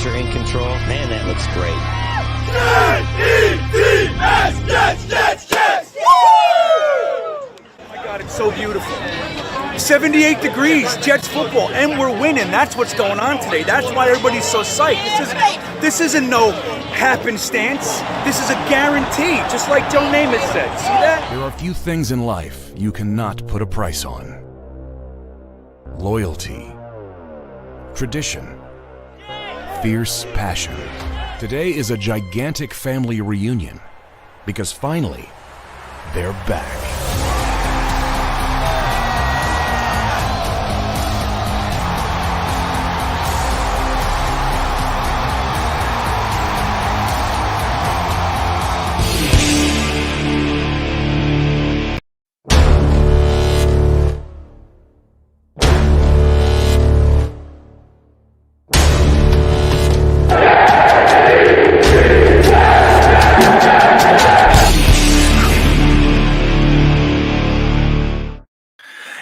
Jets are in control. Man, that looks great. J-E-T-S, Jets, Jets, Jets! Woo! Oh my God, it's so beautiful. 78 degrees, Jets football, and we're winning. That's what's going on today. That's why everybody's so psyched. This isn't no happenstance. This is a guarantee, just like Joe Namath said. See that? There are few things in life you cannot put a price on. Loyalty, tradition, fierce passion. Today is a gigantic family reunion because finally, they're back.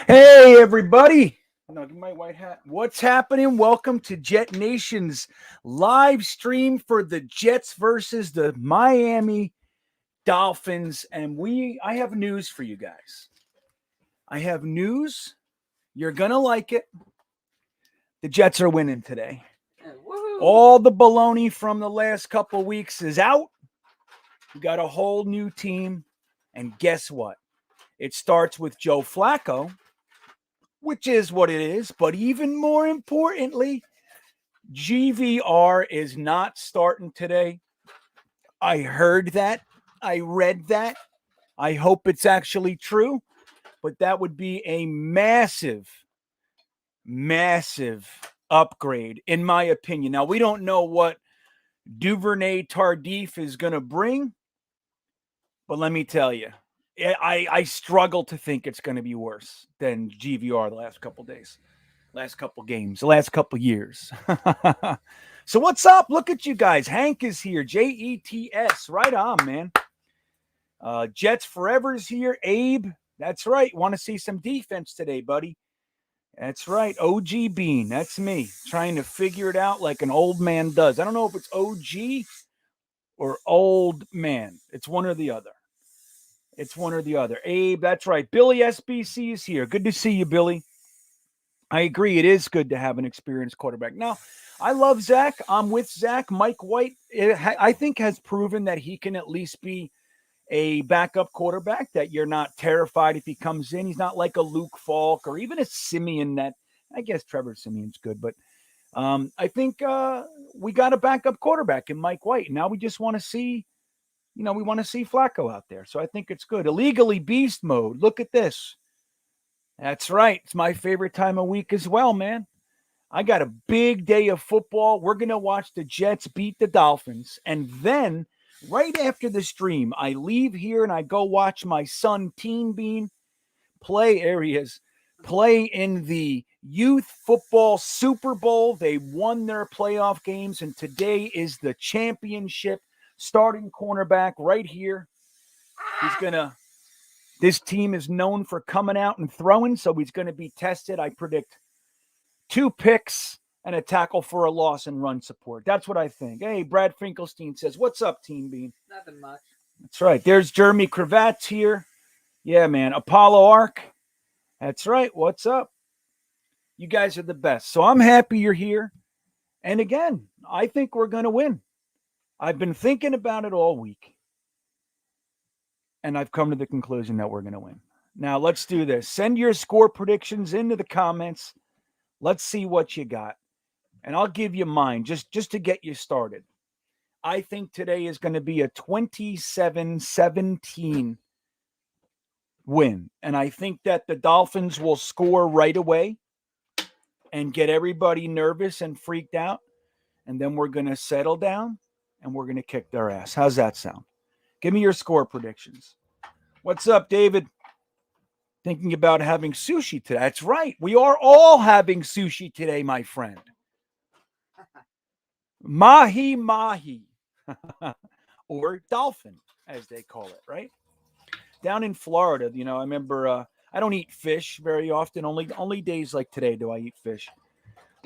Hey, everybody. No, give my white hat. What's happening? Welcome to Jetnation's live stream for the Jets versus the Miami Dolphins. And I have news for you guys. I have news. You're going to like it. The Jets are winning today. All the baloney from the last couple of weeks is out. We got a whole new team. And guess what? It starts with Joe Flacco, which is what it is. But even more importantly, GVR is not starting today. I heard that. I read that. I hope it's actually true. But that would be a massive, massive upgrade, in my opinion. Now, we don't know what Duvernay Tardif is going to bring. But let me tell you, I struggle to think it's going to be worse than GVR the last couple days, last couple games, the last couple years. So what's up? Look at you guys. Hank is here. Jets. Right on, man. Jets Forever's here. Abe. That's right. Want to see some defense today, buddy. That's right. OG Bean. That's me. Trying to figure it out like an old man does. I don't know if it's OG or old man. It's one or the other. It's one or the other. Abe, that's right. Billy SBC is here. Good to see you, Billy. I agree. It is good to have an experienced quarterback. Now, I love Zach. I'm with Zach. Mike White, I think, has proven that he can at least be a backup quarterback, that you're not terrified if he comes in. He's not like a Luke Falk or even a Simeon that, I guess Trevor Simeon's good, but I think we got a backup quarterback in Mike White. Now we just want to see, we want to see Flacco out there. So I think it's good. Illegally beast mode. Look at this. That's right. It's my favorite time of week as well, man. I got a big day of football. We're going to watch the Jets beat the Dolphins. And then right after the stream, I leave here and I go watch my son, Teen Bean, play in the Youth Football Super Bowl. They won their playoff games, and today is the championship. Starting cornerback right here. This team is known for coming out and throwing, so he's going to be tested. I predict 2 picks and a tackle for a loss and run support. That's what I think. Hey, Brad Finkelstein says, what's up, Team Bean? Nothing much. That's right. There's Jeremy Cravats here. Yeah, man. Apollo Arc. That's right. What's up? You guys are the best. So I'm happy you're here. And again, I think we're going to win. I've been thinking about it all week, and I've come to the conclusion that we're going to win. Now, let's do this. Send your score predictions into the comments. Let's see what you got, and I'll give you mine just to get you started. I think today is going to be a 27-17 win, and I think that the Dolphins will score right away and get everybody nervous and freaked out, and then we're going to settle down. And we're going to kick their ass. How's that sound? Give me your score predictions. What's up, David? Thinking about having sushi today. That's right. We are all having sushi today, my friend. Mahi mahi. Or dolphin, as they call it, right? Down in Florida, I remember I don't eat fish very often. Only days like today do I eat fish.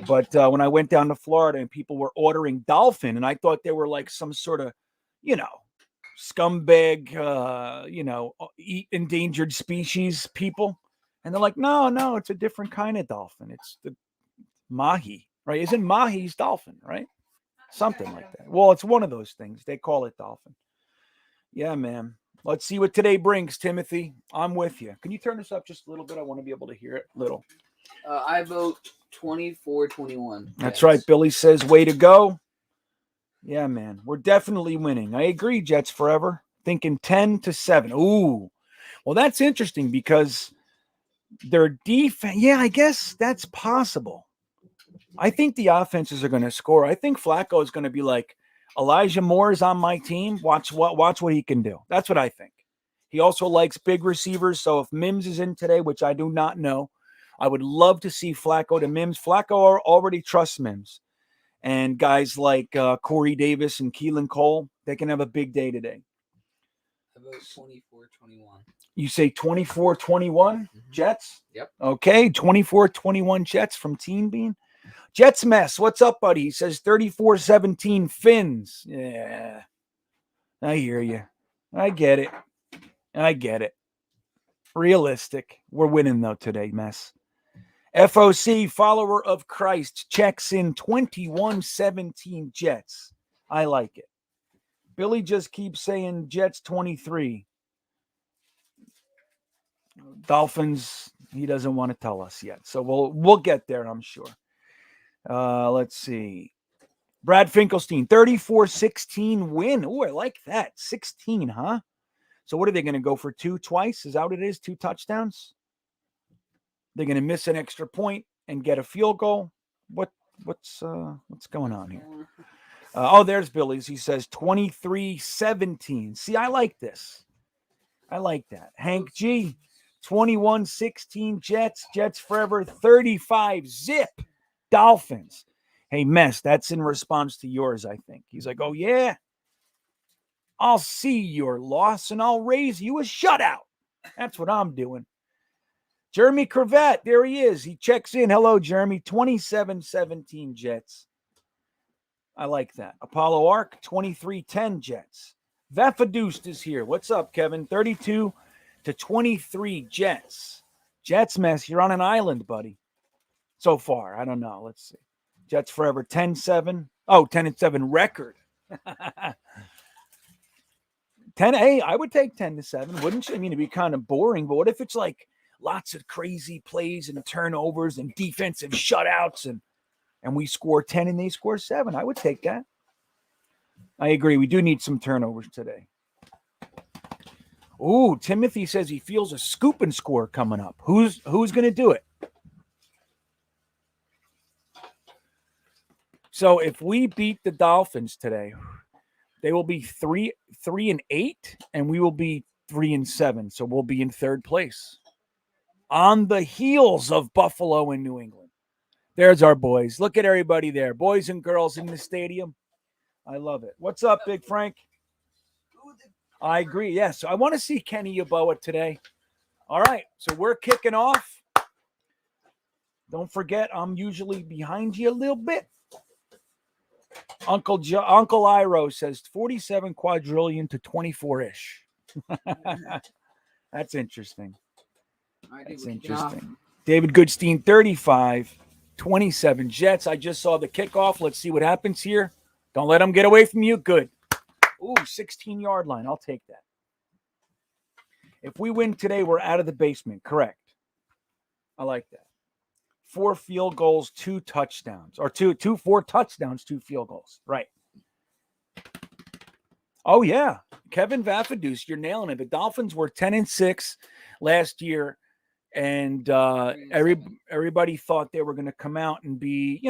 But when I went down to Florida and people were ordering dolphin, and I thought they were like some sort of, scumbag, endangered species people. And they're like, no, it's a different kind of dolphin. It's the mahi, right? Isn't mahi's dolphin, right? Something like that. Well, it's one of those things. They call it dolphin. Yeah, man. Let's see what today brings, Timothy. I'm with you. Can you turn this up just a little bit? I want to be able to hear it a little. I vote 24-21. That's right. Billy says, way to go. Yeah, man. We're definitely winning. I agree, Jets forever. Thinking 10-7. Ooh. Well, that's interesting because their defense, yeah, I guess that's possible. I think the offenses are going to score. I think Flacco is going to be like, Elijah Moore is on my team. Watch what he can do. That's what I think. He also likes big receivers. So if Mims is in today, which I do not know, I would love to see Flacco to Mims. Flacco already trusts Mims. And guys like Corey Davis and Keelan Cole, they can have a big day today. I vote 24-21. You say 24-21 Jets? Yep. Okay, 24-21 Jets from Team Bean. Jets mess. What's up, buddy? He says 34-17 Fins. Yeah. I hear you. I get it. Realistic. We're winning, though, today, mess. FOC, follower of Christ, checks in 21-17 Jets. I like it. Billy just keeps saying Jets 23. Dolphins, he doesn't want to tell us yet. So we'll get there, I'm sure. Let's see. Brad Finkelstein, 34-16 win. Oh, I like that. 16, huh? So what are they going to go for 2 twice? Is that what it is? 2 touchdowns? They're going to miss an extra point and get a field goal. What's going on here? There's Billy's. He says 23-17. See, I like this. I like that. Hank G, 21-16 Jets. Jets forever. 35-zip Dolphins. Hey, Mess, that's in response to yours, I think. He's like, oh, yeah. I'll see your loss and I'll raise you a shutout. That's what I'm doing. Jeremy Cravette, there he is. He checks in. Hello, Jeremy. 27-17 Jets. I like that. Apollo Arc, 23-10 Jets. Vafadoost is here. What's up, Kevin? 32-23 Jets. Jets mess. You're on an island, buddy. So far. I don't know. Let's see. Jets forever. 10-7. Oh, 10-7 record. 10. Hey, I would take 10-7. Wouldn't you? I mean, it'd be kind of boring, but what if it's like lots of crazy plays and turnovers and defensive shutouts and we score 10 and they score 7? I would take that. I agree. We do need some turnovers today. Ooh, Timothy says he feels a scoop and score coming up. Who's going to do it? So if we beat the Dolphins today, they will be 3-8, and we will be 3-7. So we'll be in 3rd place on the heels of Buffalo and New England. There's our boys. Look at everybody there. Boys and girls in the stadium. I love it. What's up, Big Frank? I agree. Yes. I want to see Kenny Yeboah today. All right. So we're kicking off. Don't forget, I'm usually behind you a little bit. Uncle Iro says 47 quadrillion to 24-ish. That's interesting. That's interesting. David Goodstein, 35-27 Jets. I just saw the kickoff. Let's see what happens here. Don't let them get away from you. Good. Ooh, 16-yard line. I'll take that. If we win today, we're out of the basement. Correct. I like that. 4 field goals, 2 touchdowns. Or 4 touchdowns, 2 field goals. Right. Oh, yeah. Kevin Vafadoost, you're nailing it. The Dolphins were 10-6 last year, and everybody thought they were going to come out and be,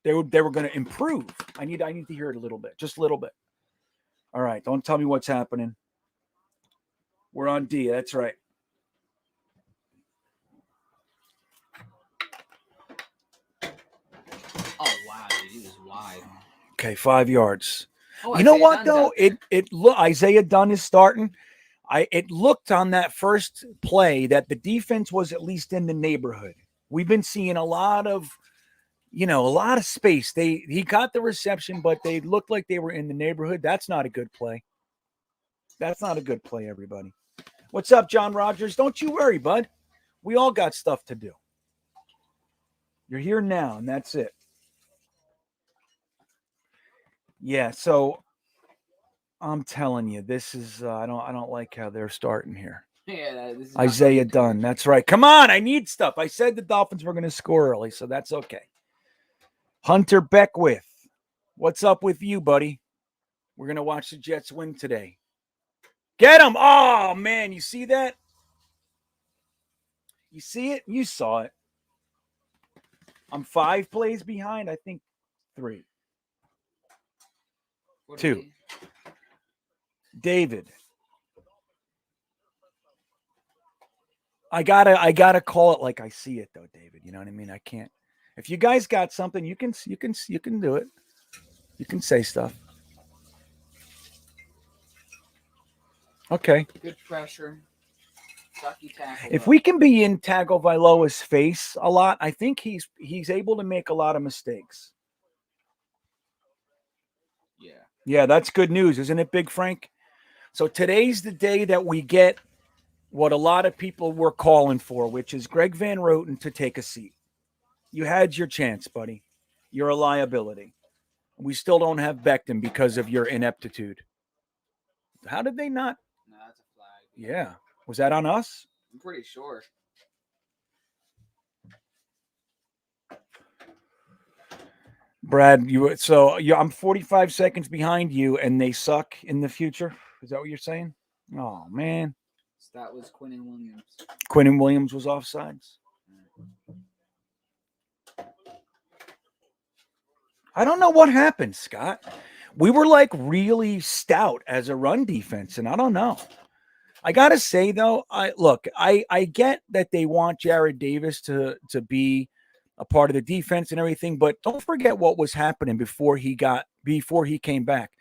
they were going to improve. I need to hear it a little bit, just a little bit. All right, don't tell me what's happening. We're on D. That's right. Oh wow, dude, he was wide. Okay, 5 yards. Oh, you know what though? It look Isaiah Dunn is starting. It looked on that first play that the defense was at least in the neighborhood. We've been seeing a lot of a lot of space. He got the reception, but they looked like they were in the neighborhood. That's not a good play. That's not a good play, everybody. What's up, John Rogers? Don't you worry, bud. We all got stuff to do. You're here now, and that's it. Yeah, so I'm telling you, this is I don't like how they're starting here. Yeah, this is Isaiah Dunn. That's right. Come on, I need stuff. I said the Dolphins were going to score early, so that's okay. Hunter Beckwith. What's up with you, buddy? We're going to watch the Jets win today. Get him. Oh, man, you see that? You see it? You saw it. I'm 5 plays behind. I think 3. 2. David. I gotta call it like I see it though, David. You know what I mean? I can't. If you guys got something, you can do it. You can say stuff. Okay. Good pressure. Sucky tackle. If we can be in Tagovailoa's face a lot, I think he's able to make a lot of mistakes. Yeah. Yeah, that's good news, isn't it, Big Frank? So today's the day that we get what a lot of people were calling for, which is Greg Van Roten to take a seat. You had your chance, buddy. You're a liability. We still don't have Becton because of your ineptitude. How did they not? No, that's a flag. Yeah. Was that on us? I'm pretty sure. Brad, I'm 45 seconds behind you, and they suck in the future. Is that what you're saying? Oh man, That was Quinnen Williams. Quinnen Williams was offsides. I don't know what happened, Scott. We were like really stout as a run defense, and I don't know. I gotta say though, I get that they want Jared Davis to be a part of the defense and everything, but don't forget what was happening before he came back.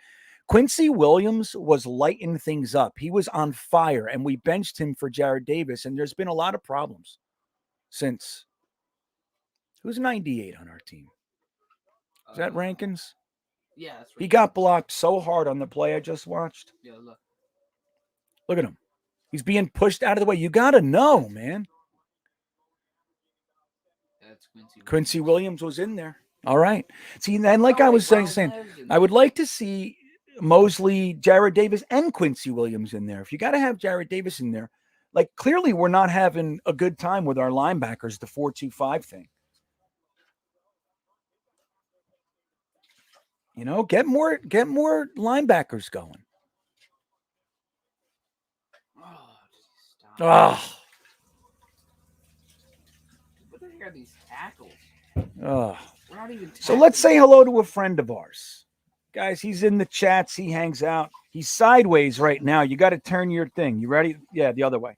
Quincy Williams was lighting things up. He was on fire, and we benched him for Jared Davis, and there's been a lot of problems since. Who's 98 on our team? Is that Rankins? Yeah, that's right. He got blocked so hard on the play I just watched. Yeah, look. Look at him. He's being pushed out of the way. You got to know, man. That's Quincy Williams was in there. All right. See, and like I was saying, I would like to see Mosley, Jared Davis, and Quincy Williams in there. If you got to have Jared Davis in there, like clearly we're not having a good time with our linebackers, the 4-2-5 thing. You know, get more linebackers going. Oh. What the heck are these tackles? Oh. We're not even So let's say hello to a friend of ours. Guys, he's in the chats. He hangs out. He's sideways right now. You got to turn your thing. You ready? Yeah, the other way.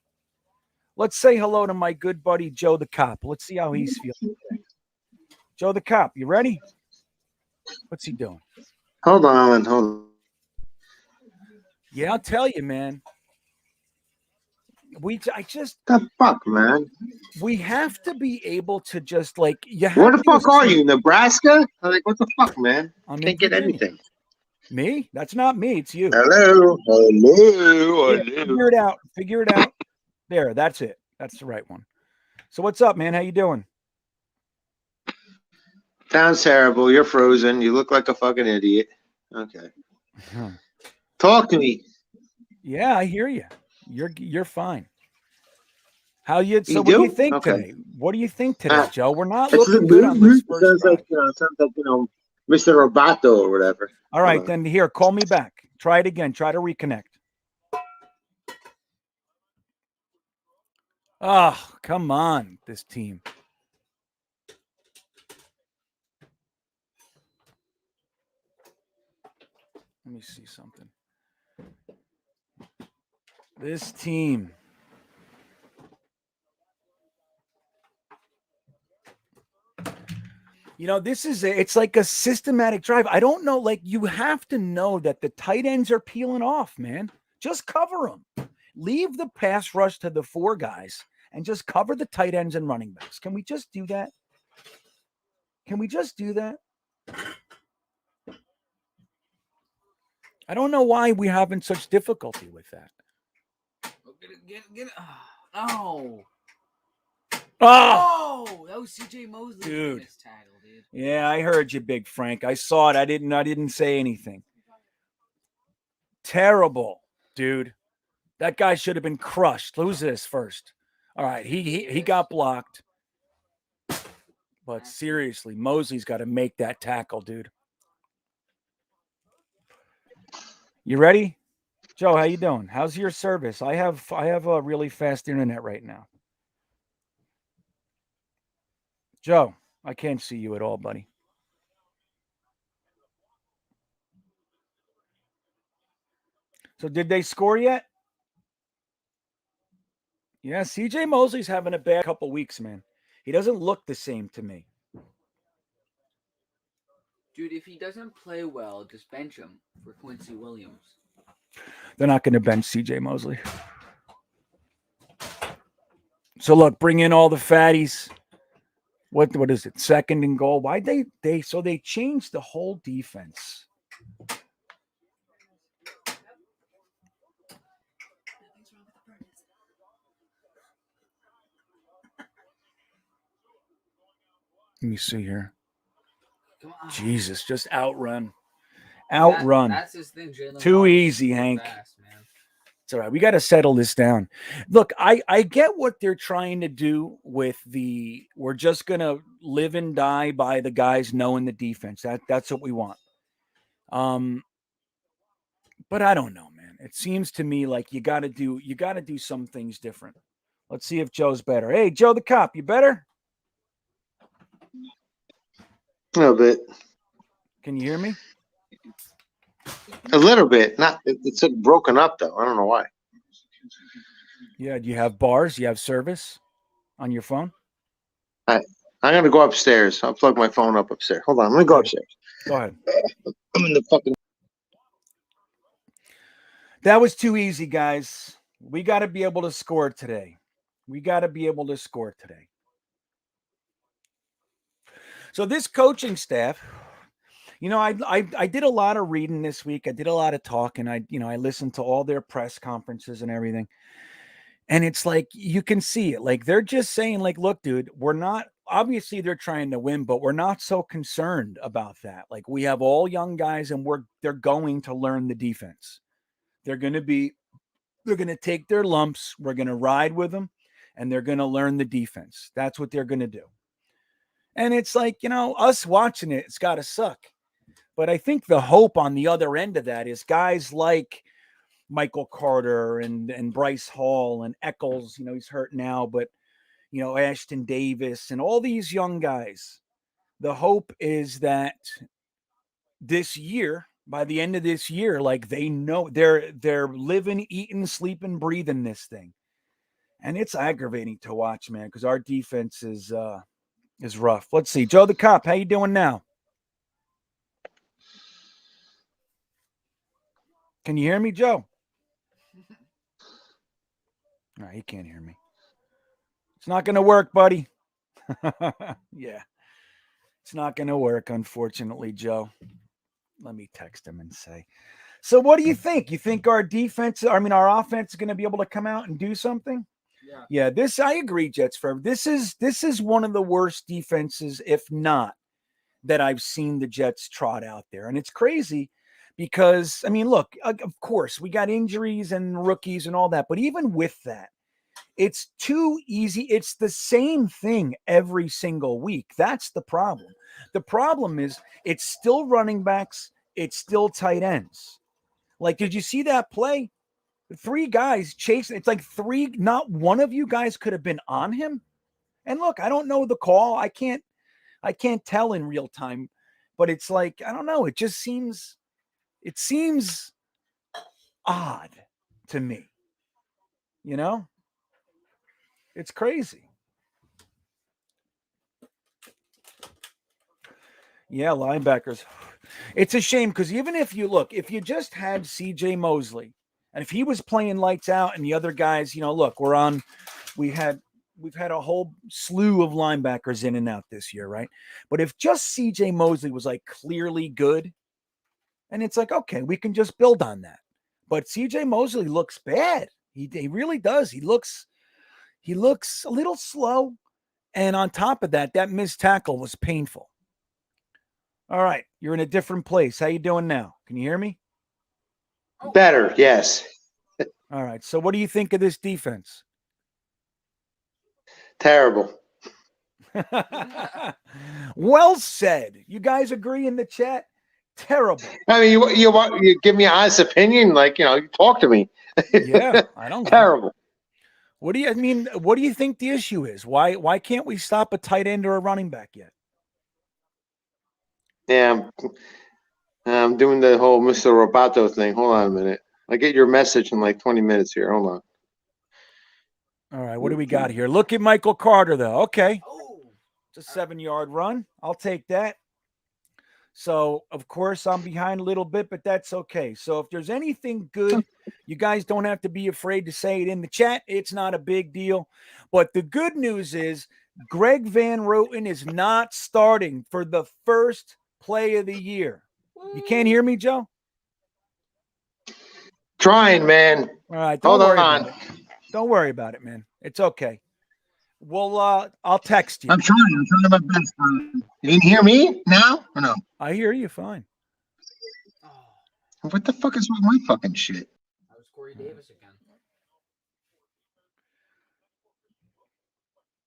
Let's say hello to my good buddy, Joe the Cop. Let's see how he's feeling today. Joe the Cop, you ready? What's he doing? Hold on. Yeah, I'll tell you, man. The fuck, man. We have to be able to just like Where the fuck are you? Nebraska? I'm like, what the fuck, man? I'm Can't get anything. Me? That's not me. It's you. Hello. Yeah, figure it out. There, that's it. That's the right one. So what's up, man? How you doing? Sounds terrible. You're frozen. You look like a fucking idiot. Okay. Talk to me. Yeah, I hear you. You're fine. What do you think today? What do you think today, Joe? We're not looking good on this first drive. Sounds like Mr. Roboto or whatever. All right, then here, call me back. Try it again. Try to reconnect. Oh, come on, this team. Let me see something. This team. You know, it's like a systematic drive. I don't know, like you have to know that the tight ends are peeling off, man. Just cover them. Leave the pass rush to the 4 guys and just cover the tight ends and running backs. Can we just do that? Can we just do that? I don't know why we're having such difficulty with that. Get it. Oh, no. Oh, Oh, that was CJ Mosley. Dude. Missed tackle, dude. yeah, I heard you, Big Frank. I saw it. I didn't say anything. Terrible, dude. That guy should have been crushed. Who's this first? All right, he got blocked. But seriously, Mosley's got to make that tackle, dude. You ready? Joe, how you doing? How's your service? I have a really fast internet right now. Joe, I can't see you at all, buddy. So did they score yet? Yeah, CJ Mosley's having a bad couple weeks, man. He doesn't look the same to me. Dude, if he doesn't play well, just bench him for Quincy Williams. They're not going to bench CJ Mosley. So look, bring in all the fatties. What is it? 2nd and goal. Why they changed the whole defense. Let me see here. Come on. Jesus, just outrun. That's his thing, Jalen. Too easy, Hank. Fast, man. It's all right. We got to settle this down. Look, I get what they're trying to do with we're just going to live and die by the guys knowing the defense. That's what we want. But I don't know, man. It seems to me like you got to do some things different. Let's see if Joe's better. Hey, Joe the cop, you better? A little bit. Can you hear me? A little bit. Not. It's broken up though. I don't know why. Yeah. Do you have bars? You have service on your phone? I'm gonna go upstairs. I'll plug my phone up upstairs. Hold on. Let me go upstairs. Go ahead. I'm in the fucking. That was too easy, guys. We got to be able to score today. So this coaching staff, I did a lot of reading this week. I did a lot of talking. I listened to all their press conferences and everything. And it's like, you can see it. Like, they're just saying, like, look, dude, we're not, obviously they're trying to win, but we're not so concerned about that. Like, we have all young guys and they're going to learn the defense. They're going to take their lumps. We're going to ride with them and they're going to learn the defense. That's what they're going to do. And it's like, us watching it, it's got to suck. But I think the hope on the other end of that is guys like Michael Carter and Bryce Hall and Eccles, he's hurt now, but, Ashton Davis and all these young guys. The hope is that this year, by the end of this year, like, they know they're living, eating, sleeping, breathing this thing. And it's aggravating to watch, man, because our defense is rough. Let's see. Joe the cop, how you doing now? Can you hear me, Joe? No, he can't hear me. It's not going to work, buddy. Yeah. It's not going to work, unfortunately, Joe. Let me text him and say. So what do you think? You think our offense is going to be able to come out and do something? Yeah, I agree, Jets forever. This is one of the worst defenses, if not, that I've seen the Jets trot out there. And it's crazy because, look, of course, we got injuries and rookies and all that. But even with that, it's too easy. It's the same thing every single week. That's the problem. The problem is it's still running backs. It's still tight ends. Like, did you see that play? 3 guys chasing. It's like 3. Not one of you guys could have been on him. And look, I don't know the call. I can't tell in real time, but it's like, I don't know. It seems odd to me. It's crazy. Yeah, linebackers. It's a shame because even if you just had CJ Mosley, and if he was playing lights out and the other guys, we we've had a whole slew of linebackers in and out this year, right? But if just CJ Mosley was like clearly good, and it's like, okay, we can just build on that. But CJ Mosley looks bad. He really does. He looks a little slow. And on top of that, that missed tackle was painful. All right, you're in a different place. How you doing now? Can you hear me? Better, yes. All right. So what do you think of this defense? Terrible. Well said. You guys agree in the chat? Terrible. I mean, you give me an honest opinion, like, you talk to me. Yeah, I don't know. Terrible. What do you think the issue is? Why can't we stop a tight end or a running back yet? Yeah, I'm doing the whole Mr. Roboto thing. Hold on a minute. I get your message in like 20 minutes here. Hold on. All right, what do we got here? Look at Michael Carter, though. Okay. It's a 7-yard run. I'll take that. So, of course, I'm behind a little bit, but that's okay. So if there's anything good, you guys don't have to be afraid to say it in the chat. It's not a big deal. But the good news is Greg Van Roten is not starting for the first play of the year. You can't hear me, Joe? Trying, man. All right. Hold on. Don't worry about it, man. It's okay. Well, I'll text you. I'm trying my best. You didn't hear me now or no? I hear you fine. What the fuck is with my fucking shit? That was Corey Davis again.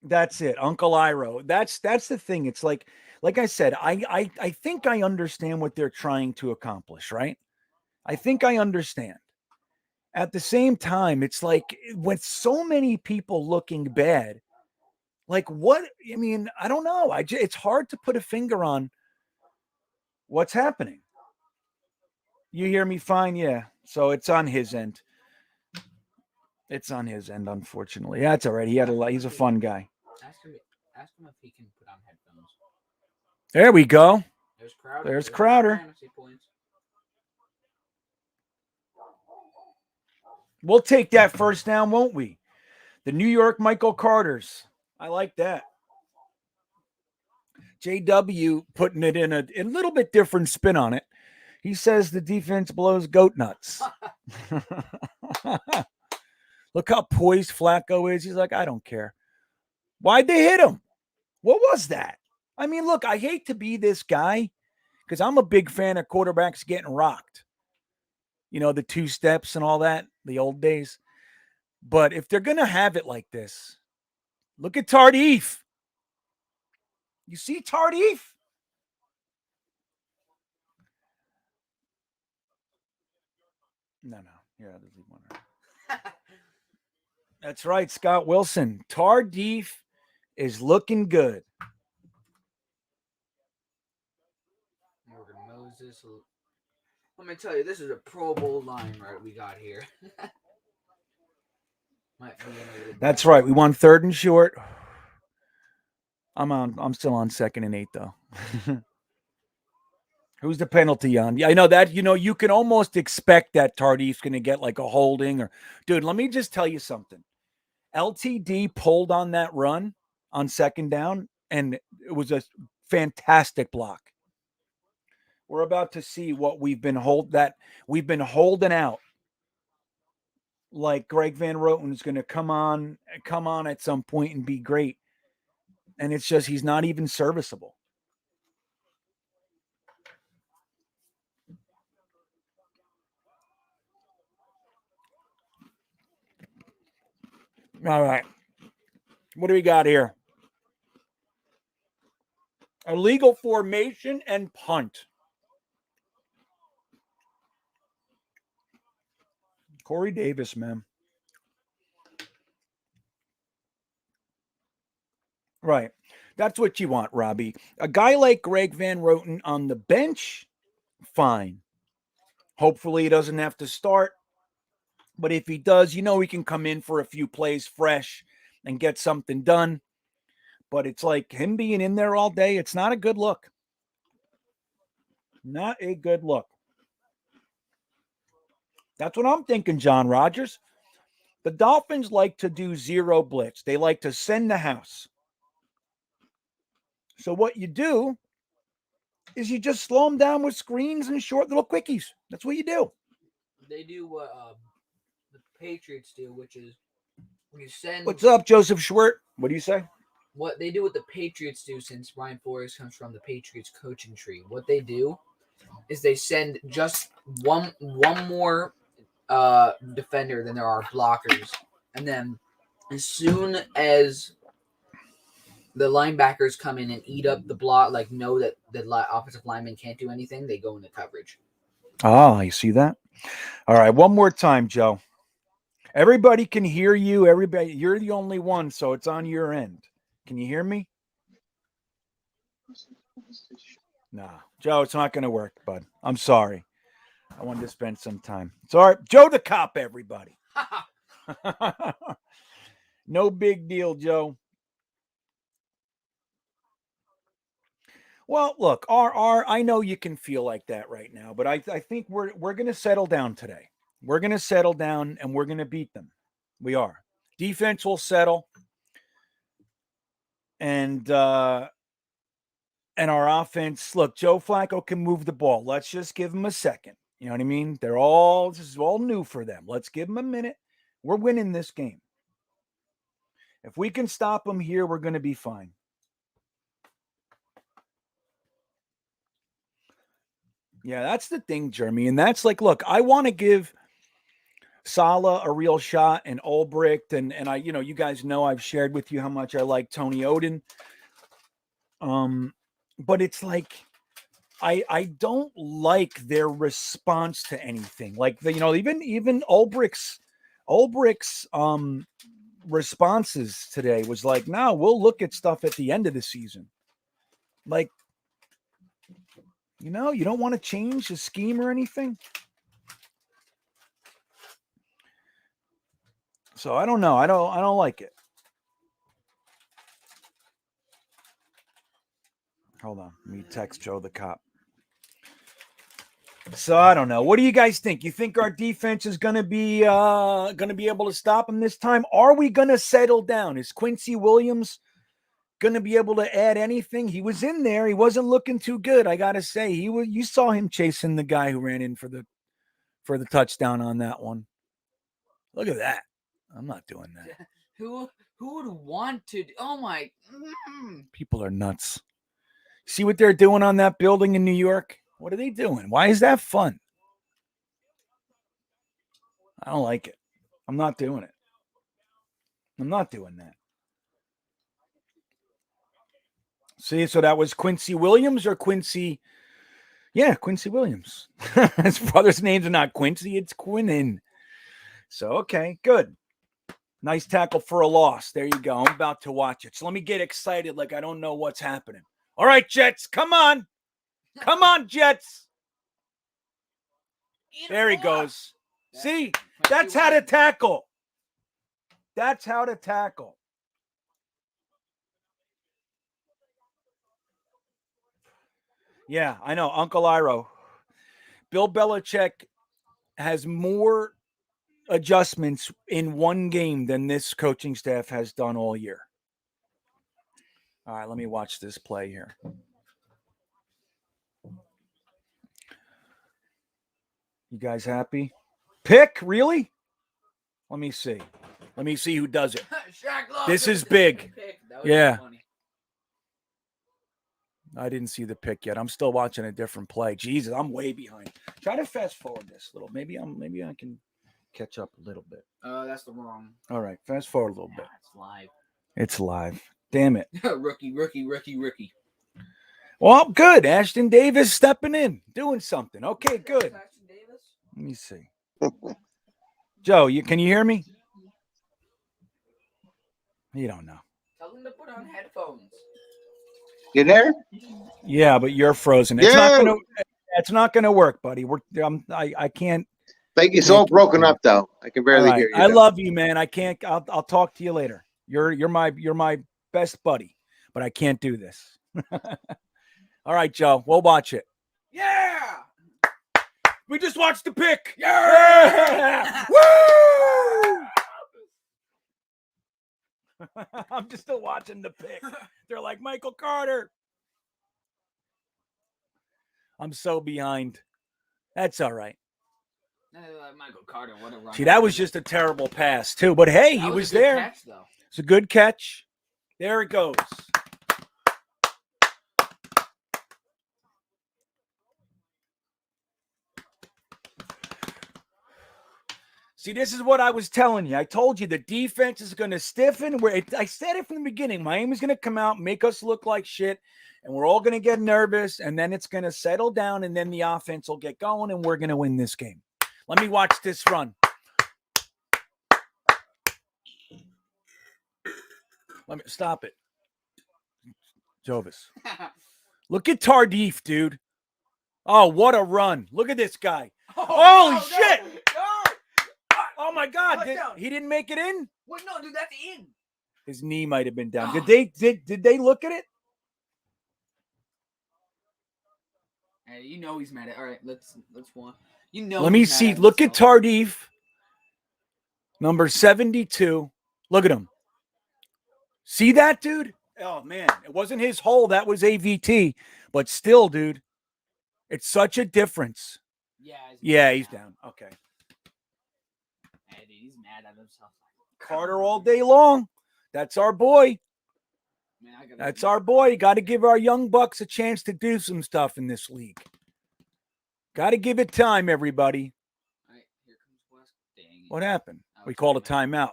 That's it, Uncle Iro. That's the thing. It's like I said, I think I understand what they're trying to accomplish, right? I think I understand. At the same time, it's like with so many people looking bad, like what? I mean, I don't know. It's hard to put a finger on what's happening. You hear me fine? Yeah. So it's on his end. It's on his end, unfortunately. That's all right. He's a fun guy. Ask him if he can put on headphones. There we go. There's Crowder. Crowder. Fantasy points. We'll take that first down, won't we? The New York Michael Carters. I like that. JW putting it in a little bit different spin on it. He says the defense blows goat nuts. Look how poised Flacco is. He's like, I don't care. Why'd they hit him? What was that? I mean, look, I hate to be this guy because I'm a big fan of quarterbacks getting rocked. You know, the 2 steps and all that, the old days. But if they're going to have it like this, look at Tardif. You see Tardif? No. Here, I'll just leave one. That's right, Scott Wilson. Tardif is looking good. Morgan Moses. Let me tell you, this is a Pro Bowl line right we got here. That's right. We won 3rd and short. I'm still on 2nd and 8 though. Who's the penalty on? Yeah, I know that. You can almost expect that Tardif's going to get like a holding or, dude. Let me just tell you something. LTD pulled on that run on 2nd down, and it was a fantastic block. We're about to see what we've been holding out. Like Greg Van Roten is going to come on at some point and be great. And it's just, he's not even serviceable. All right. What do we got here? Illegal formation and punt. Corey Davis, man. Right. That's what you want, Robbie. A guy like Greg Van Roten on the bench, fine. Hopefully he doesn't have to start. But if he does, he can come in for a few plays fresh and get something done. But it's like him being in there all day, it's not a good look. Not a good look. That's what I'm thinking, John Rogers. The Dolphins like to do zero blitz. They like to send the house. So what you do is you just slow them down with screens and short little quickies. That's what you do. They do what the Patriots do, which is you send. What's up, Joseph Schwert? What do you say? What they do, what the Patriots do, since Brian Flores comes from the Patriots coaching tree. What they do is they send just one more defender than there are blockers, and then as soon as the linebackers come in and eat up the block, like know that the offensive lineman can't do anything, they go into coverage. Oh, you see that? All right, one more time, Joe. Everybody can hear you. Everybody, you're the only one, so it's on your end. Can you hear me? No, Joe, it's not going to work, bud. I'm sorry. I wanted to spend some time. It's all right. Joe the cop, everybody. No big deal, Joe. Well, look, I know you can feel like that right now, but I think we're going to settle down today. We're going to settle down and we're going to beat them. We are. Defense will settle. And our offense, look, Joe Flacco can move the ball. Let's just give him a second. You know what I mean? This is all new for them. Let's give them a minute. We're winning this game. If we can stop them here, we're going to be fine. Yeah, that's the thing, Jeremy. And that's like, look, I want to give Saleh a real shot and Ulbricht. And I, you guys know I've shared with you how much I like Tony Oden. But it's like, I don't like their response to anything. Like even Ulbricht's responses today was like, no, we'll look at stuff at the end of the season. Like, you don't want to change the scheme or anything. So I don't know. I don't like it. Hold on. Let me text Joe the cop. So I don't know. What do you guys think? You think our defense is going to be able to stop them this time? Are we going to settle down? Is Quincy Williams going to be able to add anything? He was in there. He wasn't looking too good. I got to say, you saw him chasing the guy who ran in for the touchdown on that one. Look at that. I'm not doing that. Who would want to? Oh my. People are nuts. See what they're doing on that building in New York? What are they doing? Why is that fun? I don't like it. I'm not doing it. I'm not doing that. See, so that was Quincy Williams or Quincy? Yeah, Quincy Williams. His brother's names are not Quincy, it's Quinnen. So, okay, good. Nice tackle for a loss. There you go. I'm about to watch it. So let me get excited like I don't know what's happening. All right, Jets, come on. Come on, Jets. There he goes. See, that's how to tackle. That's how to tackle. Yeah, I know. Uncle Iro. Bill Belichick has more adjustments in one game than this coaching staff has done all year. All right, let me watch this play here. You guys happy? Pick? Really? Let me see. Let me see who does it. This is big. Yeah. I didn't see the pick yet. I'm still watching a different play. Jesus, I'm way behind. Try to fast forward this a little. Maybe I can catch up a little bit. That's the wrong. All right, fast forward a little bit. It's live. It's live. Damn it. Rookie. Well, good. Ashton Davis stepping in, doing something. Okay, good. Let me see. Joe, can you hear me? You don't know. Tell them to put on headphones. You there? Yeah, but you're frozen. It's not gonna work, buddy. I can't. It's all broken up though. I can barely hear you. I love you, man. I can't. I'll talk to you later. You're my best buddy, but I can't do this. All right, Joe. We'll watch it. Yeah. We just watched the pick. Yeah. Woo! I'm just still watching the pick. They're like, Michael Carter. I'm so behind. That's all right. Michael Carter, what a run. See, that was just a terrible pass, too. But, hey, he was there. Catch, though. It's a good catch. There it goes. See, this is what I was telling you. I told you the defense is going to stiffen. I said it from the beginning. Miami's going to come out, make us look like shit, and we're all going to get nervous, and then it's going to settle down, and then the offense will get going, and we're going to win this game. Let me watch this run. Let me stop it. Jovis. Look at Tardif, dude. Oh, what a run. Look at this guy. Holy shit. No. Oh, my God. He didn't make it in? What? No, dude, that's in. His knee might have been down. Did they look at it? Hey, you know he's mad at. All right, let's one. You know. Let me see. Look at Tardif. Number 72. Look at him. See that, dude? Oh, man. It wasn't his hole. That was AVT. But still, dude, it's such a difference. Yeah. He's down. Okay. Hey, dude, he's mad at himself. Carter all day long. That's our boy. Man, That's our boy. You got to give our young bucks a chance to do some stuff in this league. Got to give it time, everybody. All right, here comes West. Dang it. What happened? We called a timeout.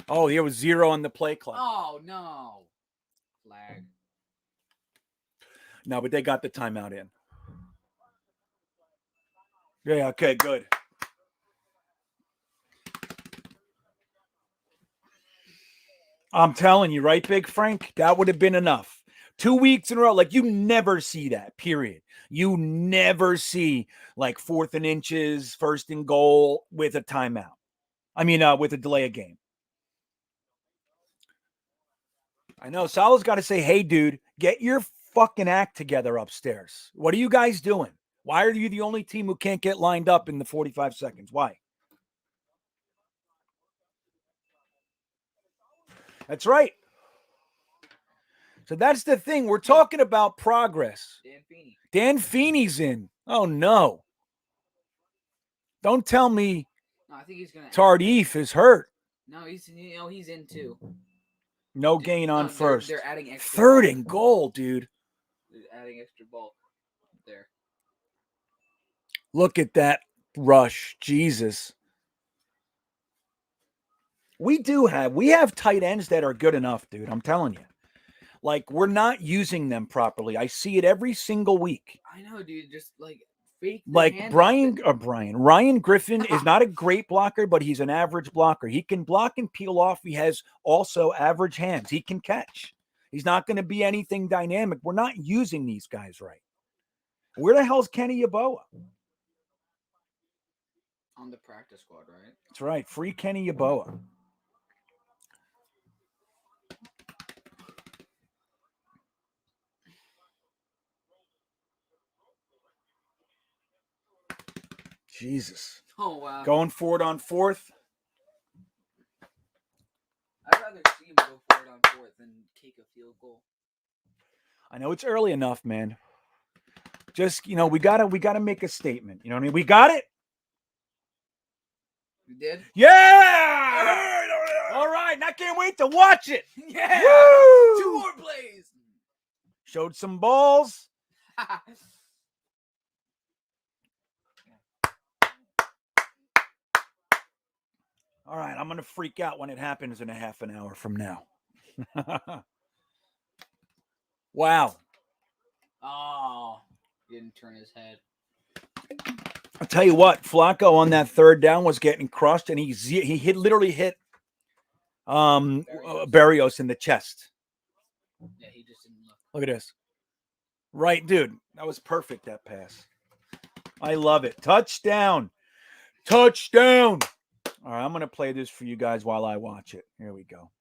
Oh, there was 0 on the play clock. Oh, no. Flag. No, but they got the timeout in. Yeah, okay, good. I'm telling you, right, Big Frank? That would have been enough. 2 weeks in a row. Like, you never see that, period. You never see, like, 4th and inches, 1st and goal with a timeout. I mean, with a delay of game. I know. Salah's got to say, hey, dude, get your fucking act together upstairs. What are you guys doing? Why are you the only team who can't get lined up in the 45 seconds? Why? That's right. So that's the thing. We're talking about progress. Dan Feeney's in. Oh, no. Don't tell me No, I think he's gonna. Tardif is hurt. No, he's in too. No gain on first. They're adding extra. 3rd and goal, dude. They're adding extra ball there. Look at that rush. Jesus. We have tight ends that are good enough, dude. I'm telling you. Like, we're not using them properly. I see it every single week. I know, dude. Just like fake. Like Ryan Griffin is not a great blocker, but he's an average blocker. He can block and peel off. He has also average hands. He can catch. He's not going to be anything dynamic. We're not using these guys right. Where the hell's Kenny Yeboah? On the practice squad, right? That's right. Free Kenny Yeboah. Jesus. Oh, wow. Going forward on 4th. I'd rather see him go forward on 4th than kick a field goal. I know it's early enough, man. Just, we gotta make a statement. You know what I mean? We got it. You did? Yeah! All right. I can't wait to watch it. Yeah. Woo! 2 more plays. Showed some balls. All right, I'm going to freak out when it happens in a half an hour from now. Wow. Oh, he didn't turn his head. I'll tell you what, Flacco on that 3rd down was getting crushed, and he literally hit Berrios in the chest. Yeah, he just didn't look. Look at this. Right, dude. That was perfect, that pass. I love it. Touchdown. Touchdown. All right, I'm going to play this for you guys while I watch it. Here we go.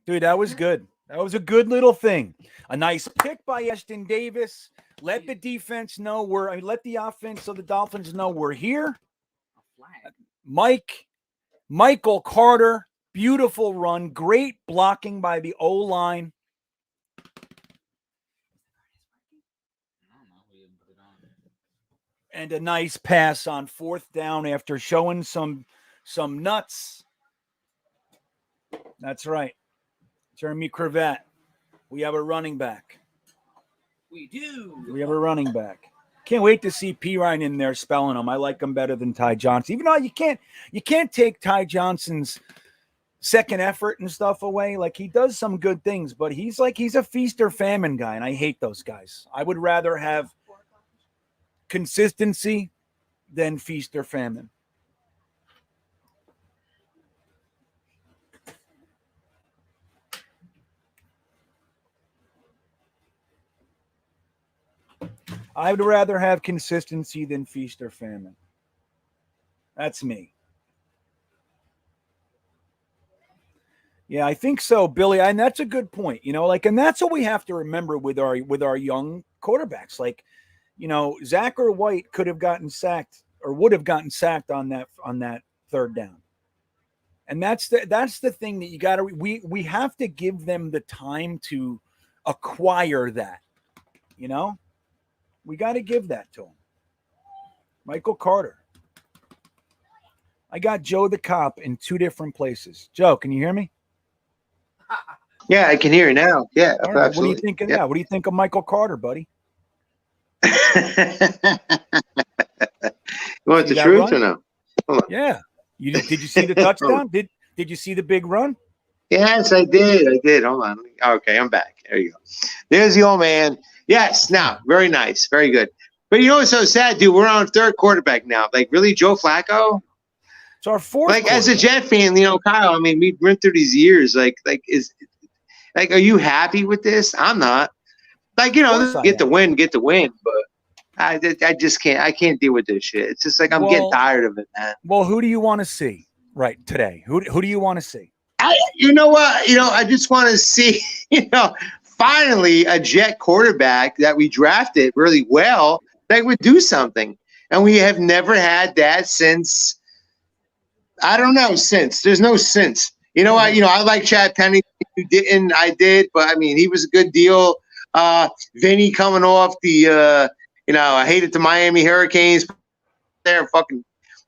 Dude, that was good. That was a good little thing. A nice pick by Ashton Davis. Let the defense know let the offense of the Dolphins know we're here. Michael Carter, beautiful run. Great blocking by the O-line. And a nice pass on 4th down after showing some nuts. That's right. Jeremy Cravat. We have a running back. We do. We have a running back. Can't wait to see P. Ryan in there spelling them. I like him better than Ty Johnson. Even though you can't take Ty Johnson's second effort and stuff away. Like, he does some good things, but he's a feast or famine guy, and I hate those guys. I would rather have consistency than feast or famine. I would rather have consistency than feast or famine. That's me. Yeah, I think so, Billy. And that's a good point. And that's what we have to remember with our young quarterbacks. Like, Zach or White could have gotten sacked or would have gotten sacked on that 3rd down. And that's the thing that you got to we have to give them the time to acquire that. We got to give that to him. Michael Carter. I got Joe the cop in 2 different places. Joe, can you hear me? Yeah, I can hear you now. Yeah, All right. absolutely. What do you think of that? What do you think of Michael Carter, buddy? You want the truth or no? Hold on. Yeah. Did you see the touchdown? Did you see the big run? Yes, I did. Hold on. Okay, I'm back. There you go. There's the old man. Yes, now, very nice. Very good. But you know what's so sad, dude? We're on 3rd quarterback now. Like, really, Joe Flacco? It's our 4th. Like, as a Jet fan, Kyle, I mean, we went through these years. Like, are you happy with this? I'm not. Like, get the win. But I just can't. I can't deal with this shit. It's just like I'm getting tired of it, man. Well, who do you want to see right today? Who do you want to see? You know what? I just want to see, finally a Jet quarterback that we drafted really well that would do something. And we have never had that since, I don't know, there's no since. I like Chad Penny. You didn't, I did, but I mean, he was a good deal. Vinny coming off the, I hated the Miami Hurricanes. There,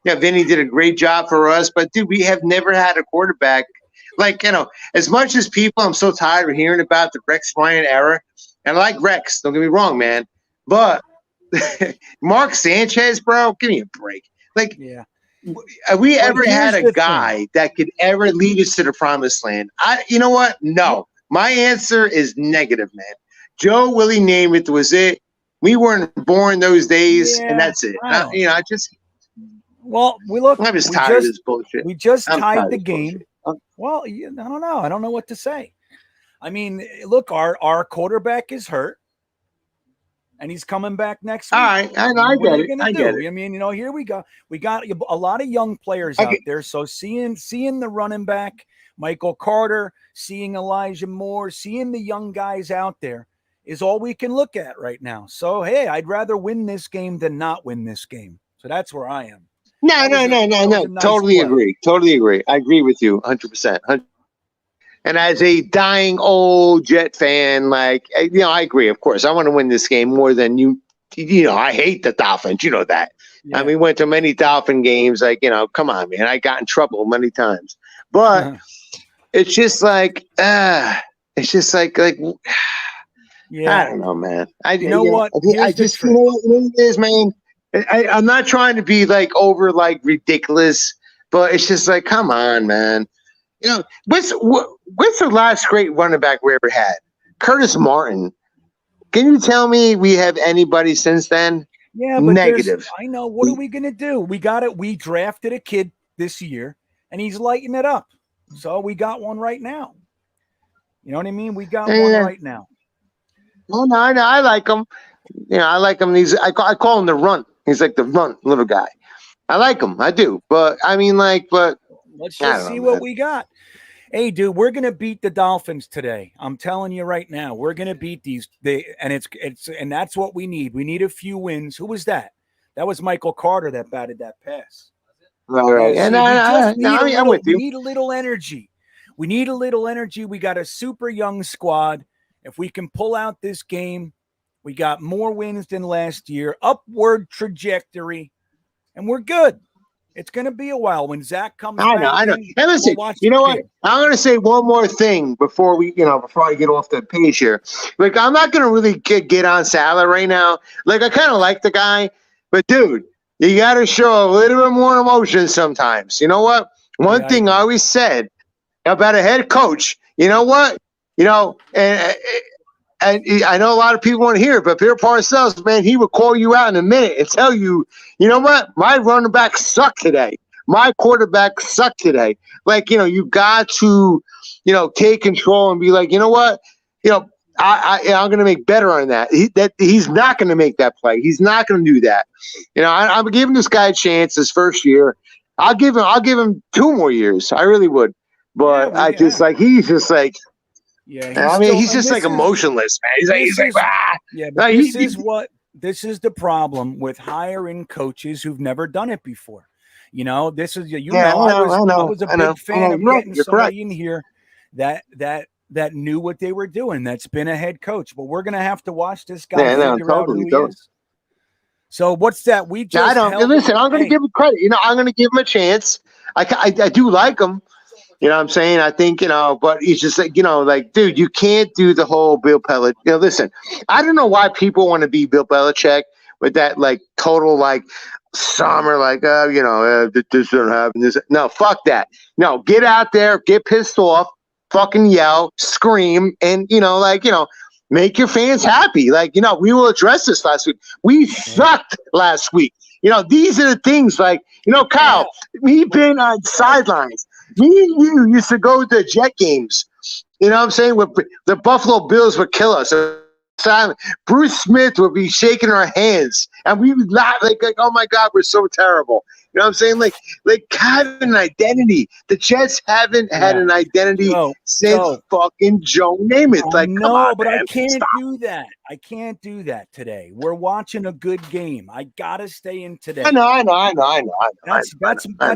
Vinny did a great job for us. But dude, we have never had a quarterback. Like, as much as people, I'm so tired of hearing about the Rex Ryan era. And I like Rex, don't get me wrong, man. But Mark Sanchez, bro, give me a break. Like, yeah. Have we ever had a guy that could ever lead us to the promised land? You know what? No. My answer is negative, man. Joe Willie Namath was it. We weren't born those days, and that's it. Well, I'm just tired of this bullshit. We just tied the game. Well, I don't know. I don't know what to say. I mean, look, our quarterback is hurt, and he's coming back next week. All right, I get it. I get it. I mean, here we go. We got a lot of young players out there. So seeing the running back, Michael Carter, seeing Elijah Moore, seeing the young guys out there is all we can look at right now. So, hey, I'd rather win this game than not win this game. So that's where I am. No. Nice totally agree. Totally agree. I agree with you 100%. And as a dying old Jet fan, I agree. Of course, I want to win this game more than you. I hate the Dolphins. You know that. Yeah. I mean, went to many Dolphin games. Come on, man. I got in trouble many times. But it's just yeah. I don't know, man. What? You know what it is, man. I'm not trying to be over ridiculous, but it's just come on, man. What's the last great running back we ever had? Curtis Martin. Can you tell me we have anybody since then? Yeah, but negative. I know. What are we gonna do? We got it. We drafted a kid this year, and he's lighting it up. So we got one right now. You know what I mean? We got one right now. No, I like him. I like him. I call him the runt. He's like the runt little guy. I like him. I do. But I mean, let's just see what we got. Hey, dude, we're gonna beat the Dolphins today. I'm telling you right now, we're gonna beat these. And that's what we need. We need a few wins. Who was that? That was Michael Carter that batted that pass. All right. Yeah, And see, we just need I'm with we you. need a little energy. We need a little energy. We got a super young squad. If we can pull out this game, we got more wins than last year, upward trajectory, and we're good. It's going to be a while when Zach comes I back. know. In, And listen, we'll watch you the know what? kid. I'm going to say one more thing before I get off the page here. Like, I'm not going to really get on Salah right now. Like, I kind of like the guy, but dude, you got to show a little bit more emotion sometimes. You know what? One Yeah, thing I always said about a head coach, you know what? And I know a lot of people want to hear it, but Bill Parcells, man, he would call you out in a minute and tell you, you know what? My running back sucked today. My quarterback sucked today. Like, you got to, take control and be like, you know what? I'm going to make better on that. He's not going to make that play. He's not going to do that. I'm giving this guy a chance his first year. I'll give him 2 more years. I really would. But he's just like, yeah. He's just like emotionless, man. He's like, ah. Yeah, but this is the problem with hiring coaches who've never done it before. This is I was a big fan of getting somebody in here that knew what they were doing. That's been a head coach, but we're gonna have to watch this guy figure out who he is. So what's that? We just listen. I'm going to give him credit. I'm going to give him a chance. I do like him. You know what I'm saying? I think, but he's just like, dude, you can't do the whole Bill Belichick. Listen, I don't know why people want to be Bill Belichick with that, like, total, like, summer, like, this doesn't happen. No, fuck that. No, get out there, get pissed off, fucking yell, scream, and, make your fans happy. Like, we will address this last week. We sucked last week. These are the things, like, Kyle, me being on sidelines. Me and you used to go to Jet games. You know what I'm saying? Where the Buffalo Bills would kill us. Bruce Smith would be shaking our hands. And we would laugh like, oh, my God, we're so terrible. You know what I'm saying? Like having an identity. The Jets haven't had an identity since fucking Joe Namath. Like, come on, but man. I can't do that. I can't do that today. We're watching a good game. I gotta stay in today. I know. That's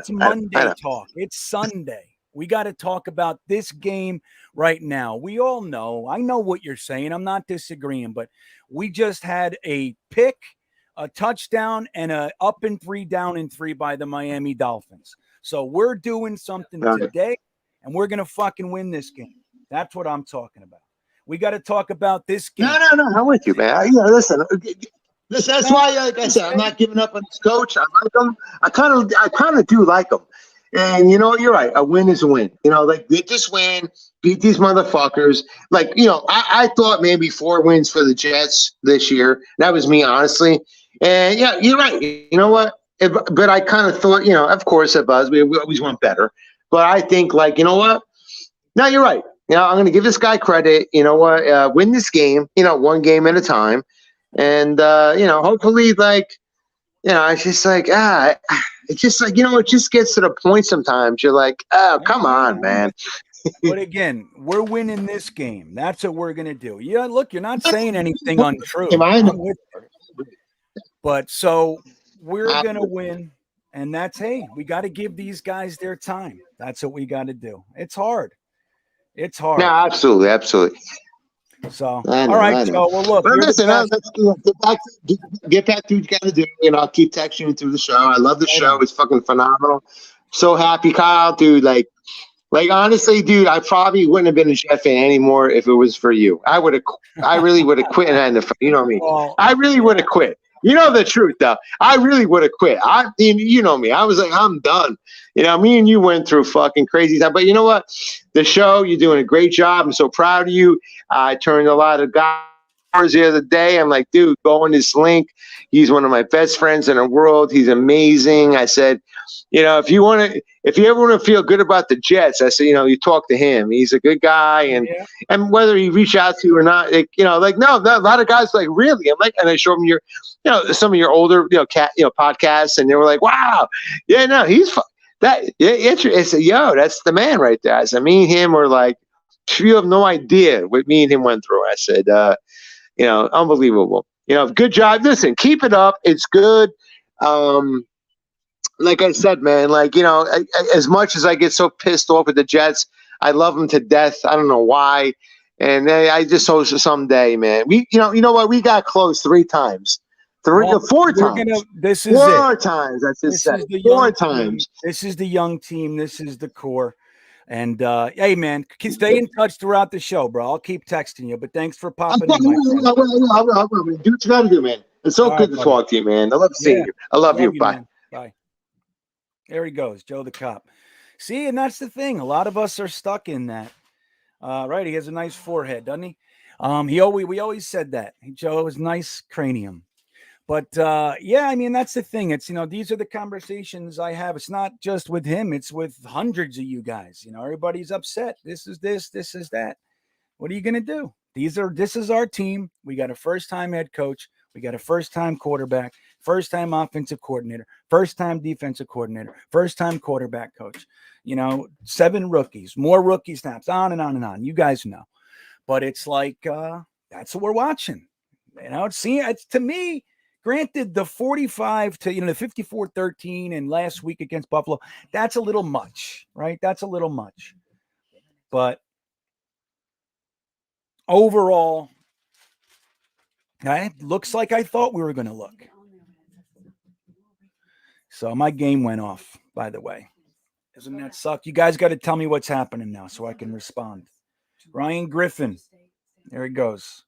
Monday talk. It's Sunday. We got to talk about this game right now. We all know. I know what you're saying. I'm not disagreeing, but we just had a pick, a touchdown, and a up and 3, down and 3 by the Miami Dolphins. So we're doing something today, and we're going to fucking win this game. That's what I'm talking about. We got to talk about this game. No. I'm with you, man. Listen. That's why, like I said, I'm not giving up on this coach. I like him. I kind of do like him. And you're right. A win is a win. Like, get this win, beat these motherfuckers. Like, I thought maybe 4 wins for the Jets this year. That was me, honestly. And yeah, you're right. You know what? But I kind of thought, of course, at Buzz, we always want better. But I think, like, you know what? No, you're right. I'm going to give this guy credit. You know what? Win this game. 1 game at a time. And hopefully, like, it's just like it's just like, it just gets to the point sometimes. You're like, oh, come on, man. But again, we're winning this game. That's what we're going to do. Yeah, look, you're not saying anything untrue. But so we're going to win. And we got to give these guys their time. That's what we got to do. It's hard. No, absolutely. So, all right, Joe. Well, look. But listen, let's get back to what you got to do. I'll keep texting you through the show. I love the show. It's fucking phenomenal. So happy, Kyle, dude. Like honestly, dude, I probably wouldn't have been a Jet fan anymore if it was for you. I really would have quit and had the. You know what I mean? I really would have quit. You know the truth, though. I really would have quit. You know me. I was like, I'm done. Me and you went through fucking crazy time. But you know what? The show, you're doing a great job. I'm so proud of you. I turned a lot of guys the other day. I'm like, dude, go on this link. He's one of my best friends in the world. He's amazing. I said, if you ever want to feel good about the Jets, I said, you talk to him. He's a good guy. And whether he reach out to you or not, no, a lot of guys like, really? I'm like, and I showed him some of your older, podcasts, and they were like, wow. Yeah, no, he's That's the man right there. I said, me and him were like, you have no idea what me and him went through. I said, unbelievable. Good job. Listen, keep it up. It's good. Like I said, man, as much as I get so pissed off at the Jets, I love them to death. I don't know why. And I just hope someday, man. You know what? We got close 3 times. Four times. This is Four it. times. That's just This is the 4 young times. Team. This is the young team. This is the core. And hey, man, stay in touch throughout the show, bro. I'll keep texting you. But thanks for popping in. Do what you got to do, man. It's so good to talk to you, man. I love seeing you. I love you. Bye. Man. Bye. There he goes, Joe the cop. See, and that's the thing. A lot of us are stuck in that. Right? He has a nice forehead, doesn't he? We always said that. Joe has nice cranium. But yeah, I mean, that's the thing. It's, these are the conversations I have. It's not just with him. It's with hundreds of you guys. Everybody's upset. This is this is that. What are you going to do? This is our team. We got a first-time head coach. We got a first-time quarterback, first-time offensive coordinator, first-time defensive coordinator, first-time quarterback coach. 7 rookies, more rookie snaps, on and on and on. You guys know. But it's like, that's what we're watching. It's to me, granted, the 45 to, the 54-13 and last week against Buffalo, that's a little much, right? That's a little much. But overall, it looks like I thought we were going to look. So my game went off, by the way. Doesn't that suck? You guys got to tell me what's happening now so I can respond. Ryan Griffin. There he goes.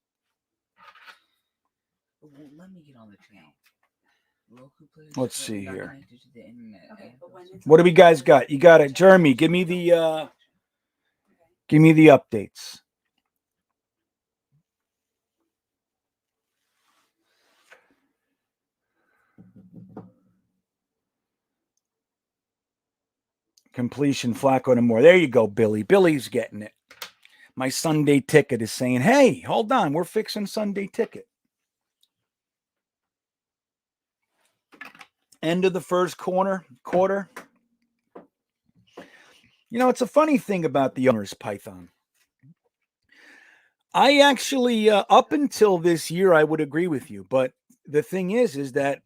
Let me get on the channel. Let's see here. What do we guys got? You got it. Jeremy, give me the updates. Completion, Flacco, and more. There you go, Billy. Billy's getting it. My Sunday ticket is saying, hey, hold on. We're fixing Sunday ticket. End of the first quarter. It's a funny thing about the owners, Python. I actually, up until this year, I would agree with you. But the thing is that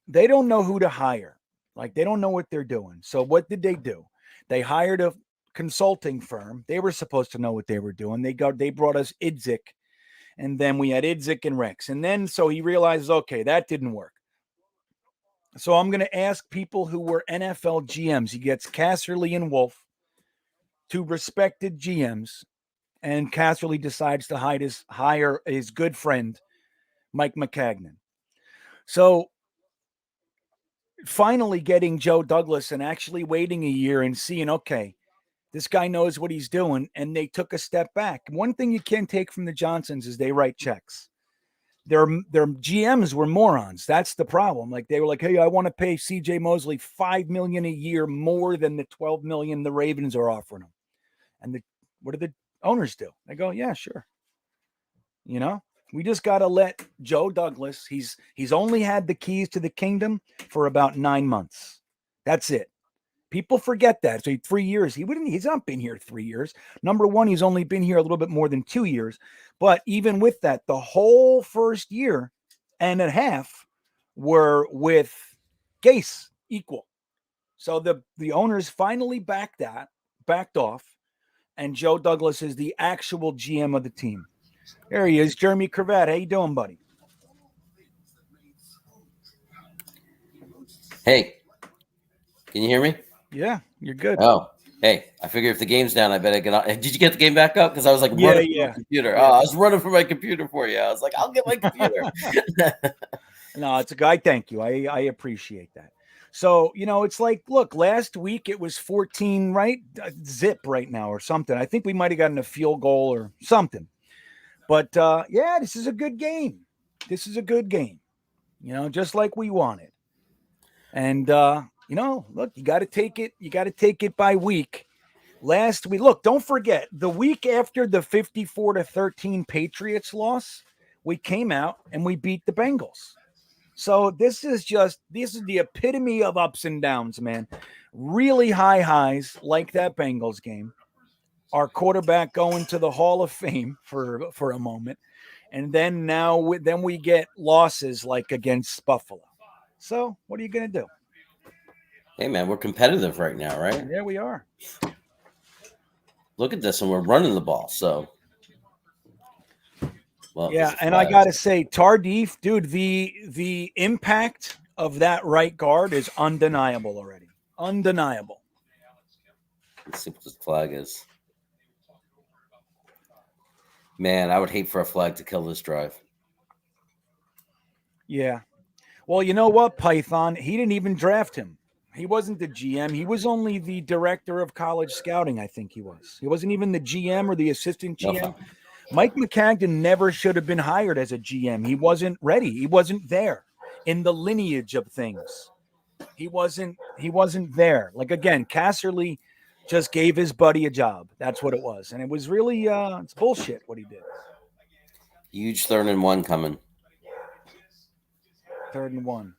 they don't know who to hire. Like, they don't know what they're doing. So what did they do? They hired a consulting firm. They were supposed to know what they were doing. They brought us Idzik, and then we had Idzik and Rex. And then so he realizes, okay, that didn't work. So I'm going to ask people who were NFL GMs. He gets Casserly and Wolf, 2 respected GMs, and Casserly decides to hire his good friend, Mike McCagnon. So finally getting Joe Douglas and actually waiting a year and seeing, okay, this guy knows what he's doing, and they took a step back. One thing you can take from the Johnsons is they write checks. Their GMs were morons. That's the problem. Like, they were like, hey, I want to pay CJ Mosley $5 million a year more than the $12 million the Ravens are offering him. And what do the owners do? They go, yeah, sure. We just got to let Joe Douglas. He's only had the keys to the kingdom for about 9 months. That's it. People forget that. So 3 years. He's not been here 3 years. Number one, he's only been here a little bit more than 2 years. But even with that, the whole first year and a half were with Gase equal. So the owners finally backed off, and Joe Douglas is the actual GM of the team. There he is, Jeremy Cravat. How you doing, buddy? Hey, can you hear me? Yeah, you're good. Oh, hey, I figure if the game's down, I better get on. Did you get the game back up? Because I was like running from my computer. Yeah. Oh, I was running from my computer for you. I was like, I'll get my computer. No, it's a guy. Thank you. I appreciate that. So, it's like, look, last week it was 14, right? Zip right now or something. I think we might have gotten a field goal or something. But, yeah, this is a good game. Just like we wanted. And, look, you got to take it. You got to take it by week. Last week, look, don't forget, the week after the 54-13 Patriots loss, we came out and we beat the Bengals. So this is the epitome of ups and downs, man. Really high highs like that Bengals game. Our quarterback going to the Hall of Fame for a moment, and then then we get losses like against Buffalo. So what are you gonna do? Hey, man, we're competitive right now, right? Yeah, we are. Look at this, and we're running the ball. So, well, Yeah, there's a and I flag. gotta say, Tardif, dude, the impact of that right guard is undeniable already. Undeniable. Let's see what this flag is. Man, I would hate for a flag to kill this drive. Yeah. Well, you know what, Python? He didn't even draft him. He wasn't the GM. He was only the director of college scouting, I think he was. He wasn't even the GM or the assistant No GM. fun. Mike McCagnon never should have been hired as a GM. He wasn't ready. He wasn't there in the lineage of things. He wasn't there. Like again, Casserly just gave his buddy a job. That's what it was. And it was really it's bullshit what he did. Huge 3rd and 1 coming. 3rd and 1.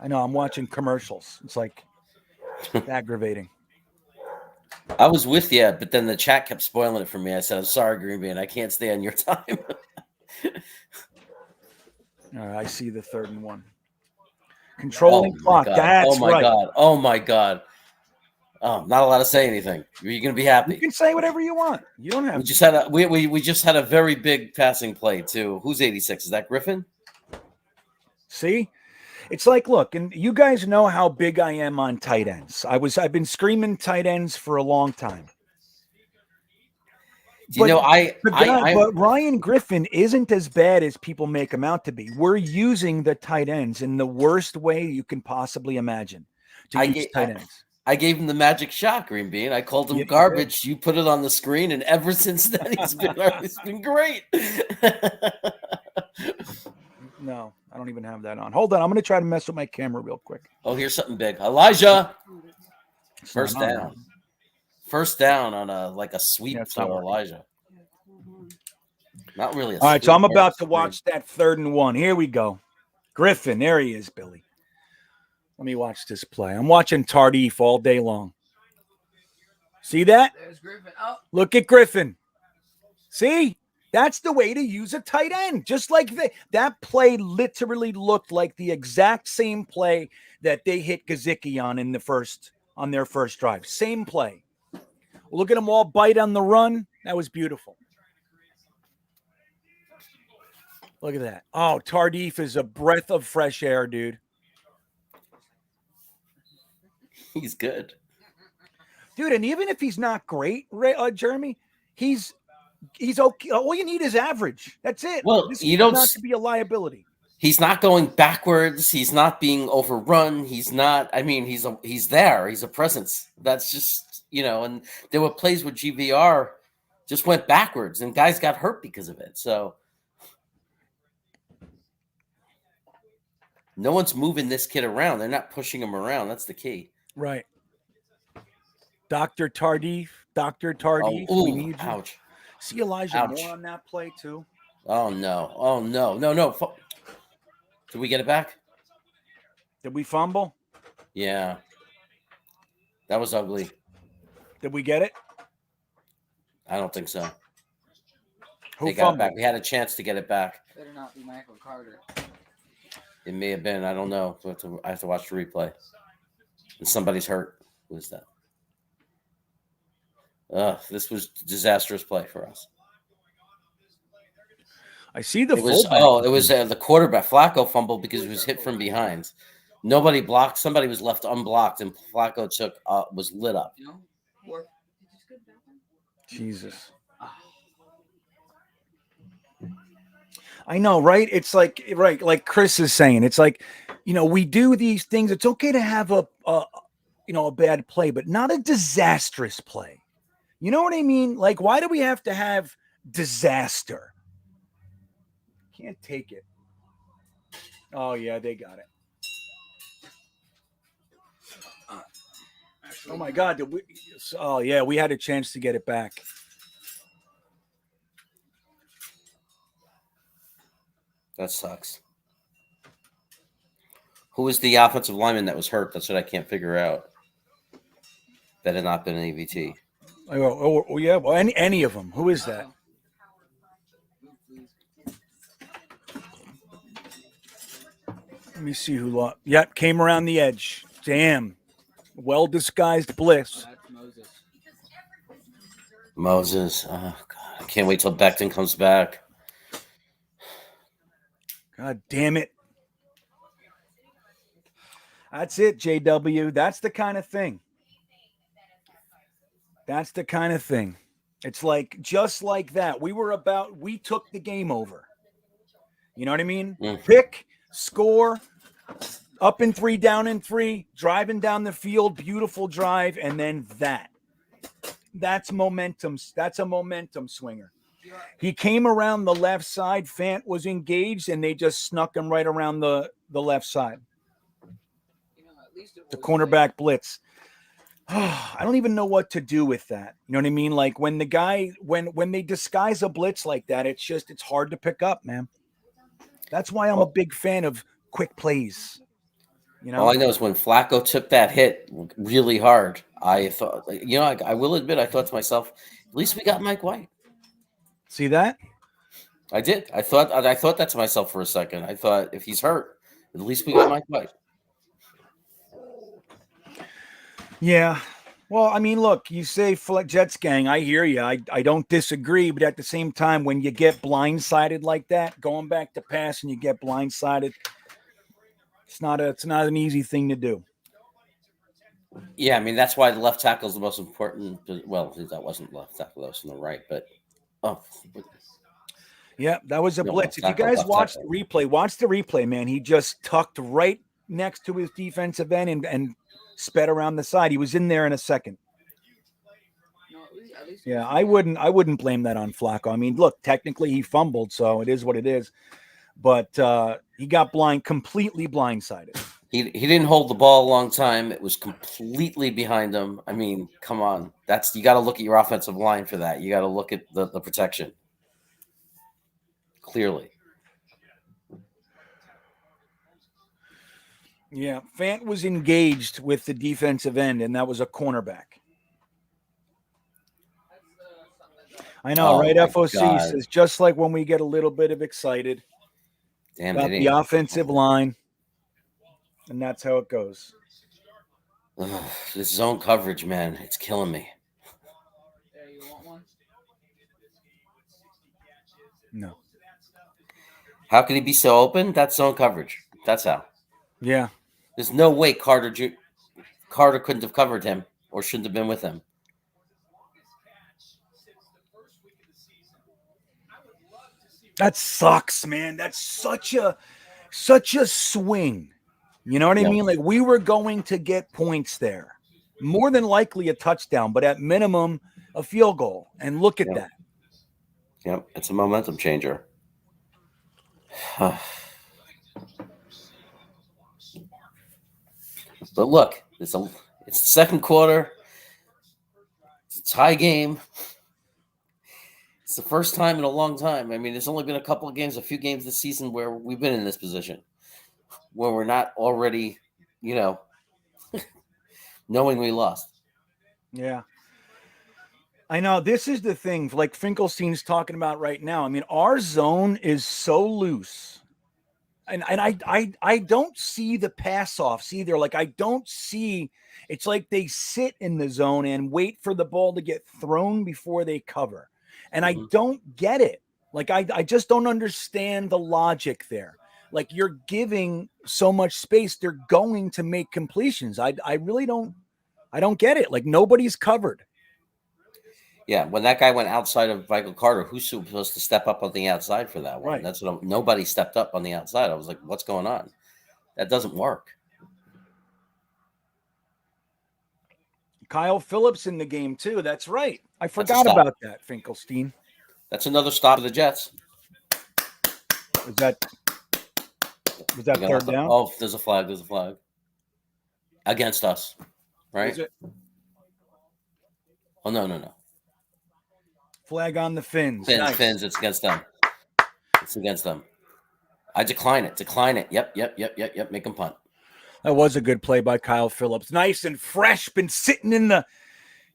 I know, I'm watching commercials. It's like aggravating. I was with you, but then the chat kept spoiling it for me. I said, I'm sorry, GreenBean. I can't stay on your time. All right, I see the 3rd and 1. Controlling clock. God. That's oh my right. God. Oh my God. Oh, not allowed to say anything. You're gonna be happy. You can say whatever you want. You don't have We to. just had we just had a very big passing play too. Who's 86? Is that Griffin? See? It's like, look, and you guys know how big I am on tight ends. I've been screaming tight ends for a long time. Do you know But Ryan Griffin isn't as bad as people make him out to be. We're using the tight ends in the worst way you can possibly imagine to use tight ends. I gave him the magic shot, GreenBean. I called him Yeah, garbage. You put it on the screen, and ever since then, he's been great. No, I don't even have that on. Hold on. I'm going to try to mess with my camera real quick. Oh, here's something big. Elijah. It's First not on down. First down on a sweep Yeah, it's to not working. Elijah. Not really. All right, so I'm about to watch that 3rd and 1. Here we go. Griffin, there he is, Billy. Let me watch this play. I'm watching Tardif all day long. See that? There's Griffin. Oh, Look at Griffin. See? That's the way to use a tight end. Just like that play literally looked like the exact same play that they hit Gesicki on their first drive. Same play. Look at them all bite on the run. That was beautiful. Look at that. Oh, Tardif is a breath of fresh air, dude. He's good. Dude, and even if he's not great, Jeremy, he's okay. All you need is average. That's it. Well, this you is don't not to be a liability. He's not going backwards. He's not being overrun. He's not. I mean, he's there. He's a presence. That's just, And there were plays where GVR just went backwards, and guys got hurt because of it. So no one's moving this kid around. They're not pushing him around. That's the key. Right. Dr. Tardif. Oh, we need you. ouch. See Elijah Ouch. Moore on that play too. Oh no. No. Did we get it back? Did we fumble? Yeah. That was ugly. Did we get it? I don't think so. Who They got it fumbled? back. We had a chance to get it back. better not be Michael Carter. It may have been. I don't know. I have to watch the replay. And somebody's hurt. Who is that? This was disastrous play for us. I see the It was fullback. the quarterback. Flacco fumbled because he was hit from behind. Nobody blocked. Somebody was left unblocked, and Flacco was lit up. Jesus. I know, right? It's like like Chris is saying. It's like, we do these things. It's okay to have a bad play, but not a disastrous play. You know what I mean? Like, why do we have to have disaster? Can't take it. Oh yeah, they got it. Oh my God! Did we? Oh yeah, we had a chance to get it back. That sucks. Who was the offensive lineman that was hurt? That's what I can't figure out. That had not been an EVT. Oh, yeah. Well, any of them. Who is that? Let me see who lost. Yep, came around the edge. Damn. Well disguised bliss. That's Moses. Moses. Oh, God. I can't wait till Becton comes back. God damn it. That's it, JW. That's the kind of thing. That's the kind of thing. It's like, just like that. We took the game over. You know what I mean? Pick, score, up in 3, down in 3, driving down the field, beautiful drive, and then that. That's momentum. That's a momentum swinger. He came around the left side. Fant was engaged, and they just snuck him right around the left side. The cornerback blitz. I don't even know what to do with that. You know what I mean? Like when the guy, when they disguise a blitz like that, it's hard to pick up, man. That's why I'm a big fan of quick plays. You know, all I know is when Flacco took that hit really hard, I thought, I will admit, I thought to myself, at least we got Mike White. See that? I did. I thought that to myself for a second. I thought, if he's hurt, at least we got Mike White. Yeah. Well, I mean, look, you say Jets gang. I hear you. I don't disagree. But at the same time, when you get blindsided like that, going back to pass and you get blindsided, it's not an easy thing to do. Yeah, I mean, that's why the left tackle is the most important. Well, that wasn't left tackle. That was on the right. But, yeah, that was a blitz. If you tackle, guys watch the replay, man. He just tucked right next to his defensive end and sped around the side. He was in there in a second. Yeah, I wouldn't blame that on Flacco. I mean, look, technically he fumbled, so it is what it is. But he got completely blindsided. He didn't hold the ball a long time. It was completely behind him. I mean, come on. You got to look at your offensive line for that. You got to look at the protection. Clearly. Yeah, Fant was engaged with the defensive end, and that was a cornerback. I know, right? FOC says, just like when we get a little bit of excited about the offensive line, and that's how it goes. Ugh, this zone coverage, man, it's killing me. Yeah, you want one? No. How could he be so open? That's zone coverage. That's how. Yeah. There's no way Carter couldn't have covered him or shouldn't have been with him. That sucks, man. That's such a swing. You know what I mean? Like, we were going to get points there. More than likely a touchdown, but at minimum a field goal. And look at that. Yep, it's a momentum changer. But look, it's the second quarter. It's a tie game. It's the first time in a long time. I mean, there's only been a few games this season where we've been in this position, where we're not already, knowing we lost. Yeah. I know. This is the thing, like Finkelstein's talking about right now. I mean, our zone is so loose. And I don't see the pass-offs either. Like, I don't see – it's like they sit in the zone and wait for the ball to get thrown before they cover. And I don't get it. Like, I just don't understand the logic there. Like, you're giving so much space, they're going to make completions. I really don't get it. Like, nobody's covered. Yeah, when that guy went outside of Michael Carter, who's supposed to step up on the outside for that one? Right. That's what nobody stepped up on the outside. I was like, what's going on? That doesn't work. Kyle Phillips in the game too. That's right. I forgot about that, Finkelstein. That's another stop of the Jets. Was that third down? Oh, there's a flag. Against us, right? Is it? Oh, no. Flag on the Fins. Fins, it's against them. It's against them. I decline it. Yep. Make them punt. That was a good play by Kyle Phillips. Nice and fresh. Been sitting in the,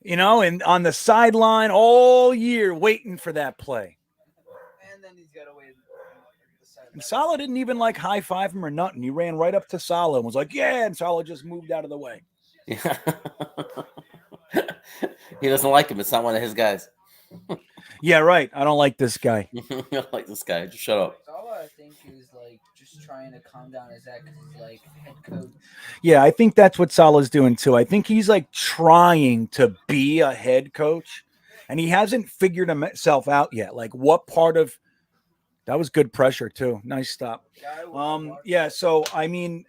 and on the sideline all year waiting for that play. And then he's got away. And Salah didn't even like high five him or nothing. He ran right up to Salah and was like, yeah, and Salah just moved out of the way. Yeah. He doesn't like him. It's not one of his guys. Yeah, right. I don't like this guy. I don't like this guy. Just shut up. Salah, I think, is like just trying to calm down his act because he's like head coach. Yeah, I think that's what Salah's doing too. I think he's like trying to be a head coach, and he hasn't figured himself out yet. Like what part of that was good pressure too. Nice stop. Yeah. So I mean,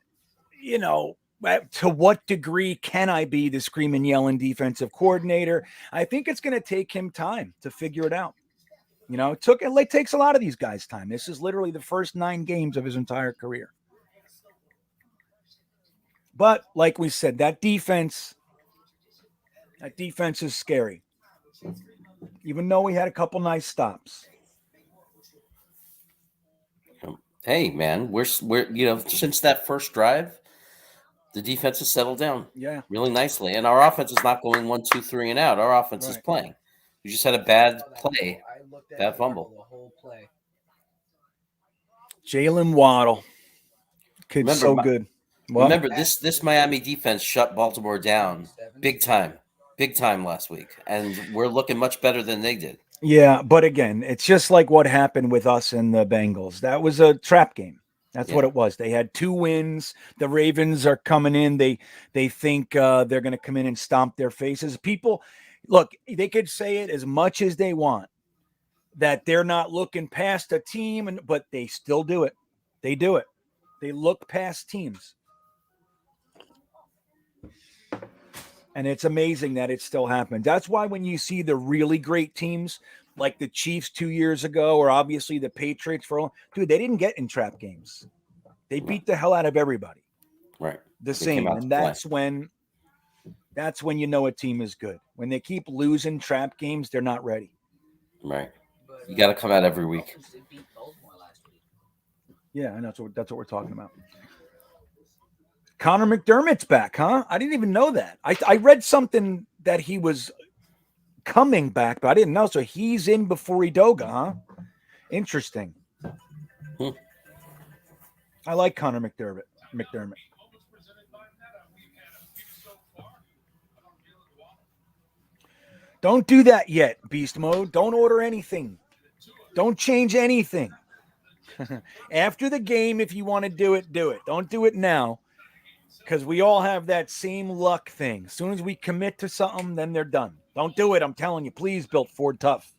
to what degree can I be the screaming, yelling defensive coordinator? I think it's going to take him time to figure it out. It takes a lot of these guys time. This is literally the first 9 games of his entire career. But like we said, that defense is scary. Even though we had a couple nice stops. Hey, man, we're since that first drive, the defense has settled down really nicely. And our offense is not going 1, 2, 3 and out. Our offense is playing. We just had a bad play, bad fumble. The whole play. Jalen Waddle. Kid's so good. Well, remember, this Miami defense shut Baltimore down big time last week. And we're looking much better than they did. Yeah, but again, it's just like what happened with us and the Bengals. That was a trap game. That's what it was. They had 2 wins. The Ravens are coming in. They think they're going to come in and stomp their faces. People, look, they could say it as much as they want that they're not looking past a team, but they still do it. They do it. They look past teams. And it's amazing that it still happens. That's why when you see the really great teams like the Chiefs 2 years ago, or obviously the Patriots they didn't get in trap games. They beat the hell out of everybody. Right. The same. And that's when you know a team is good. When they keep losing trap games, they're not ready. Right. You got to come out every week. Yeah, and that's what we're talking about. Connor McDermott's back, huh? I didn't even know that. I read something that he was coming back, but I didn't know. So he's in before Edoga, huh? Interesting. I like Connor McDermott. Don't do that yet, Beast Mode. Don't order anything. Don't change anything. After the game, if you want to do it, do it. Don't do it now. Because we all have that same luck thing. As soon as we commit to something, then they're done. Don't do it. I'm telling you. Please, Built Ford Tough.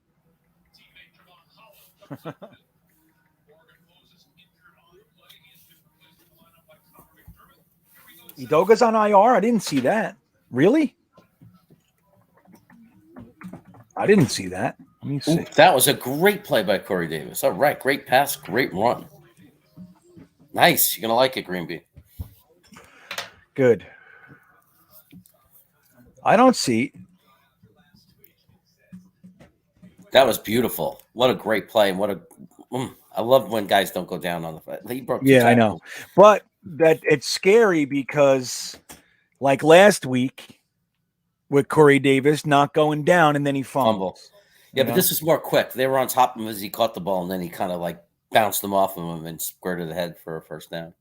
Edoga's on IR? I didn't see that. Really? I didn't see that. Let me see. Ooh, that was a great play by Corey Davis. All right. Great pass. Great run. Nice. You're going to like it, GreenBean. Good. I don't see. That was beautiful. What a great play. I love when guys don't go down on the fight. He broke. Yeah, I know. But that it's scary because like last week with Corey Davis not going down and then he fumbles. Yeah, but this was more quick. They were on top of him as he caught the ball and then he kind of like bounced them off of him and squirted ahead for a first down.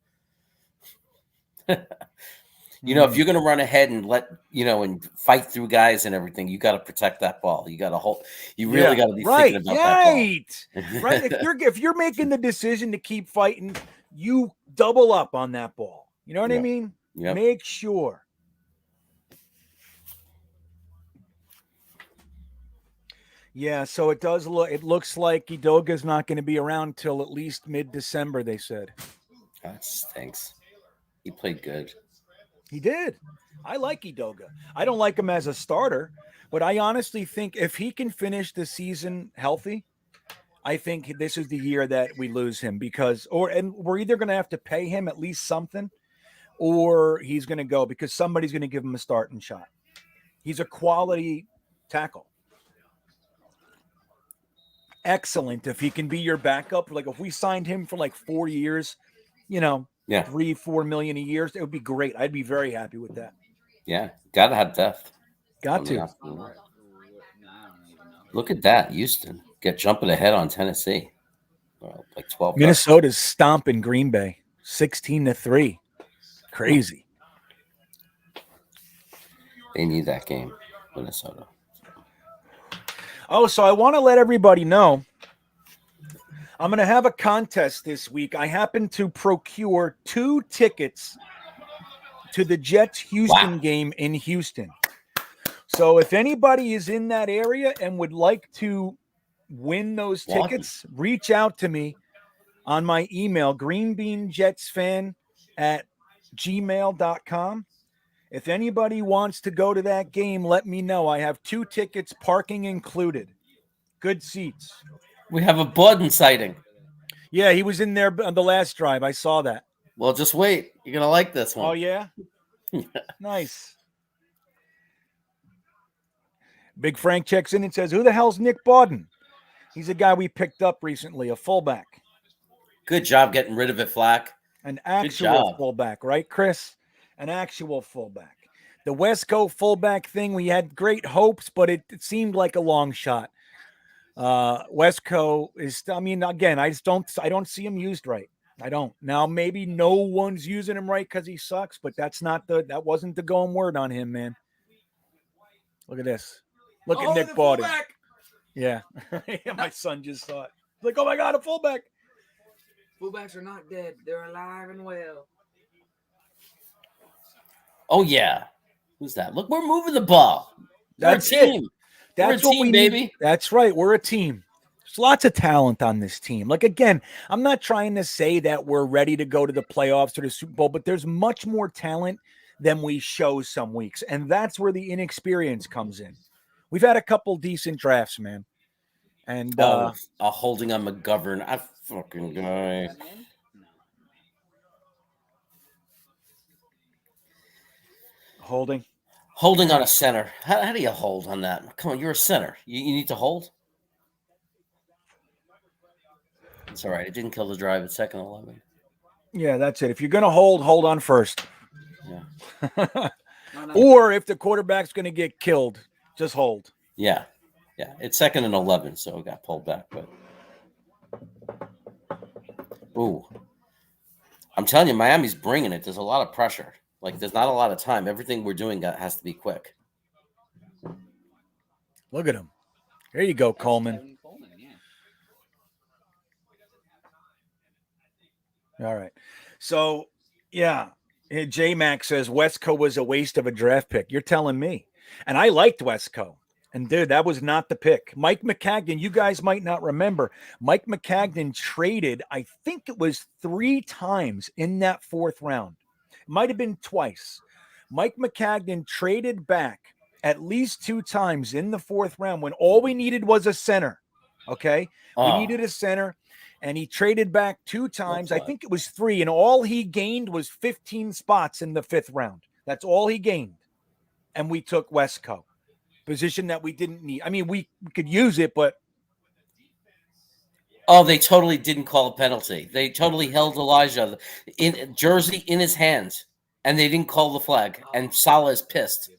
If you're going to run ahead and and fight through guys and everything, you got to protect that ball. You got to hold. You really got to be thinking about that ball. Right. If you're making the decision to keep fighting, you double up on that ball. You know what I mean? Yep. Make sure. Yeah, so it does look. It looks like Edoga's not going to be around till at least mid-December. They said. That stinks. He played good. He did. I like Edoga. I don't like him as a starter, but I honestly think if he can finish the season healthy, I think this is the year that we lose him and we're either going to have to pay him at least something or he's going to go because somebody's going to give him a starting shot. He's a quality tackle. Excellent. If he can be your backup, like if we signed him for like 4 years, Yeah. 3-4 million a year. It would be great. I'd be very happy with that. Yeah. Gotta have depth. Got Coming to. off the- I don't even know. Look at that, Houston. Get jumping ahead on Tennessee. Well, like 12. Minnesota's stomping Green Bay 16-3. Crazy. They need that game, Minnesota. Oh, so I want to let everybody know I'm going to have a contest this week. I happen to procure 2 tickets to the Jets Houston game in Houston. So if anybody is in that area and would like to win those tickets, reach out to me on my email, greenbeanjetsfan@gmail.com. If anybody wants to go to that game, let me know. I have 2 tickets, parking included. Good seats. We have a Borden sighting. Yeah, he was in there on the last drive. I saw that. Well, just wait. You're going to like this one. Oh, yeah? Nice. Big Frank checks in and says, who the hell's Nick Borden? He's a guy we picked up recently, a fullback. Good job getting rid of it, Flack. An actual fullback, right, Chris? An actual fullback. The Wesco fullback thing, we had great hopes, but it seemed like a long shot. Wesco is, I mean, again, I don't see him used right. I don't. Now, maybe no one's using him right because he sucks, but that wasn't the going word on him, man. Look at this. Look at Nick Borden. Fullback. Yeah. Yeah, my son just saw it. Like, oh my God, a fullback. Fullbacks are not dead. They're alive and well. Oh, yeah. Who's that? Look, we're moving the ball. That's we're a team. it. That's we're a what team, we baby. need. That's right. We're a team. There's lots of talent on this team. Like, again, I'm not trying to say that we're ready to go to the playoffs or the Super Bowl, but there's much more talent than we show some weeks. And that's where the inexperience comes in. We've had a couple decent drafts, man. And a holding on McGovern. I fucking guy. Holding on a center. How do you hold on that? Come on, you're a center. You need to hold. It's all right. It didn't kill the drive at 2nd 11. Yeah, that's it. If you're going to hold on first. Yeah. Or if the quarterback's going to get killed, just hold. Yeah. Yeah. It's 2nd and 11, so it got pulled back. But ooh, I'm telling you, Miami's bringing it. There's a lot of pressure. Like, there's not a lot of time. Everything we're doing has to be quick. Look at him. There you go, Coleman. All right. So, yeah, J-Mac says Wesco was a waste of a draft pick. You're telling me. And I liked Wesco. And, dude, that was not the pick. Mike McCagnon, you guys might not remember. Mike McCagnon traded, I think it was 3 times in that 4th round. It might have been twice. Mike McCagnon traded back at least 2 times in the 4th round when all we needed was a center. Okay? We needed a center. And he traded back 2 times. I think it was 3. And all he gained was 15 spots in the 5th round. That's all he gained. And we took Wesco. Position that we didn't need. I mean, we could use it, but. Oh, they totally didn't call a penalty. They totally held Elijah in jersey in his hands, and they didn't call the flag. And Salah is pissed.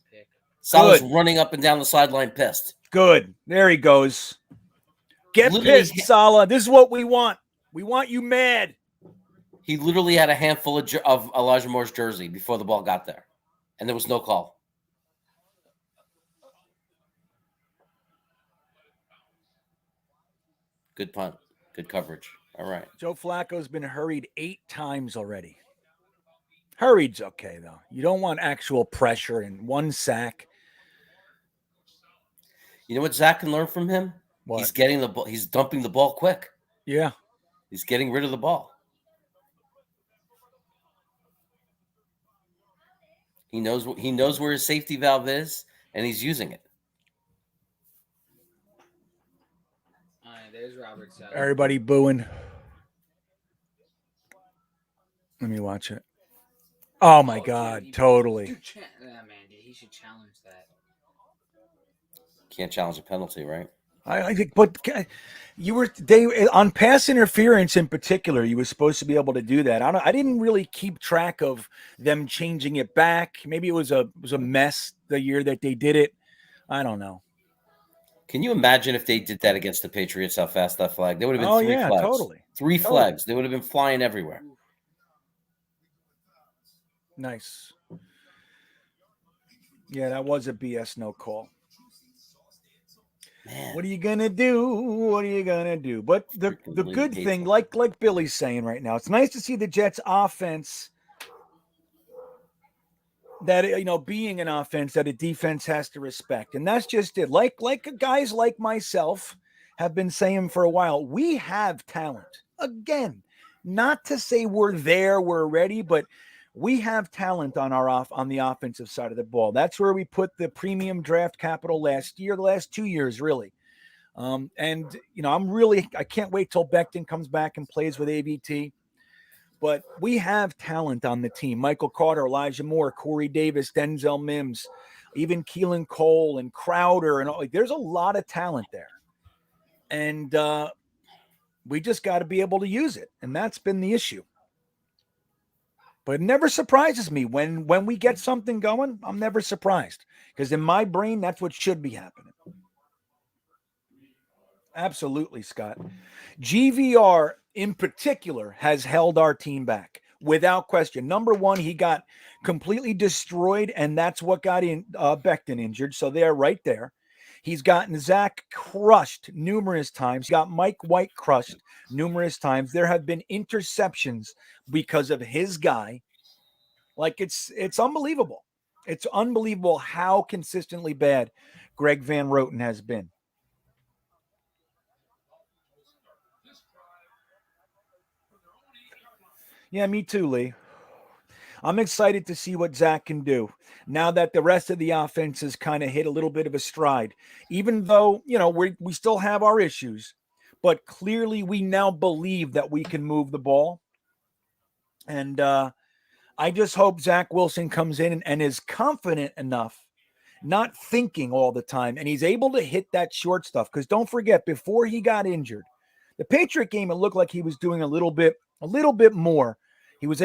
Salah's running up and down the sideline pissed. Good. There he goes. Get pissed, Salah. This is what we want. We want you mad. He literally had a handful of Elijah Moore's jersey before the ball got there, and there was no call. Good punt. Good coverage. All right. Joe Flacco's been hurried 8 times already. Hurried's okay, though. You don't want actual pressure and 1 sack. You know what Zach can learn from him? What? He's getting the ball. He's dumping the ball quick. Yeah. He's getting rid of the ball. He knows where his safety valve is, and he's using it. There's Robert Saleh. Everybody booing. Let me watch it. Oh my God, totally. Man, he should challenge that. Can't challenge a penalty, right? I think, but you were on pass interference in particular. You were supposed to be able to do that. I didn't really keep track of them changing it back. Maybe it was a mess the year that they did it. I don't know. Can you imagine if they did that against the Patriots? How fast that flag? There would have been Oh three yeah, flags. totally. Three Totally. flags. They would have been flying everywhere. Nice. Yeah, that was a BS no call. Man, what are you gonna do? What are you gonna do? But the freaking good hateful. thing, like Billy's saying right now, it's nice to see the Jets offense that, you know, being an offense that a defense has to respect. And that's just it. Like guys like myself have been saying for a while, we have talent. Again, not to say we're there, we're ready, but we have talent on on the offensive side of the ball. That's where we put the premium draft capital last year, the last 2 years, really. And you know, I can't wait till Becton comes back and plays with AVT. But we have talent on the team. Michael Carter, Elijah Moore, Corey Davis, Denzel Mims, even Keelan Cole and Crowder, and like, there's a lot of talent there. And we just got to be able to use it, and that's been the issue. But it never surprises me when we get something going. I'm never surprised because in my brain, that's what should be happening. Absolutely, Scott. GVR in particular has held our team back without question. Number one, he got completely destroyed, and that's what got Becton injured. So they're right there. He's gotten Zach crushed numerous times. He got Mike White crushed numerous times. There have been interceptions because of his guy. Like it's unbelievable. It's unbelievable how consistently bad Greg Van Roten has been. Yeah, me too, Lee. I'm excited to see what Zach can do now that the rest of the offense has kind of hit a little bit of a stride. Even though, you know, we still have our issues, but clearly we now believe that we can move the ball. And I just hope Zach Wilson comes in and is confident enough, not thinking all the time, and he's able to hit that short stuff. Because don't forget, before he got injured, the Patriot game, it looked like he was doing a little bit more. He was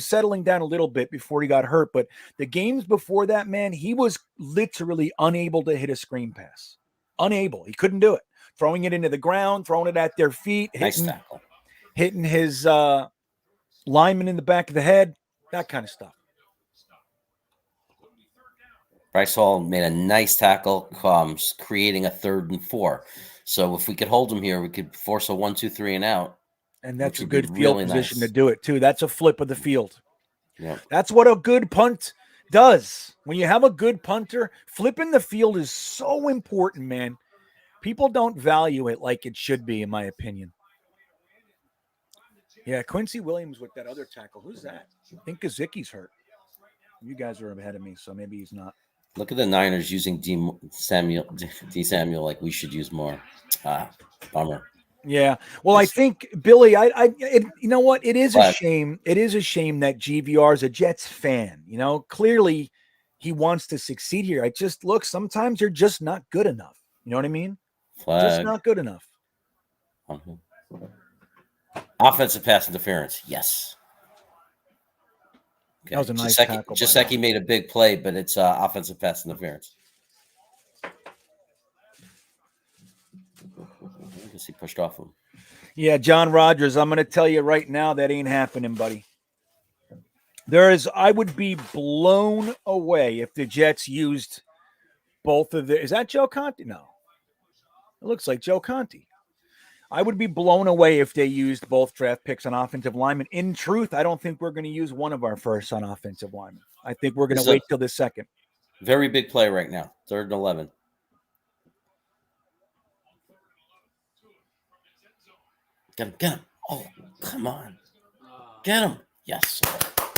settling down a little bit before he got hurt. But the games before that, man, he was literally unable to hit a screen pass. Unable. He couldn't do it. Throwing it into the ground, throwing it at their feet, hitting his lineman in the back of the head, that kind of stuff. Bryce Hall made a nice tackle, creating a 3rd and 4. So if we could hold him here, we could force a 1, 2, 3 and out. And that's a good field position to do it, too. That's a flip of the field. Yeah. That's what a good punt does. When you have a good punter, flipping the field is so important, man. People don't value it like it should be, in my opinion. Yeah, Quincy Williams with that other tackle. Who's that? I think Kazicki's hurt. You guys are ahead of me, so maybe he's not. Look at the Niners using D. Samuel like we should use more. Bummer. Yeah. Well, I think, Billy, you know what? It is a shame. It is a shame that GVR is a Jets fan. You know, clearly he wants to succeed here. I just look, sometimes you're just not good enough. You know what I mean? Flag. Just not good enough. Offensive pass interference. Yes. Okay. That was a nice tackle. Jaceki made a big play, but it's offensive pass interference. I guess he pushed off him. Yeah, John Rogers, I'm going to tell you right now that ain't happening, buddy. I would be blown away if the Jets used both of the. Is that Joe Conti? No. It looks like Joe Conti. I would be blown away if they used both draft picks on offensive linemen. In truth, I don't think we're going to use one of our first on offensive linemen. I think we're going to wait till the second. Very big play right now. 3rd and 11. Get him. Oh, come on. Get him. Yes.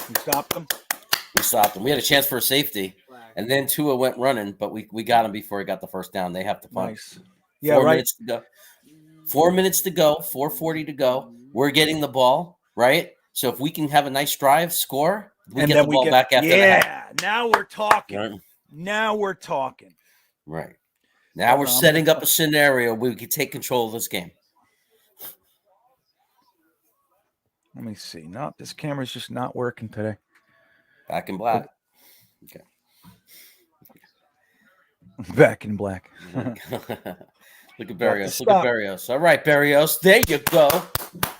We stopped him. We had a chance for a safety, and then Tua went running, but we got him before he got the first down. They have to punt. Nice. Yeah, 4 right. minutes to go. 4 minutes to go. 4:40 to go. We're getting the ball, right? So if we can have a nice drive, score, we get the ball back after that. Yeah, now we're talking. Right. Now we're talking. Right. Now Hold we're on, I'm setting gonna- up a scenario where we can take control of this game. Let me see. No, this camera's just not working today. Back in black. Okay. Back in black. Look at You have to Barrios. Look at stop. Barrios. All right, Barrios. There you go.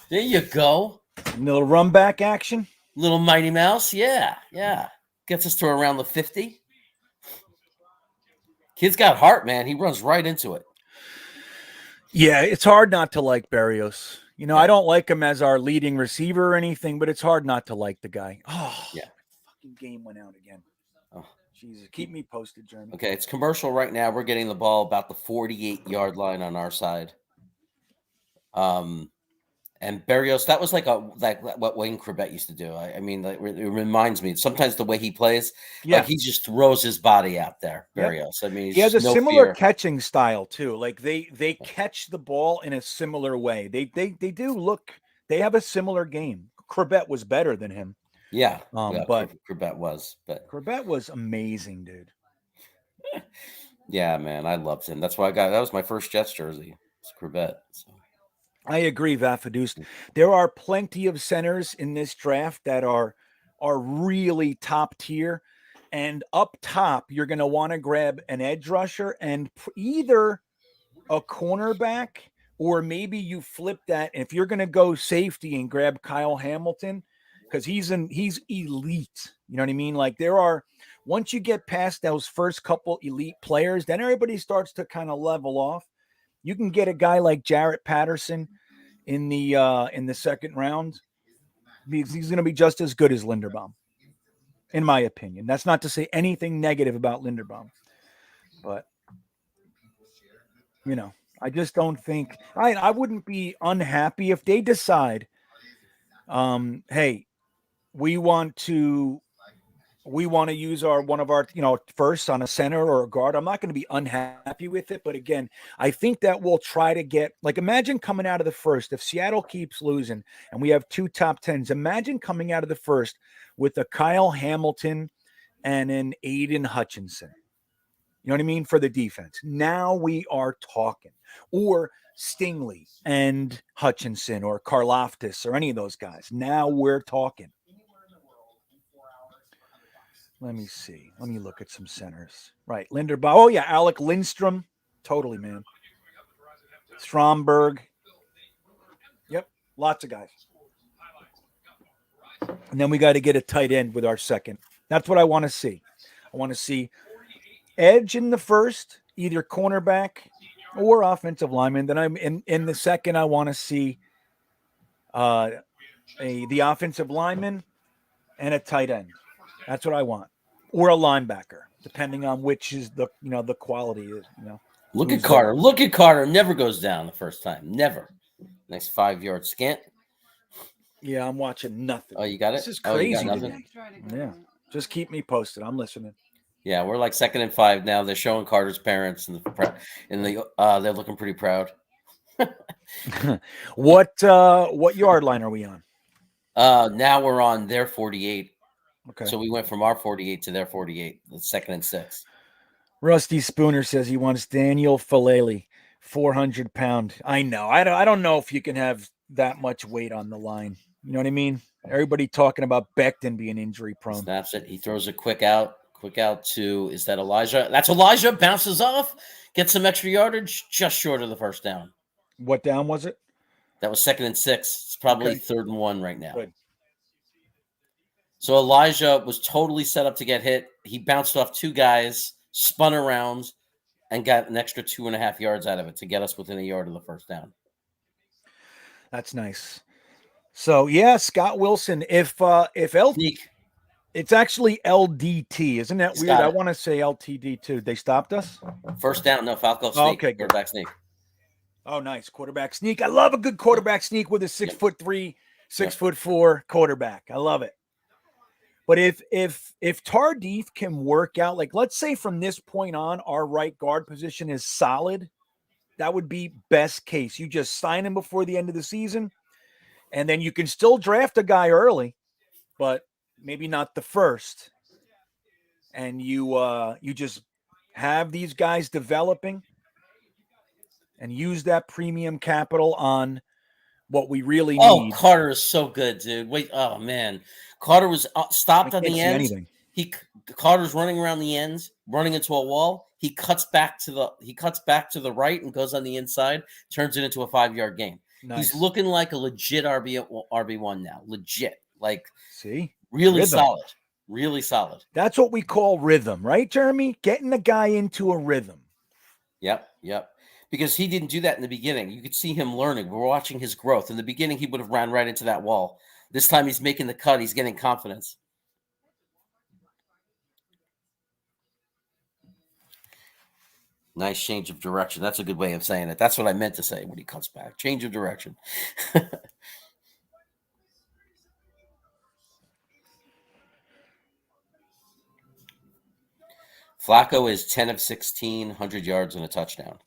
There you go. Little run back action. Little Mighty Mouse. Yeah. Yeah. Gets us to around the 50. Kid's got heart, man. He runs right into it. Yeah, it's hard not to like Barrios. You know, Yeah. I don't like him as our leading receiver or anything, but it's hard not to like the guy. Oh, Yeah. Fucking game went out again. Oh. Jesus, keep me posted, Jeremy. Okay, it's commercial right now. We're getting the ball about the 48-yard line on our side. And Barrios, that was like what Wayne Corbett used to do. I mean, like, it reminds me sometimes the way he plays, Yeah, like he just throws his body out there. Yep. Barrios. I mean, he has a just no similar fear. catching style too. Like they catch the ball in a similar way. They do look. They have a similar game. Corbett was better than him. Yeah, but Corbett was, but Corbett was amazing, dude. yeah, man, I loved him. That's why that was my first Jets jersey. It's Corbett. So. I agree, Vafadus. There are plenty of centers in this draft that are really top tier, and up top, you're going to want to grab an edge rusher and either a cornerback, or maybe you flip that. If you're going to go safety and grab Kyle Hamilton, because he's elite. You know what I mean? Like once you get past those first couple elite players, then everybody starts to kind of level off. You can get a guy like Jarrett Patterson in the second round. He's going to be just as good as Linderbaum, in my opinion. That's not to say anything negative about Linderbaum, but you know, I just don't think I wouldn't be unhappy if they decide, hey, we want to use one of our firsts on a center or a guard. I'm not going to be unhappy with it, but again, I think that we'll try to get, like, imagine coming out of the first, if Seattle keeps losing and we have 2 top 10s, imagine coming out of the first with a Kyle Hamilton and an Aiden Hutchinson. You know what I mean? For the defense. Now we are talking. Or Stingley and Hutchinson or Karlaftis or any of those guys. Now we're talking. Let me see. Let me look at some centers. Right. Linderbaum. Oh, yeah. Alec Lindstrom. Totally, man. Stromberg. Yep. Lots of guys. And then we got to get a tight end with our second. That's what I want to see. I want to see edge in the first, either cornerback or offensive lineman. Then I'm in the second, I want to see the offensive lineman and a tight end. That's what I want. Or a linebacker, depending on which is the quality is, Look at Carter. There. Look at Carter. Never goes down the first time. Never. Next 5-yard scant. Yeah, I'm watching nothing. Oh, you got it? This is crazy today. Yeah. Just keep me posted. I'm listening. Yeah, we're like 2nd and 5 now. They're showing Carter's parents and they're looking pretty proud. What yard line are we on? Now we're on their 48. Okay. So we went from our 48 to their 48. The 2nd and 6. Rusty Spooner says he wants Daniel Falele, 400-pound. I know. I don't know if you can have that much weight on the line. You know what I mean? Everybody talking about Becton being injury prone. Snaps it. He throws a quick out to, is that Elijah? That's Elijah. Bounces off. Gets some extra yardage. Just short of the first down. What down was it? That was 2nd and 6. It's probably 3rd and 1 right now. Good. So Elijah was totally set up to get hit. He bounced off 2 guys, spun around, and got an extra 2.5 yards out of it to get us within a yard of the first down. That's nice. So yeah, Scott Wilson. If Sneak. It's actually LDT, isn't that weird? I want to say LTD too. They stopped us. First down, no Falco sneak. Oh, okay, quarterback sneak. Oh, nice quarterback sneak. I love a good quarterback sneak with a 6'3", 6'4" quarterback. I love it. But if Tardif can work out, like, let's say from this point on, our right guard position is solid, that would be best case. You just sign him before the end of the season, and then you can still draft a guy early, but maybe not the first. And you just have these guys developing, and use that premium capital on what we really Oh, need. Carter is so good, dude. Wait, oh man, Carter was I stopped on can't the see ends. anything. Carter's running around the ends, running into a wall. He cuts back to the right and goes on the inside, turns it into a 5-yard gain. Nice. He's looking like a legit RB1 now. Legit. Like See? really Rhythm. solid. Really solid. That's what we call rhythm, right, Jeremy? Getting the guy into a rhythm. Yep. Because he didn't do that in the beginning. You could see him learning. We're watching his growth. In the beginning, he would have ran right into that wall. This time he's making the cut. He's getting confidence. Nice change of direction. That's a good way of saying it. That's what I meant to say when he cuts back. Change of direction. Flacco is 10 of 16, 100 yards and a touchdown.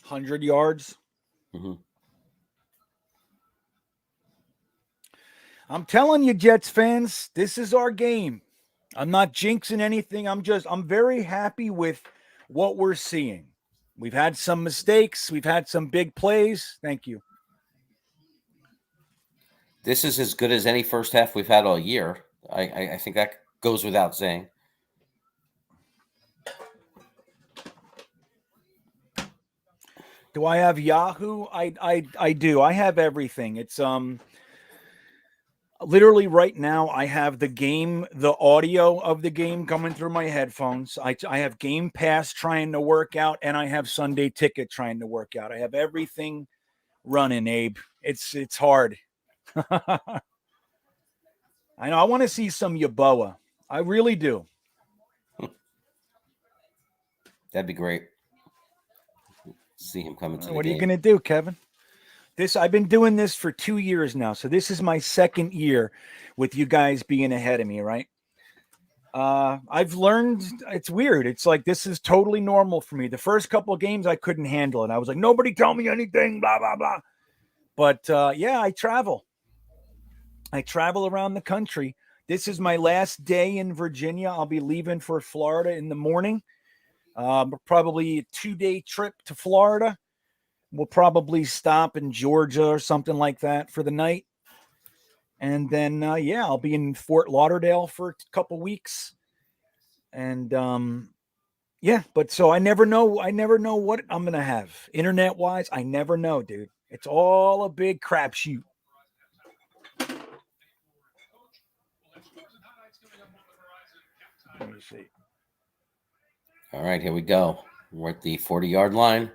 100 yards. Mm-hmm. I'm telling you, Jets fans, this is our game. I'm not jinxing anything. I'm very happy with what we're seeing. We've had some mistakes. We've had some big plays. Thank you. This is as good as any first half we've had all year. I think that goes without saying. Do I have Yahoo? I do. I have everything. It's literally right now I have the audio of the game coming through my headphones. I have Game Pass trying to work out, and I have Sunday Ticket trying to work out. I have everything running, Abe. It's hard. I know. I want to see some Yaboa. I really do. That'd be great. See him coming to the What are game. you going to do, Kevin? I've been doing this for 2 years now. So this is my second year with you guys being ahead of me, right? I've learned it's weird. It's like this is totally normal for me. The first couple of games I couldn't handle it. I was like, nobody tell me anything, blah, blah, blah. But yeah, I travel. I travel around the country. This is my last day in Virginia. I'll be leaving for Florida in the morning. Probably a 2-day trip to Florida. We'll probably stop in Georgia or something like that for the night. And then, yeah, I'll be in Fort Lauderdale for a couple weeks. And, yeah, but so I never know what I'm going to have. Internet wise, I never know, dude. It's all a big crapshoot. Let me see. All right, here we go. We're at the 40-yard line.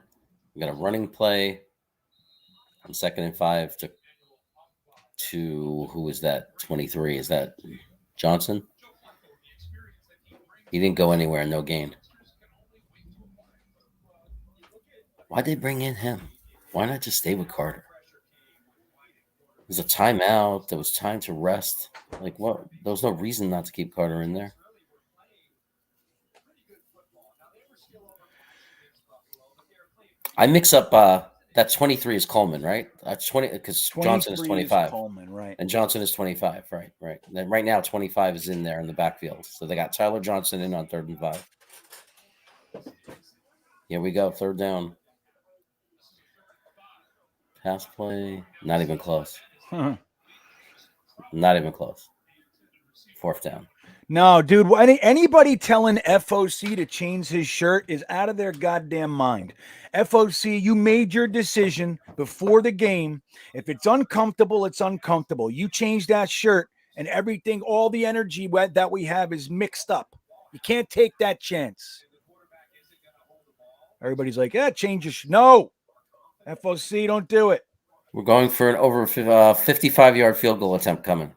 We got a running play on 2nd and 5 to who is that? 23. Is that Johnson? He didn't go anywhere. No gain. Why'd they bring in him? Why not just stay with Carter? There's a timeout. There was time to rest. Like what? There was no reason not to keep Carter in there. I mix up that 23 is Coleman, right? That's 20 because Johnson is 25. Coleman, right? And Johnson is 25, right? And then right now 25 is in there in the backfield. So they got Tyler Johnson in on 3rd and 5. Here we go, 3rd down. Pass play, not even close. Not even close. 4th down. No, dude, anybody telling FOC to change his shirt is out of their goddamn mind. FOC, you made your decision before the game. If it's uncomfortable, it's uncomfortable. You change that shirt and everything, all the energy that we have is mixed up. You can't take that chance. Everybody's like, yeah, change your shirt. No, FOC, don't do it. We're going for an over 55-yard field goal attempt coming.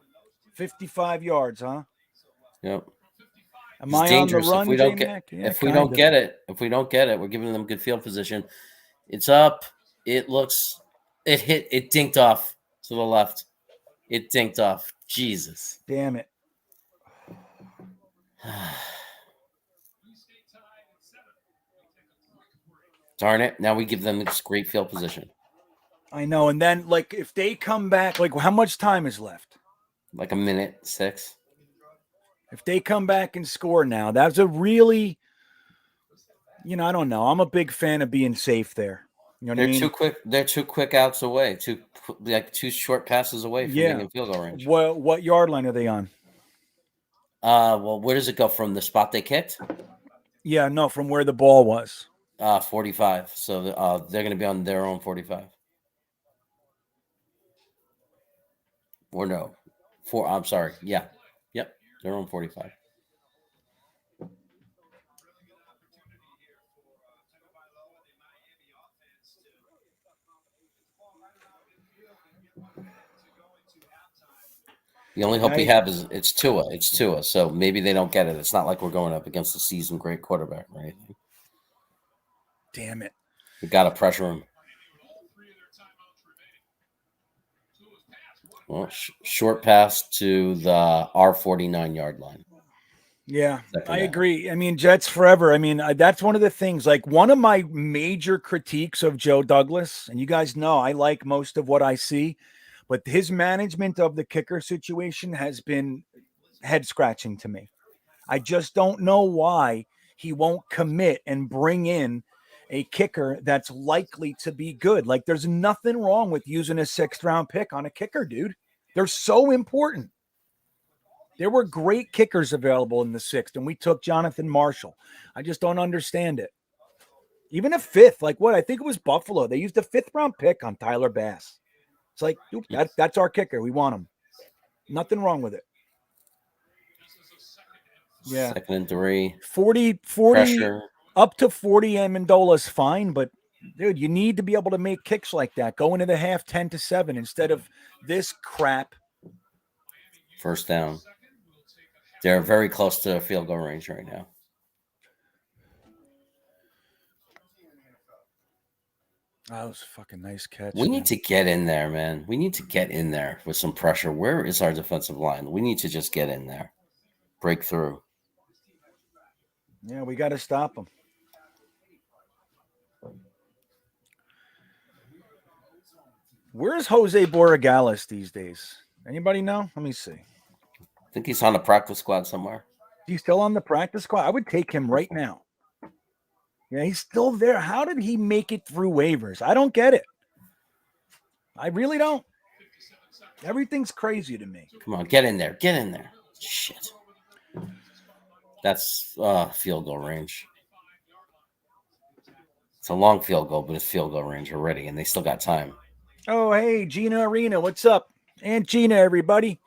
55 yards, huh? Yep. Am It's I dangerous on the run, if we don't get if we don't get it. If we don't get it, we're giving them good field position. It's up. It dinked off to the left. It dinked off. Jesus. Damn it. Darn it. Now we give them this great field position. I know. And then, like, if they come back, like, how much time is left? Like a minute 6. If they come back and score now, that's a really, I don't know. I'm a big fan of being safe there. You know what I They're mean? too quick. They're 2 quick outs away. 2 short passes away from being in field goal range. What yard line are they on? Well, where does it go from the spot they kicked? Yeah, no, from where the ball was. 45. So they're going to be on their own 45. Or no, I'm sorry. Yeah, yep, their own 45. The only hope we have is it's Tua. It's Tua. So maybe they don't get it. It's not like we're going up against a seasoned great quarterback or anything. Damn it. We got to pressure him. Well, short pass to the R49 yard line. Yeah, I agree. I mean, Jets forever. I mean, that's one of the things. Like, one of my major critiques of Joe Douglas, and you guys know I like most of what I see, but his management of the kicker situation has been head scratching to me. I just don't know why he won't commit and bring in a kicker that's likely to be good. Like, there's nothing wrong with using a 6th round pick on a kicker, dude. They're so important. There were great kickers available in the 6th, and we took Jonathan Marshall. I just don't understand it. Even a 5th, like what? I think it was Buffalo. They used a 5th round pick on Tyler Bass. It's like, dude, that's our kicker. We want him. Nothing wrong with it. Yeah. 2nd and 3. 40 Pressure. Up to 40 Amendola's fine, but dude, you need to be able to make kicks like that. Go into the half 10-7 instead of this crap. First down. They're very close to field goal range right now. That was a fucking nice catch. We need to get in there, man. We need to get in there with some pressure. Where is our defensive line? We need to just get in there. Break through. Yeah, we got to stop them. Where's Jose Borregales these days? Anybody know? Let me see. I think he's on the practice squad somewhere. He's still on the practice squad? I would take him right now. Yeah, he's still there. How did he make it through waivers? I don't get it. I really don't. Everything's crazy to me. Come on, get in there. Get in there. Shit. That's field goal range. It's a long field goal, but it's field goal range already, and they still got time. Oh, hey, Gina Arena. What's up? Aunt Gina, everybody.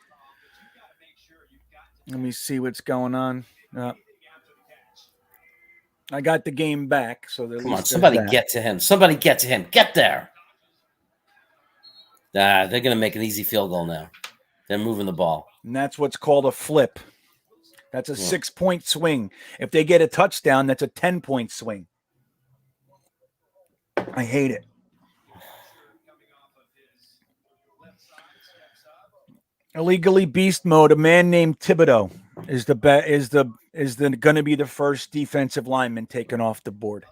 Let me see what's going on. I got the game back. So come on, somebody get to him. Somebody get to him. Get there. They're going to make an easy field goal now. They're moving the ball. And that's what's called a flip. That's a 6-point swing. If they get a touchdown, that's a 10-point swing. I hate it. Illegally beast mode. A man named Thibodeau is going to be the first defensive lineman taken off the board.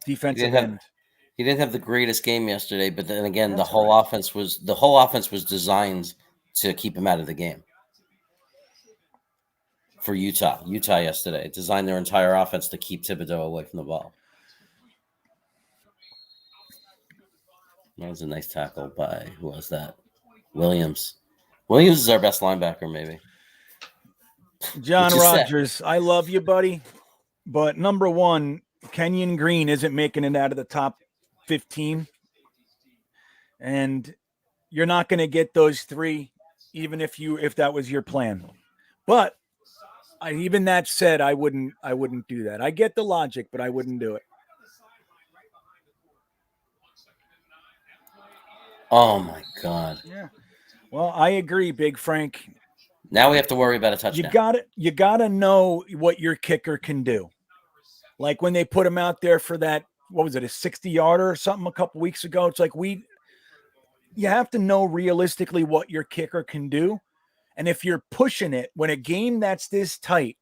Defensive end. He didn't have the greatest game yesterday, but then again, the whole offense was designed to keep him out of the game. For Utah yesterday designed their entire offense to keep Thibodeau away from the ball. That was a nice tackle by, who was that? Williams. Williams is our best linebacker, maybe. John Rogers, I love you, buddy. But number one, Kenyon Green isn't making it out of the top 15. And you're not going to get those 3, even if that was your plan. But even that said, I wouldn't do that. I get the logic, but I wouldn't do it. Oh my God. Yeah. Well, I agree, Big Frank. Now we have to worry about a touchdown. You gotta know what your kicker can do. Like when they put him out there for that, what was it, a 60-yarder or something a couple weeks ago? It's like you have to know realistically what your kicker can do. And if you're pushing it when a game that's this tight,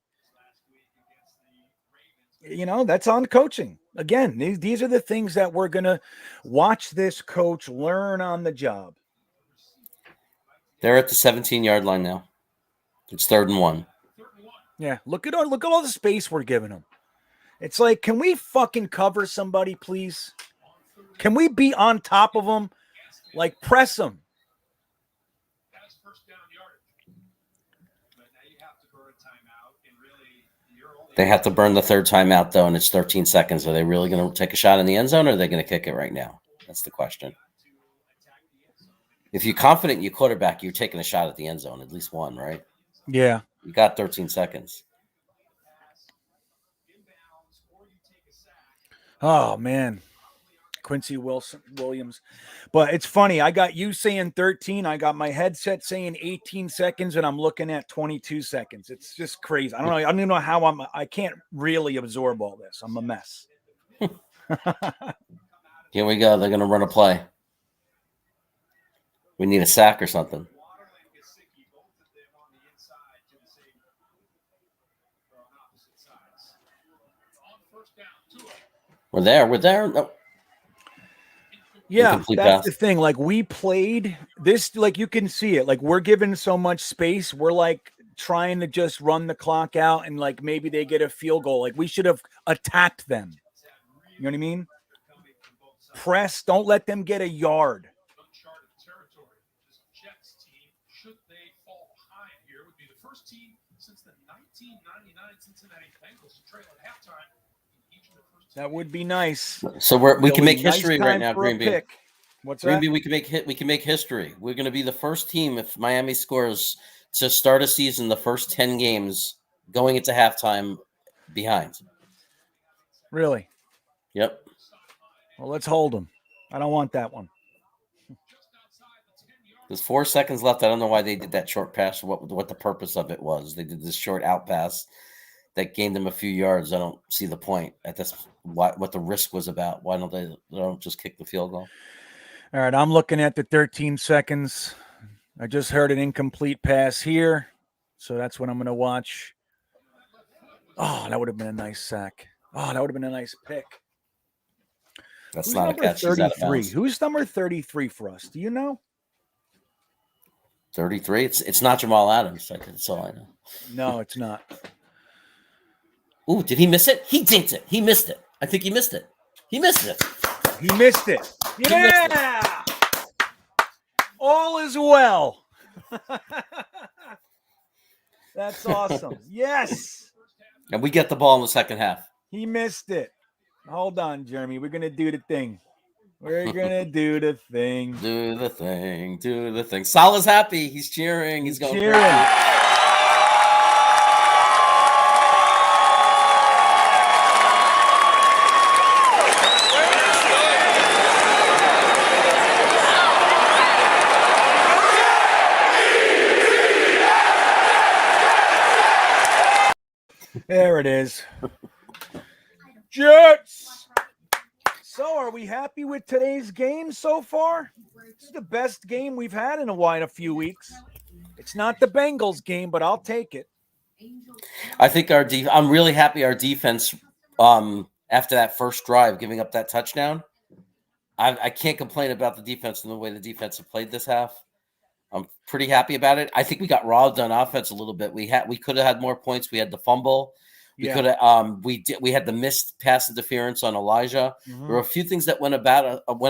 that's on coaching. Again, these are the things that we're going to watch this coach learn on the job. They're at the 17-yard line now. It's 3rd and 1. Yeah, look at all the space we're giving them. It's like, can we fucking cover somebody, please? Can we be on top of them? Like, press them. They have to burn the third timeout, though, and it's 13 seconds. Are they really going to take a shot in the end zone, or are they going to kick it right now? That's the question. If you're confident in your quarterback, you're taking a shot at the end zone, at least one, right? Yeah. You got 13 seconds. Oh, man. Quincy Williams. But it's funny. I got you saying 13. I got my headset saying 18 seconds, and I'm looking at 22 seconds. It's just crazy. I don't know. I don't even know how I can't really absorb all this. I'm a mess. Here we go. They're going to run a play. We need a sack or something. We're there. No. Yeah, Incomplete that's pass. the thing. Like, we played this, like, you can see it. Like, we're given so much space. We're like trying to just run the clock out, and like maybe they get a field goal. Like, we should have attacked them. You know what I mean? Press. Don't let them get a yard. That would be nice. So we can make Nice history time right now, for a GreenBean. pick. What's that? GreenBean, we can make history. We're going to be the first team, if Miami scores, to start a season the first 10 games going into halftime behind. Really? Yep. Well, let's hold them. I don't want that one. There's 4 seconds left. I don't know why they did that short pass, what the purpose of it was. They did this short out pass that gained them a few yards. I don't see the point at this. What the risk was about. Why don't they just kick the field goal? All right, I'm looking at the 13 seconds. I just heard an incomplete pass here, so that's what I'm going to watch. Oh, that would have been a nice sack. Oh, that would have been a nice pick. That's Who's not a number catch. He's out of 33? bounds. Who's number 33 for us? Do you know? 33. It's not Jamal Adams. That's all I know. No, it's not. Ooh, did he miss it? He dinked it. He missed it. I think he missed it. He missed it. He missed it. Yeah. All is well. That's awesome. Yes. And we get the ball in the second half. He missed it. Hold on, Jeremy. We're going to do the thing. We're going to do the thing. Do the thing. Do the thing. Salah's happy. He's cheering. He's going cheering. crazy. There it is. Jets. So, are we happy with today's game so far? It's the best game we've had in a few weeks. It's not the Bengals game, but I'll take it. I think I'm really happy our defense, after that first drive, giving up that touchdown. I can't complain about the defense and the way the defense have played this half. I'm pretty happy about it. I think we got robbed on offense a little bit. We could have had more points. We had the fumble. We could have we had the missed pass interference on Elijah. Mm-hmm. There were a few things that went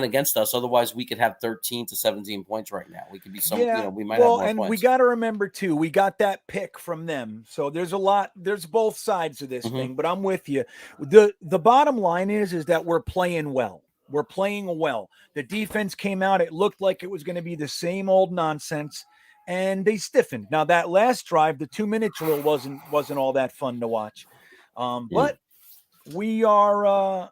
against us. Otherwise, we could have 13 to 17 points right now. We could be we might have more and points. We got to remember too, we got that pick from them. So there's both sides of this thing, but I'm with you. The bottom line is that we're playing well. We're playing well. The defense came out. It looked like it was going to be the same old nonsense, and they stiffened. Now that last drive, the 2-minute drill wasn't all that fun to watch. But we are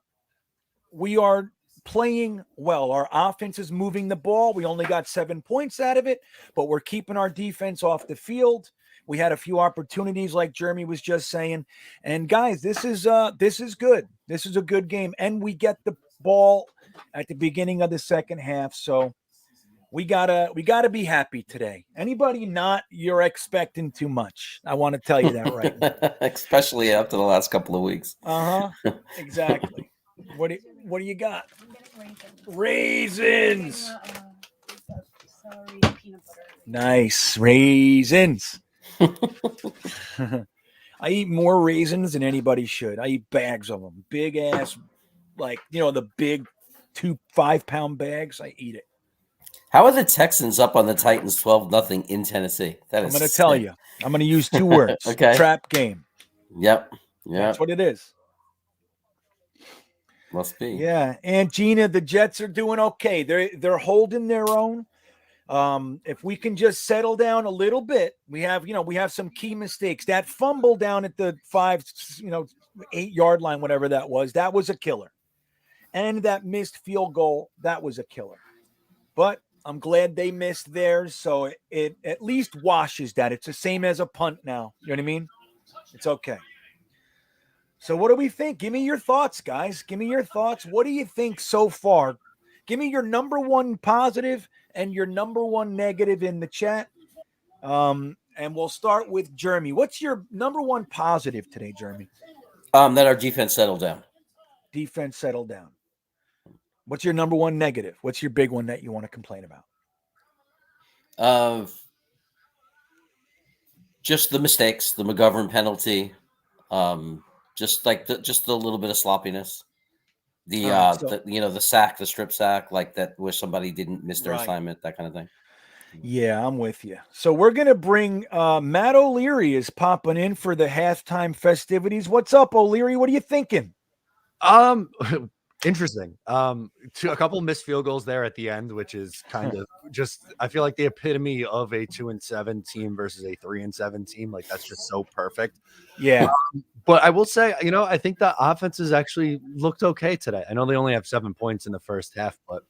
playing well. Our offense is moving the ball. We only got 7 points out of it, but we're keeping our defense off the field. We had a few opportunities, like Jeremy was just saying. And guys, this is good. This is a good game, and we get the ball at the beginning of the second half. So we gotta be happy today. Anybody not, you're expecting too much. I want to tell you that right now. Especially after the last couple of weeks. Exactly. What do you got? Raisins. Nice raisins. I eat more raisins than anybody should. I eat bags of them, big ass, like the big 2 5-pound bags. I eat it. How are the Texans up on the Titans 12-0 in Tennessee? That I'm is going to tell sick. you. I'm going to use 2 words. Okay. Trap game. Yep. That's what it is. Must be. Yeah. And Gina, the Jets are doing okay. They're holding their own. If we can just settle down a little bit, we have some key mistakes. That fumble down at the 8-yard line, whatever that was a killer. And that missed field goal, that was a killer. But I'm glad they missed theirs, so it at least washes that. It's the same as a punt now. You know what I mean? It's okay. So what do we think? Give me your thoughts, guys. Give me your thoughts. What do you think so far? Give me your number one positive and your number one negative in the chat. And we'll start with Jeremy. What's your number one positive today, Jeremy? That our defense settled down. Defense settled down. What's your number one negative? What's your big one that you want to complain about? Just the mistakes, the McGovern penalty, just a little bit of sloppiness. The sack, the strip sack, like that where somebody didn't miss their assignment, that kind of thing. Yeah, I'm with you. So we're gonna bring Matt O'Leary is popping in for the halftime festivities. What's up, O'Leary? What are you thinking? Interesting. A couple missed field goals there at the end, which is kind of just, I feel like the epitome of a 2-7 team versus a 3-7 team. Like that's just so perfect. Yeah. But I will say, I think the offenses actually looked okay today. I know they only have 7 points in the first half, but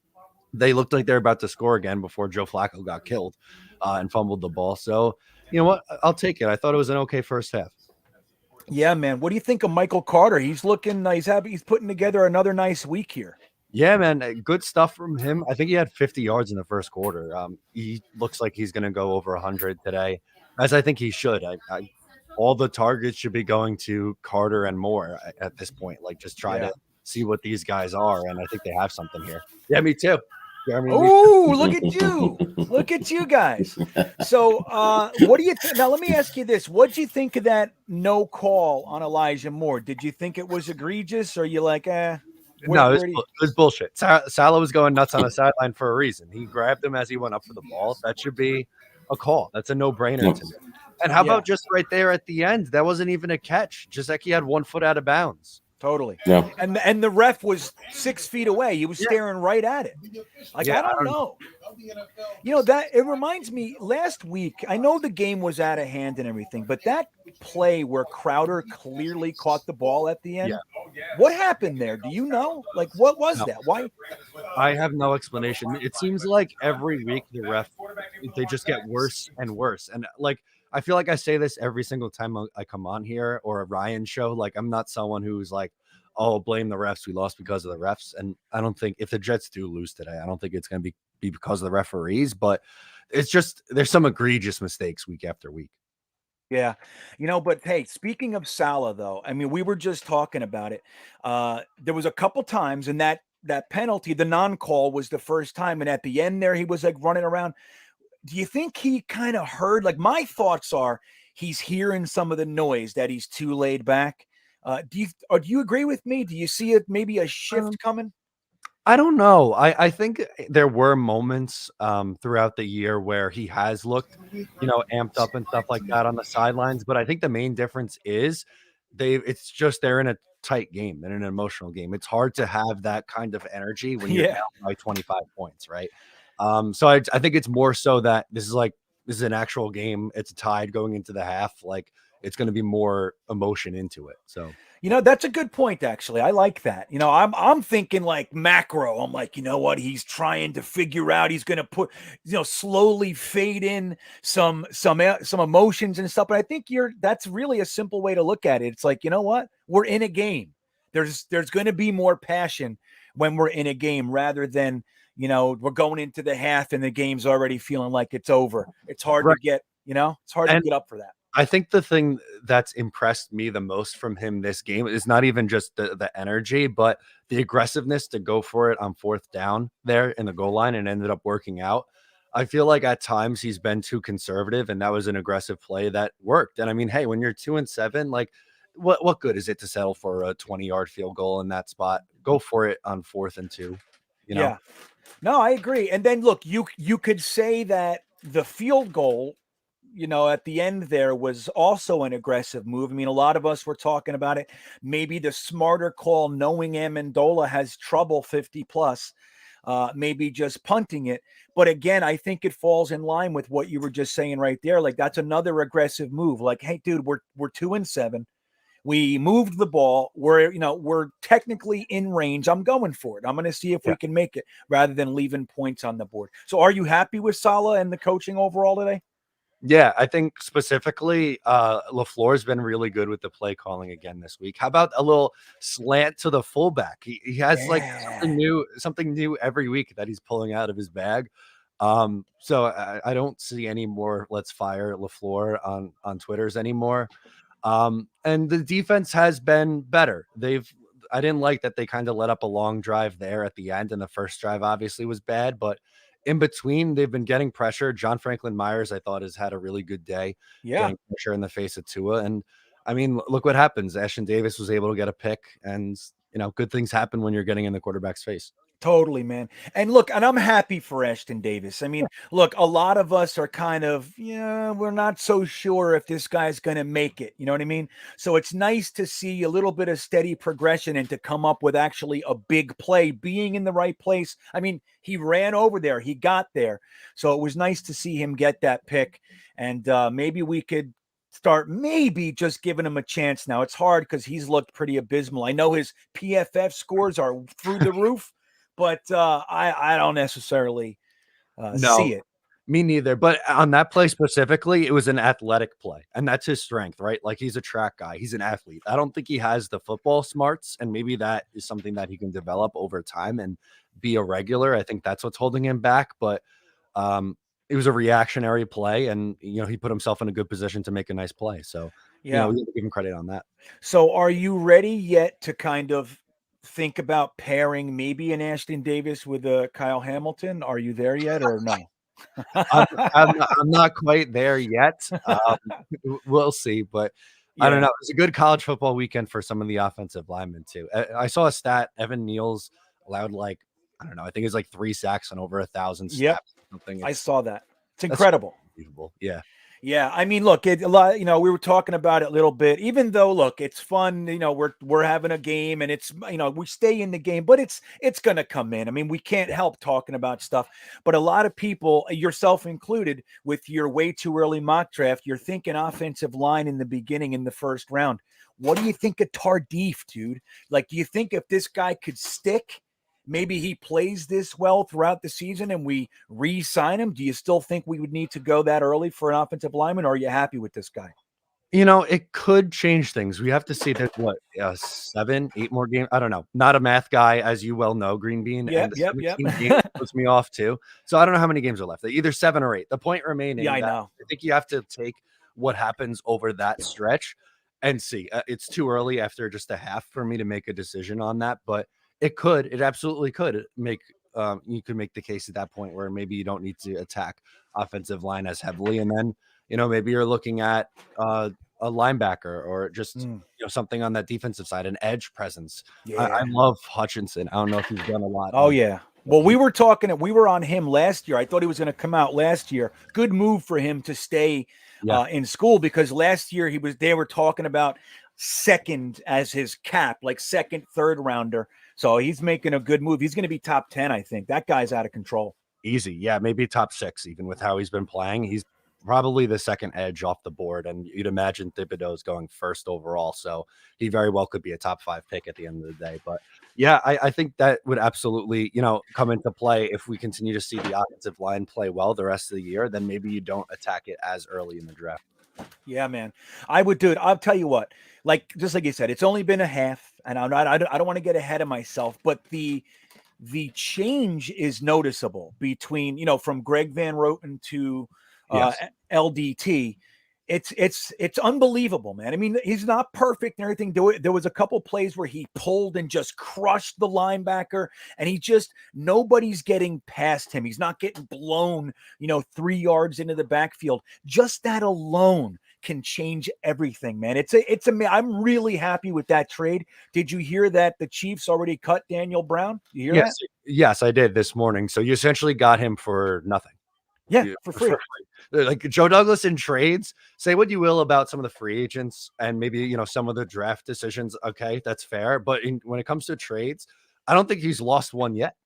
they looked like they're about to score again before Joe Flacco got killed and fumbled the ball. So, you know what? I'll take it. I thought it was an okay first half. Yeah, man. What do you think of Michael Carter? He's looking nice. He's putting together another nice week here. Yeah, man. Good stuff from him. I think he had 50 yards in the first quarter. He looks like he's going to go over 100 today, as I think he should. All the targets should be going to Carter and Moore at this point. Like, just try to see what these guys are, and I think they have something here. Yeah, me too. Oh, look at you. Look at you guys. So what do you think? Now, let me ask you this. What did you think of that no call on Elijah Moore? Did you think it was egregious, or you like, no, it was bullshit. Salah was going nuts on the sideline for a reason. He grabbed him as he went up for the ball. That should be a call. That's a no-brainer to me. And how about just right there at the end? That wasn't even a catch. Just like he had 1 foot out of bounds. Totally. Yeah. And the ref was 6 feet away. He was staring right at it. Like, I don't know. That it reminds me last week, I know the game was out of hand and everything, but that play where Crowder clearly caught the ball at the end. Yeah. What happened there? Do you know? Like, what was that? Why? I have no explanation. It seems like every week the ref, they just get worse and worse. And like, I feel like I say this every single time I come on here or a Ryan show. Like, I'm not someone who's like, oh, blame the refs. We lost because of the refs. And I don't think if the Jets do lose today, I don't think it's going to be because of the referees, but it's just, there's some egregious mistakes week after week. Yeah. But hey, speaking of Salah though, I mean, we were just talking about it. There was a couple times and that penalty, the non-call was the first time. And at the end there, he was like running around. Do you think he kind of heard, like my thoughts are he's hearing some of the noise that he's too laid back. Do you agree with me? Do you see it maybe a shift coming? I don't know. I think there were moments throughout the year where he has looked, amped up and stuff like that on the sidelines. But I think the main difference is they're in a tight game and an emotional game. It's hard to have that kind of energy when you're down by 25 points, right? So I think it's more so that this is an actual game. It's tied going into the half. Like, it's going to be more emotion into it. So, that's a good point. Actually, I like that. I'm thinking like macro. I'm like, you know what? He's trying to figure out. He's going to put, slowly fade in some emotions and stuff. But I think that's really a simple way to look at it. It's like, you know what? We're in a game. There's going to be more passion when we're in a game rather than, we're going into the half and the game's already feeling like it's over. It's hard to get, it's hard to get up for that. I think the thing that's impressed me the most from him this game is not even just the energy, but the aggressiveness to go for it on 4th down there in the goal line and ended up working out. I feel like at times he's been too conservative, and that was an aggressive play that worked. And I mean, hey, when you're 2-7, like what good is it to settle for a 20-yard field goal in that spot? Go for it on 4th and 2. you know? Yeah. No, I agree. And then look, you could say that the field goal, at the end there was also an aggressive move. I mean, a lot of us were talking about it. Maybe the smarter call, knowing Amendola has trouble 50 plus, maybe just punting it. But again, I think it falls in line with what you were just saying right there. Like that's another aggressive move. Like, hey, dude, we're 2-7. We moved the ball. We're technically in range. I'm going for it. I'm going to see if we can make it rather than leaving points on the board. So are you happy with Saleh and the coaching overall today? Yeah, I think specifically, LaFleur's been really good with the play calling again this week. How about a little slant to the fullback? He has like something new every week that he's pulling out of his bag. So I don't see any more "Let's fire LaFleur" on Twitters anymore. And the defense has been better. I didn't like that they kind of let up a long drive there at the end, and the first drive obviously was bad, but in between, they've been getting pressure. John Franklin Myers, I thought, has had a really good day getting pressure in the face of Tua. And I mean, look what happens. Ashton Davis was able to get a pick, and good things happen when you're getting in the quarterback's face. Totally, man. And look, and I'm happy for Ashton Davis. I mean, look, a lot of us are kind of, we're not so sure if this guy's going to make it. You know what I mean? So it's nice to see a little bit of steady progression and to come up with actually a big play, being in the right place. I mean, he ran over there, he got there. So it was nice to see him get that pick. And maybe we could start maybe just giving him a chance now. It's hard because he's looked pretty abysmal. I know his PFF scores are through the roof. But I don't necessarily see it. Me neither. But on that play specifically, it was an athletic play, and that's his strength, right? Like he's a track guy. He's an athlete. I don't think he has the football smarts, and maybe that is something that he can develop over time and be a regular. I think that's what's holding him back. But it was a reactionary play, and he put himself in a good position to make a nice play. So we have to give him credit on that. So are you ready yet to kind of think about pairing maybe an Ashton Davis with a Kyle Hamilton? Are you there yet or no? I'm not quite there yet. We'll see, but I don't know. It was a good college football weekend for some of the offensive linemen too. I saw a stat: Evan Neal's allowed I think it was like 3 sacks and over 1,000 snaps. I saw that. It's incredible. Unbelievable. Yeah. Yeah, I mean, look, a lot. We were talking about it a little bit. Even though, look, it's fun. We're having a game, and it's we stay in the game, but it's gonna come in. I mean, we can't help talking about stuff. But a lot of people, yourself included, with your way too early mock draft, you're thinking offensive line in the beginning in the first round. What do you think of Tardif, dude? Like, do you think if this guy could stick? Maybe he plays this well throughout the season and we re-sign him. Do you still think we would need to go that early for an offensive lineman, or are you happy with this guy? It could change things. We have to see that 7, 8 more games. I don't know. Not a math guy, as you well know, GreenBean. Yep. Games puts me off too. So I don't know how many games are left. Either 7 or 8. The point remaining. Yeah, I know. I think you have to take what happens over that stretch and see. It's too early after just a half for me to make a decision on that, but it absolutely could make, you could make the case at that point where maybe you don't need to attack offensive line as heavily. And then, maybe you're looking at a linebacker or just, something on that defensive side, an edge presence. Yeah. I love Hutchinson. I don't know if he's done a lot. Oh, yeah. Well, we were on him last year. I thought he was going to come out last year. Good move for him to stay in school, because last year they were talking about second as his cap, like second, third rounder. So he's making a good move. He's going to be top 10, I think. That guy's out of control. Easy. Yeah, maybe top 6, even with how he's been playing. He's probably the second edge off the board, and you'd imagine Thibodeau's going first overall. So he very well could be a top 5 pick at the end of the day. But yeah, I think that would absolutely, come into play if we continue to see the offensive line play well the rest of the year. Then maybe you don't attack it as early in the draft. Yeah, man, I would do it. I'll tell you what, just like you said, it's only been a half, and I don't want to get ahead of myself, but the change is noticeable between, from Greg Van Roten to LDT. It's unbelievable, man. I mean, he's not perfect and everything. There was a couple plays where he pulled and just crushed the linebacker, and nobody's getting past him. He's not getting blown, 3 yards into the backfield. Just that alone can change everything, man. I'm really happy with that trade. Did you hear that the Chiefs already cut Daniel Brown? You hear Yes, that? yes, I did this morning. So you essentially got him for nothing. Yeah, for free. Like Joe Douglas in trades, say what you will about some of the free agents and maybe, some of the draft decisions. Okay, that's fair. But when it comes to trades, I don't think he's lost one yet.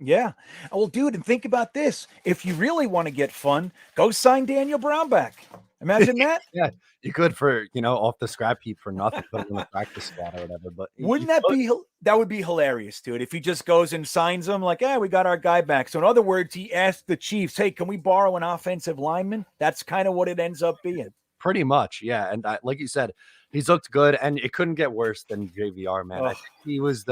Yeah. Well, dude, and think about this. If you really want to get fun, go sign Daniel Brown back. Imagine that. Yeah, you could for, off the scrap heap for nothing, put him in the practice squad or whatever. But Wouldn't that would be hilarious, dude? If he just goes and signs them like, we got our guy back. So in other words, he asked the Chiefs, hey, can we borrow an offensive lineman? That's kind of what it ends up being. Pretty much, yeah. And like you said, he's looked good, and it couldn't get worse than JVR, man. I think he was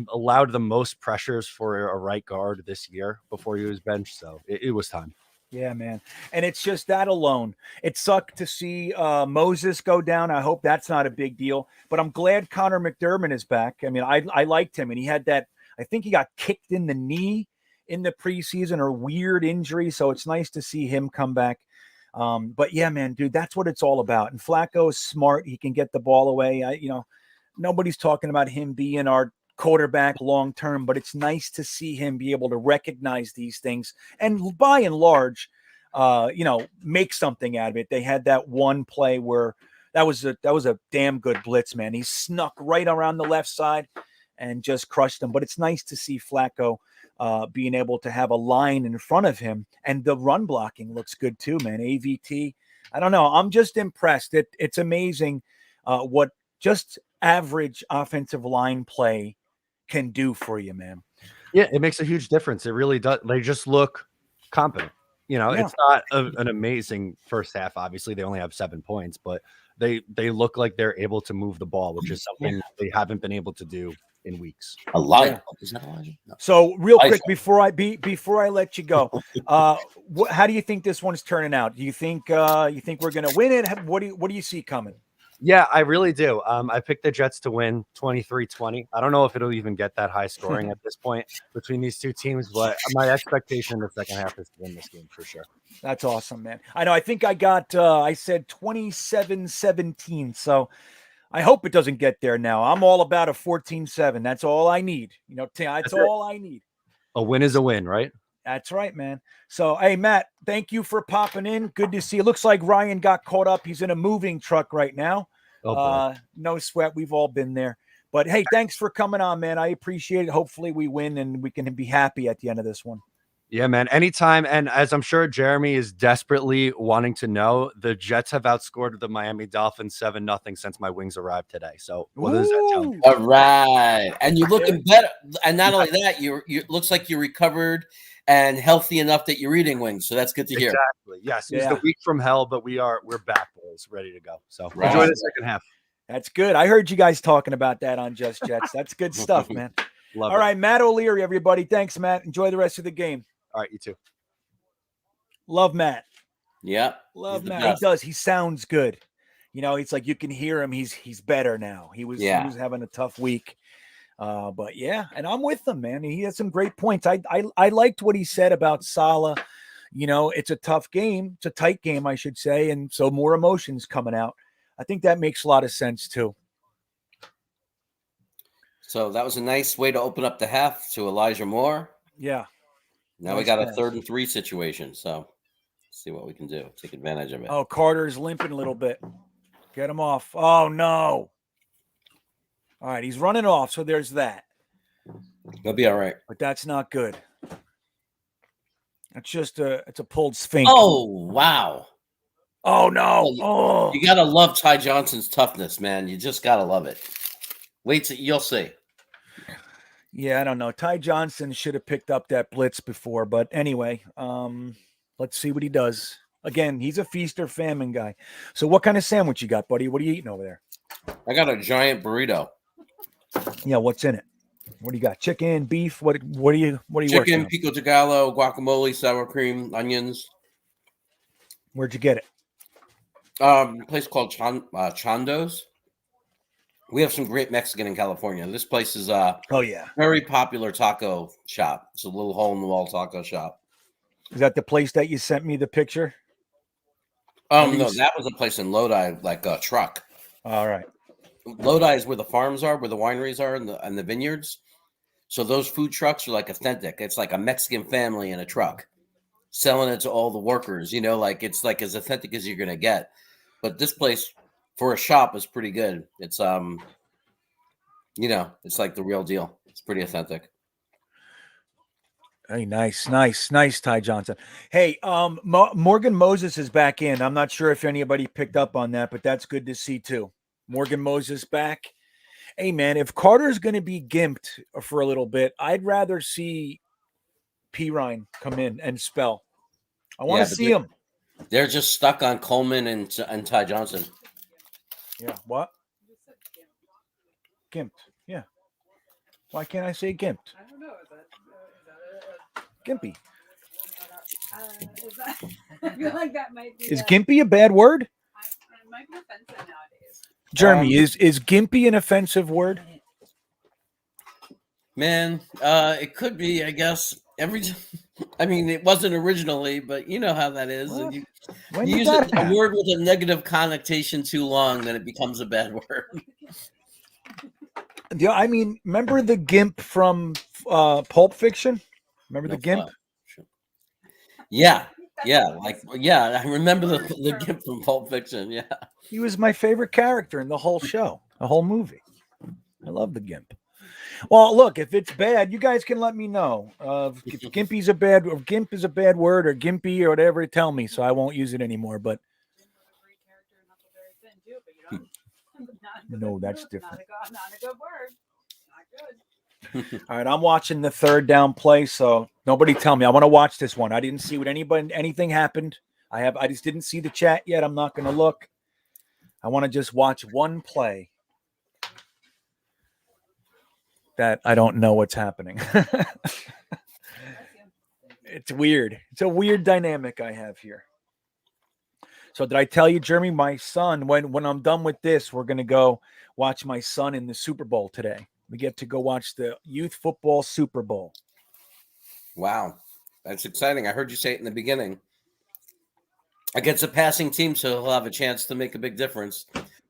allowed the most pressures for a right guard this year before he was benched. So it was time. Yeah, man. And it's just that alone. It sucked to see Moses go down. I hope that's not a big deal. But I'm glad Connor McDermott is back. I mean, I liked him. And he had that, I think he got kicked in the knee in the preseason or weird injury. So it's nice to see him come back. But yeah, man, dude, that's what it's all about. And Flacco is smart. He can get the ball away. Nobody's talking about him being our quarterback long term, but it's nice to see him be able to recognize these things and by and large make something out of it. They had that one play where that was a damn good blitz, man. He snuck right around the left side and just crushed them. But it's nice to see Flacco being able to have a line in front of him, and the run blocking looks good too, man. AVT, I don't know, I'm just impressed. It's amazing what just average offensive line play can do for you, man. Yeah, it makes a huge difference. It really does. They just look competent. It's not an amazing first half. Obviously, they only have 7 points, but they look like they're able to move the ball, which is something they haven't been able to do in weeks. A line. Is that a line? No. So real quick before I let you go, how do you think this one's turning out? Do you think we're going to win it? What do you see coming? Yeah, I really do. I picked the Jets to win 23-20. I don't know if it'll even get that high scoring at this point between these two teams, but my expectation in the second half is to win this game for sure. That's awesome, man. I know. I think I said 27-17. So I hope it doesn't get there now. I'm all about a 14-7. That's all I need. That's all I need. A win is a win, right? That's right, man. So, hey, Matt, thank you for popping in. Good to see you. Looks like Ryan got caught up. He's in a moving truck right now. No sweat. We've all been there. But, hey, thanks for coming on, man. I appreciate it. Hopefully we win and we can be happy at the end of this one. Yeah, man. Anytime. And as I'm sure Jeremy is desperately wanting to know, the Jets have outscored the Miami Dolphins 7-0 since my wings arrived today. So what does that tell you? All right. And you're looking better. And not only that, you looks like you recovered and healthy enough that you're eating wings. So that's good to hear. Exactly. Yes. It was the week from hell, but we're back, boys, ready to go. So enjoy the second half. That's good. I heard you guys talking about that on Just Jets. That's good stuff, man. Love All it. right, Matt O'Leary, everybody. Thanks, Matt. Enjoy the rest of the game. All right, you too. Love Matt. Yeah. Love Matt. He does. He sounds good. It's like you can hear him. He's better now. He was having a tough week. But yeah, and I'm with him, man. He has some great points. I liked what he said about Saleh. It's a tough game. It's a tight game, I should say. And so more emotions coming out. I think that makes a lot of sense too. So that was a nice way to open up the half to Elijah Moore. Yeah. Now we got a 3rd and 3 situation. So let's see what we can do. Take advantage of it. Oh, Carter's limping a little bit. Get him off. Oh, no. All right, he's running off, so there's that. He'll be all right. But that's not good. It's just it's a pulled sphinx. Oh, wow. Oh, no. Oh. You got to love Ty Johnson's toughness, man. You just got to love it. Wait till you'll see. Yeah, I don't know. Ty Johnson should have picked up that blitz before, but anyway, let's see what he does. Again, he's a feast or famine guy. So what kind of sandwich you got, buddy? What are you eating over there? I got a giant burrito. Yeah, what's in it? What do you got? Chicken, beef? What are you Chicken, working pico de gallo, guacamole, sour cream, onions. Where'd you get it? A place called Chando's. We have some great Mexican in California. This place is very popular taco shop. It's a little hole in the wall taco shop. Is that the place that you sent me the picture? No, that was a place in Lodi, like a truck. All right. Lodi is where the farms are, where the wineries are, and the vineyards. So those food trucks are like authentic. It's like a Mexican family in a truck selling it to all the workers. Like it's like as authentic as you're gonna get. But this place for a shop is pretty good. It's it's like the real deal. It's pretty authentic. Hey, nice, Ty Johnson. Hey, Morgan Moses is back in. I'm not sure if anybody picked up on that, but that's good to see too. Morgan Moses back. Hey, man, if Carter's going to be gimped for a little bit, I'd rather see Pirine come in and spell. I want to see him. They're just stuck on Coleman and Ty Johnson. Yeah, what? Gimped, yeah. Why can't I say gimped? I don't know. Gimpy. I feel like that might be. Is gimpy a bad word? It might be offensive nowadays. Jeremy, is gimpy an offensive word? Man, it could be, I guess. It wasn't originally, but you know how that is. You use a word with a negative connotation too long, then it becomes a bad word. Yeah, remember the gimp from Pulp Fiction? Remember the gimp? Yeah. I remember the gimp from Pulp Fiction. Yeah, he was my favorite character in the whole show, the whole movie. I love the gimp. Well, look, if it's bad, you guys can let me know. If gimp is a bad word or gimpy or whatever, tell me so I won't use it anymore. But no, that's different. Not a good word. Not good. All right, I'm watching the third down play, so nobody tell me. I want to watch this one. I didn't see anything happened. I just didn't see the chat yet. I'm not going to look. I want to just watch one play that I don't know what's happening. It's weird. It's a weird dynamic I have here. So did I tell you, Jeremy, my son, when I'm done with this, we're going to go watch my son in the Super Bowl today. We get to go watch the youth football Super Bowl. Wow. That's exciting. I heard you say it in the beginning. Against a passing team, so he'll have a chance to make a big difference.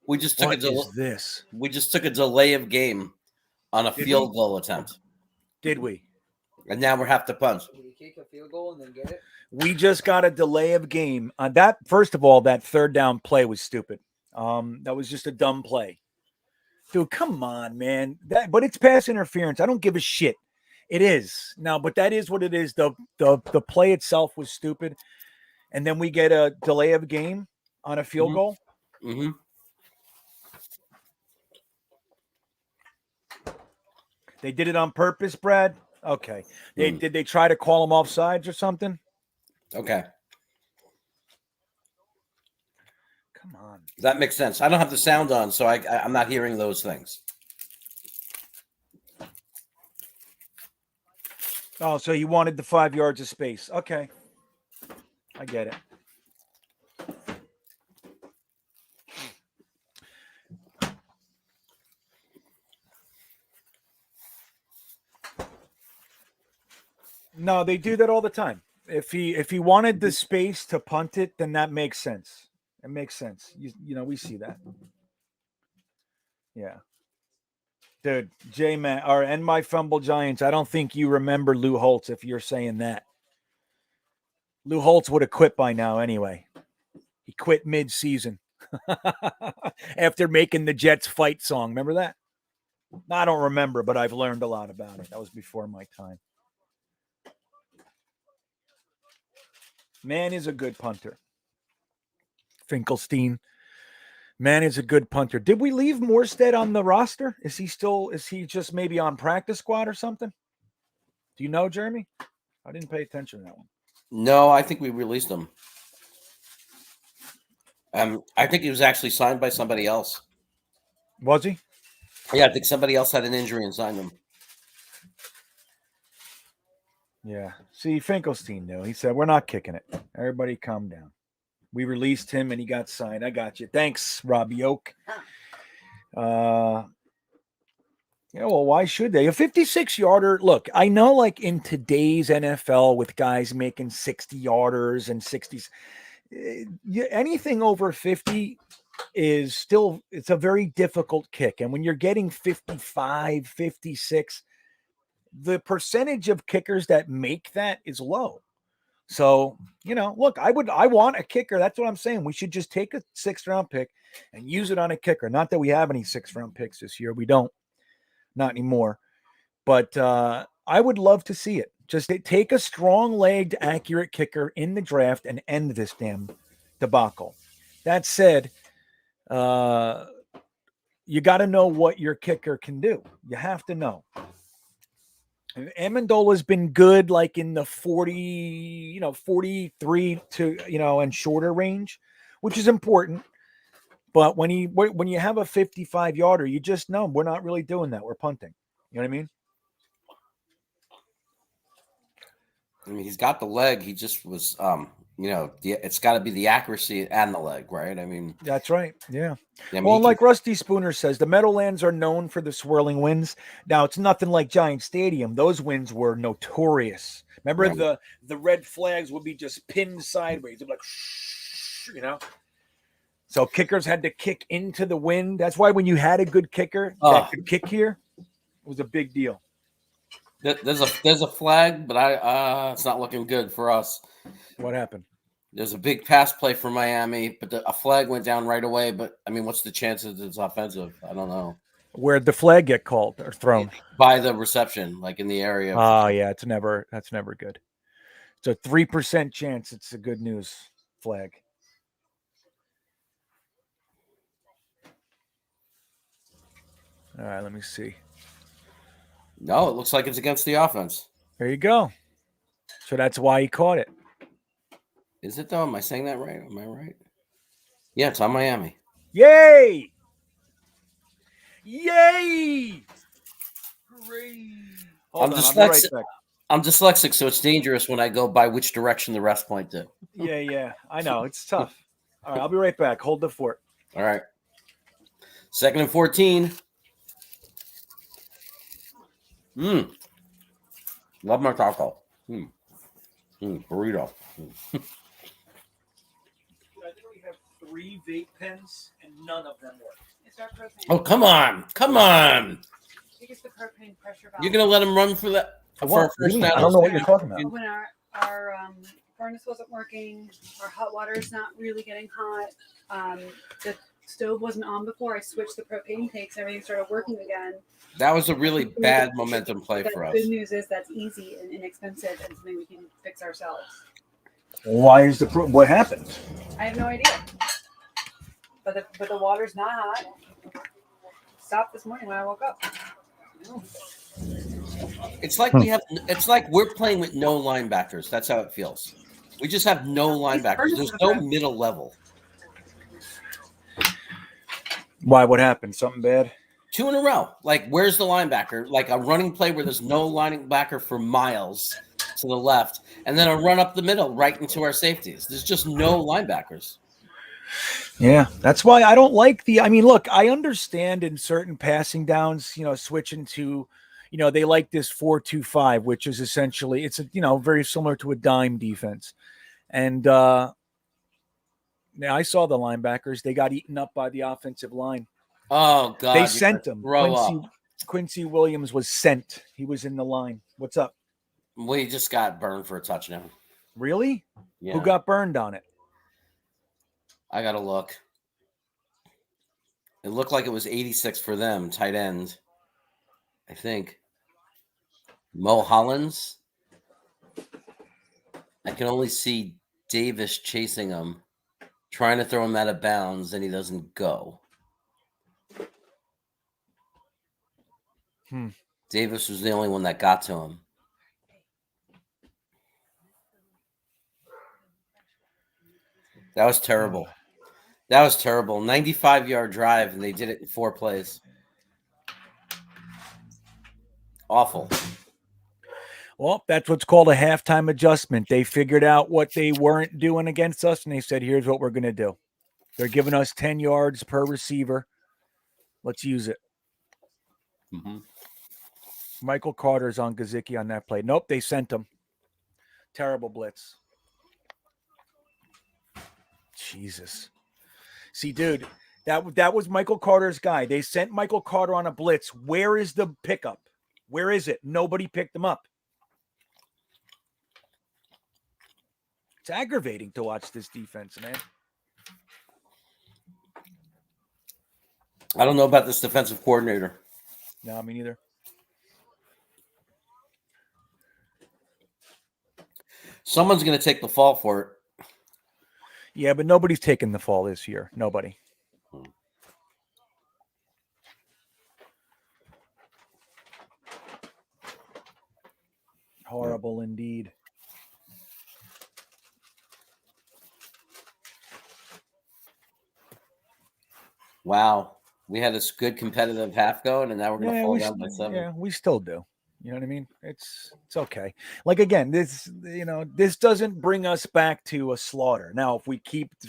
We just took We just took a delay of game on a field goal attempt. Did we? And now we're have to punt. Did you kick a field goal and then get it? We just got a delay of game. That first of all, that third down play was stupid. That was just a dumb play. Dude, come on, man. But it's pass interference. I don't give a shit. It is. No, but that is what it is. The play itself was stupid. And then we get a delay of game on a field goal. Mm-hmm. They did it on purpose, Brad? Okay. Did they try to call him offsides or something? Okay. Come on. That makes sense. I don't have the sound on, so I'm not hearing those things. Oh, so you wanted the 5 yards of space. Okay. I get it. No, they do that all the time. If he wanted the space to punt it, then that makes sense. It makes sense. You know, we see that. Yeah. Dude, J-Man, and my Fumble Giants, I don't think you remember Lou Holtz if you're saying that. Lou Holtz would have quit by now anyway. He quit mid-season after making the Jets fight song. Remember that? I don't remember, but I've learned a lot about it. That was before my time. Man is a good punter. Finkelstein. Man is a good punter. Did we leave Morstead on the roster? Is he just maybe on practice squad or something? Do you know, Jeremy? I didn't pay attention to that one. No, I think we released him. I think he was actually signed by somebody else. Was he? Yeah, I think somebody else had an injury and signed him. Yeah. See, Finkelstein knew. He said, we're not kicking it. Everybody calm down. We released him and he got signed. I got you. Thanks, Robbie Oak. Well, why should they? A 56-yarder. Look, I know like in today's NFL with guys making 60-yarders and 60s, anything over 50 is still, it's a very difficult kick. And when you're getting 55, 56, the percentage of kickers that make that is low. So, look, I want a kicker. That's what I'm saying. We should just take a 6th-round pick and use it on a kicker. Not that we have any 6th-round picks this year. We don't, not anymore. But I would love to see it. Just take a strong-legged, accurate kicker in the draft and end this damn debacle. That said, you got to know what your kicker can do. You have to know. Amendola's been good, like in the 40, 43 to, and shorter range, which is important. But when you have a 55-yarder, you just know we're not really doing that. We're punting. You know what I mean? I mean, he's got the leg. He just was, it's got to be the accuracy and the leg, right? I mean, that's right. Yeah. I mean, well, like Rusty Spooner says, the Meadowlands are known for the swirling winds. Now, it's nothing like Giant Stadium. Those winds were notorious. Remember, right. the red flags would be just pinned sideways. They'd be like, So kickers had to kick into the wind. That's why when you had a good kicker that could kick here, it was a big deal. There's a flag, but it's not looking good for us. What happened? There's a big pass play for Miami, but a flag went down right away. But I mean, what's the chances it's offensive? I don't know. Where'd the flag get called or thrown? By the reception, like in the area. Oh yeah, that's never good. It's a 3% chance it's a good news flag. All right, let me see. No, it looks like it's against the offense. There you go. So that's why he caught it. Is it though? Am I saying that right? Am I right? Yeah, it's on Miami. Yay! Yay! Hooray! I'm dyslexic, so it's dangerous when I go by which direction the refs point to. Yeah. I know. It's tough. All right, I'll be right back. Hold the fort. All right. 2nd and 14. Love my taco. Burrito. I literally have 3 vape pens and none of them work. It's our propane. Oh, come on. Because the propane pressure valve. You're going to let him run for that? For first down? I don't know what you're talking about. When our furnace wasn't working, our hot water is not really getting hot. The stove wasn't on before. I switched the propane tanks. Everything started working again. That was a really bad momentum play for us. The good news is that's easy and inexpensive and something we can fix ourselves. Why is what happened? I have no idea. But the water's not hot. Stopped this morning when I woke up. It's like we're playing with no linebackers. That's how it feels. We just have no linebackers. There's no middle level. Why? What happened? Something bad? 2 in a row. Like, where's the linebacker? Like a running play where there's no linebacker for miles to the left, and then a run up the middle right into our safeties. There's just no linebackers. Yeah, that's why I don't like look, I understand in certain passing downs, switching to, they like this 4-2-5, which is essentially, it's very similar to a dime defense. And now I saw the linebackers. They got eaten up by the offensive line. Oh, God. They sent him. Up. Quincy Williams was sent. He was in the line. What's up? Well, he just got burned for a touchdown. Really? Yeah. Who got burned on it? I got to look. It looked like it was 86 for them, tight end. I think. Mo Hollins. I can only see Davis chasing him, trying to throw him out of bounds, and he doesn't go. Davis was the only one that got to him. That was terrible. 95-yard drive, and they did it in 4 plays. Awful. Well, that's what's called a halftime adjustment. They figured out what they weren't doing against us, and they said, here's what we're going to do. They're giving us 10 yards per receiver. Let's use it. Mm-hmm. Michael Carter's on Gesicki on that play. Nope, they sent him. Terrible blitz. Jesus. See, dude, that was Michael Carter's guy. They sent Michael Carter on a blitz. Where is the pickup? Where is it? Nobody picked him up. It's aggravating to watch this defense, man. I don't know about this defensive coordinator. No, me neither. Someone's going to take the fall for it. Yeah, but nobody's taking the fall this year. Nobody. Horrible indeed. Wow. We had this good competitive half going, and now we're going to fall down by 7. Yeah, we still do. You know what I mean? It's okay. Like, again, this doesn't bring us back to a slaughter. Now, if it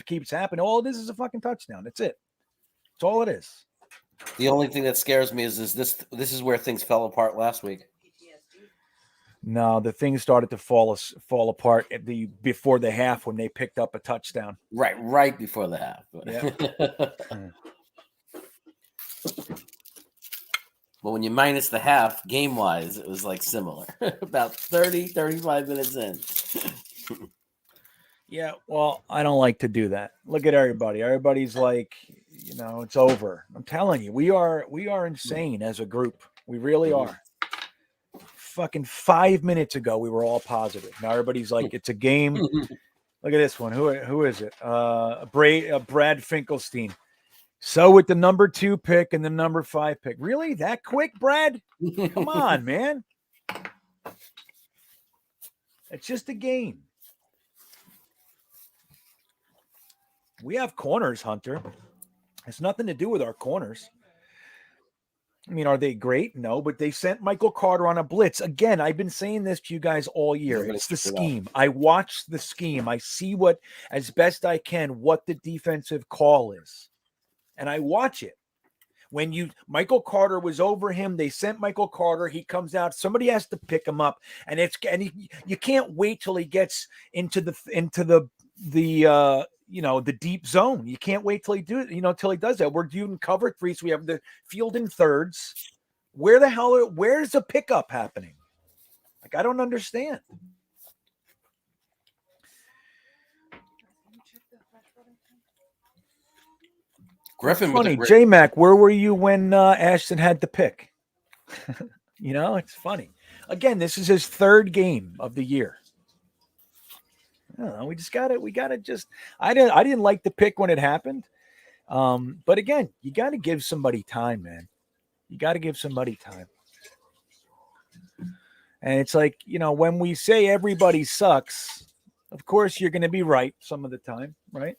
keeps happening, this is a fucking touchdown. That's it. That's all it is. The only thing that scares me is this is where things fell apart last week. No, the thing started to fall apart before the half when they picked up a touchdown. Right before the half. Yeah. But when you minus the half, game-wise, it was like similar. About 30, 35 minutes in. Yeah, well, I don't like to do that. Look at everybody. Everybody's like, it's over. I'm telling you, we are insane as a group. We really are. Fucking 5 minutes ago, we were all positive. Now everybody's like, it's a game. Look at this one. Who is it? Brad Finkelstein. So with the number 2 pick and the number 5 pick. Really? That quick, Brad? Come on, man. It's just a game. We have corners, Hunter. It's nothing to do with our corners. I mean, are they great? No, but they sent Michael Carter on a blitz. Again, I've been saying this to you guys all year. It's the scheme. I watch the scheme. I see as best I can, what the defensive call is. And I watch it. When Michael Carter was over him, they sent Michael Carter. He comes out. Somebody has to pick him up, and you can't wait till he gets into the deep zone. You can't wait till he does that. We're doing cover 3, so we have the field in thirds. Where's the pickup happening? Like, I don't understand. Griffin. Funny, J-Mac, where were you when Ashton had the pick? It's funny. Again, this is his 3rd game of the year. I don't know. We just got it. I didn't like the pick when it happened. But again, you got to give somebody time, man. You got to give somebody time. And it's like, when we say everybody sucks, of course you're going to be right some of the time, right?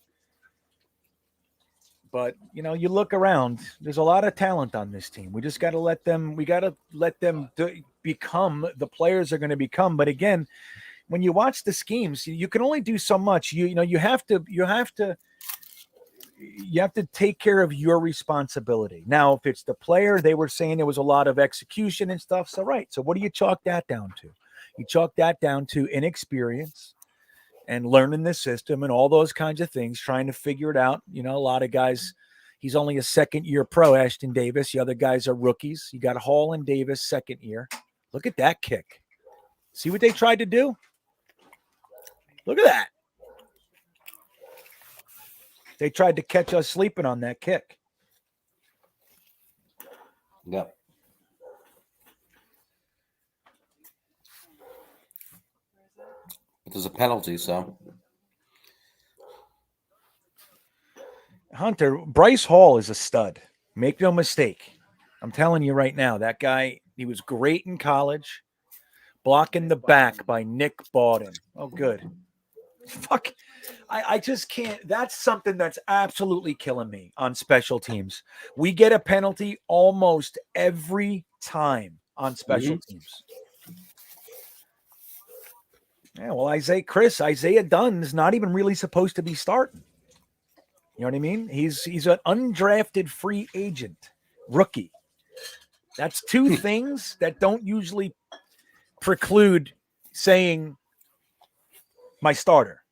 But, you look around, there's a lot of talent on this team. We just got to let them become the players they're going to become. But again, when you watch the schemes, you can only do so much. You have to take care of your responsibility. Now, if it's the player, they were saying there was a lot of execution and stuff. So, right. So what do you chalk that down to? You chalk that down to inexperience and learning the system and all those kinds of things, trying to figure it out. A lot of guys, he's only a 2nd-year pro, Ashton Davis. The other guys are rookies. You got Hall and Davis, 2nd year. Look at that kick. See what they tried to do? Look at that. They tried to catch us sleeping on that kick. Yep. There's a penalty, so. Hunter, Bryce Hall is a stud. Make no mistake. I'm telling you right now, that guy, he was great in college. Blocking the back by Nick Bawden. Oh, good. Fuck. I just can't. That's something that's absolutely killing me on special teams. We get a penalty almost every time on special teams. Yeah, well, Isaiah Dunn is not even really supposed to be starting. You know what I mean? He's an undrafted free agent, rookie. That's 2 things that don't usually preclude saying my starter.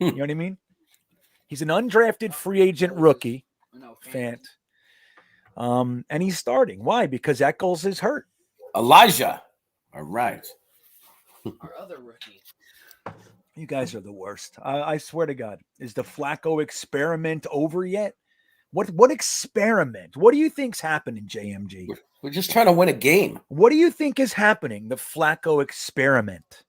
You know what I mean? He's an undrafted free agent rookie. No, Fant. And he's starting. Why? Because Eccles is hurt. Elijah. All right. Our other rookie. You guys are the worst. I swear to God. Is the Flacco experiment over yet? What experiment? What do you think's happening, JMG? We're just trying to win a game. What do you think is happening? The Flacco experiment.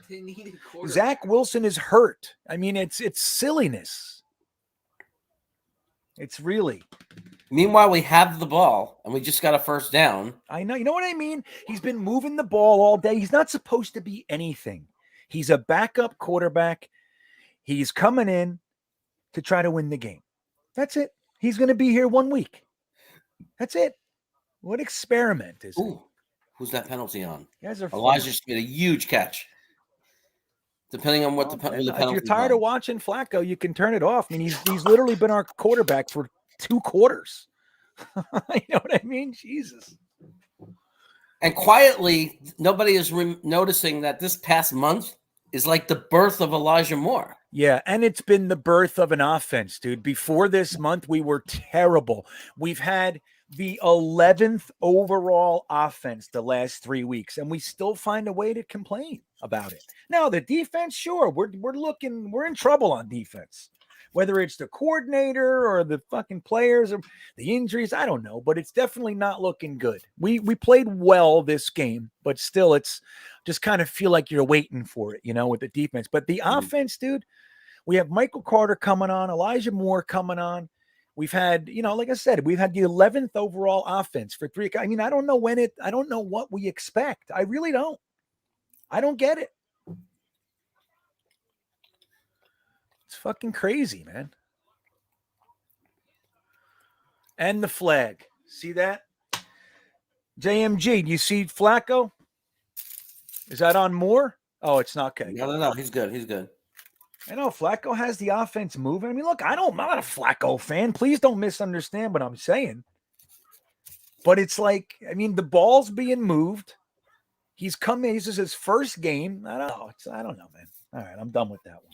They need a quarterback. Zach Wilson is hurt. I mean, it's silliness. It's really. Meanwhile, we have the ball and we just got a first down. I know. You know what I mean? He's been moving the ball all day. He's not supposed to be anything. He's a backup quarterback. He's coming in to try to win the game. That's it. He's going to be here 1 week. That's it. What experiment is it? Who's that penalty on? You guys are Elijah just made a huge catch. Depending on what the penalty if you're tired of watching Flacco, you can turn it off. I mean, he's literally been our quarterback for 2 quarters. You know what I mean? Jesus. And quietly, nobody is noticing that this past month is like the birth of Elijah Moore. Yeah, and it's been the birth of an offense, dude. Before this month, we were terrible. We've had the 11th overall offense the last 3 weeks, and we still find a way to complain about it. Now, the defense, sure, we're in trouble on defense. Whether it's the coordinator or the fucking players or the injuries, I don't know, but it's definitely not looking good. We played well this game, but still it's just kind of feel like you're waiting for it, with the defense. But the offense, dude, we have Michael Carter coming on, Elijah Moore coming on. We've had, like I said, we've had the 11th overall offense for 3. I mean, I don't know what we expect. I really don't. I don't get it. It's fucking crazy, man. And the flag. See that? JMG, do you see Flacco? Is that on Moore? Oh, it's not okay. No. He's good. He's good. I know Flacco has the offense moving. I mean, look, I'm not a Flacco fan. Please don't misunderstand what I'm saying. But it's like, I mean, the ball's being moved. He's come in. This is his first game. I don't know, man. All right, I'm done with that one.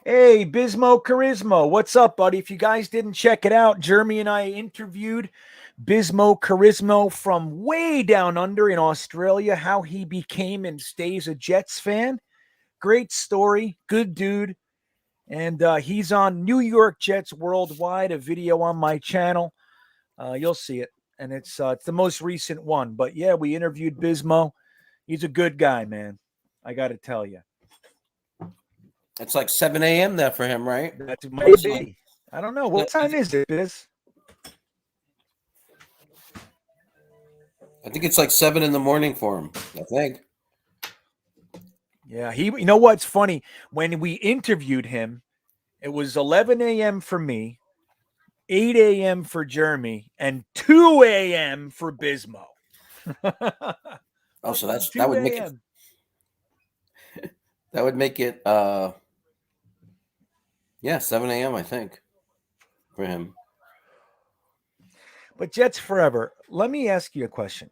Hey, Bismo Charisma. What's up, buddy? If you guys didn't check it out, Jeremy and I interviewed Bismo Charisma from way down under in Australia, how he became and stays a Jets fan. Great story. Good dude. And he's on New York Jets Worldwide, a video on my channel. You'll see it. And it's the most recent one. But, yeah, we interviewed Bismo. He's a good guy, man. I got to tell you. It's like 7 a.m. there for him, right? That's maybe. I don't know. What time is it, Biz? I think it's like 7 in the morning for him, I think. Yeah, you know what's funny? When we interviewed him, it was 11 a.m. for me, 8 a.m. for Jeremy, and 2 a.m. for Bismo. Oh, so that would make it 7 a.m. I think for him. But Jets forever. Let me ask you a question.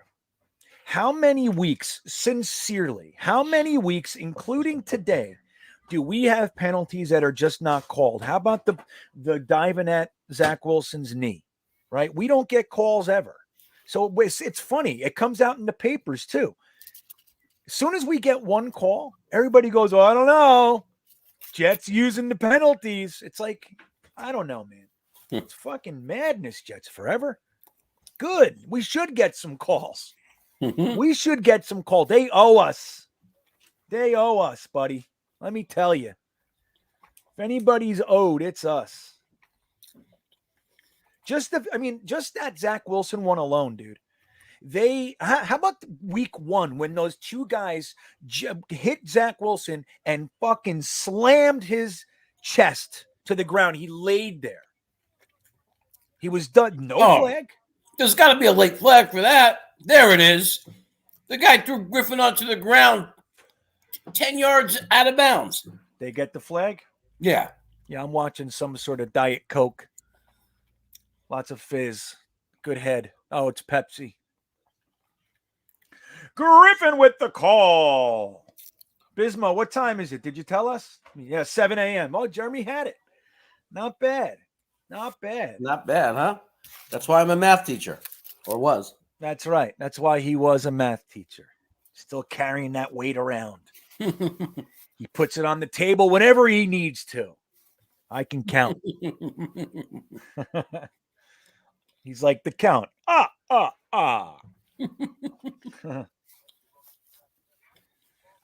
How many weeks, sincerely, including today, do we have penalties that are just not called? How about the diving at Zach Wilson's knee, right? We don't get calls ever. So it's funny. It comes out in the papers too. As soon as we get one call, everybody goes, oh, I don't know. Jets using the penalties. It's like, I don't know, man. It's fucking madness, Jets forever. Good. We should get some calls. We should get some calls. They owe us. They owe us, buddy. Let me tell you. If anybody's owed, it's us. Just that Zach Wilson one alone, dude. How about week 1 when those 2 guys hit Zach Wilson and fucking slammed his chest to the ground? He laid there. He was done. No flag. There's got to be a late flag for that. There it is. The guy threw Griffin onto the ground 10 yards out of bounds. They get the flag? Yeah. Yeah, I'm watching some sort of Diet Coke. Lots of fizz. Good head. Oh, it's Pepsi. Griffin with the call. Bismo, what time is it? Did you tell us? Yeah, 7 a.m. Oh, Jeremy had it. Not bad. Not bad. Not bad, huh? That's why I'm a math teacher, or was. That's right. That's why he was a math teacher. Still carrying that weight around. He puts it on the table whenever he needs to. I can count. He's like the count. I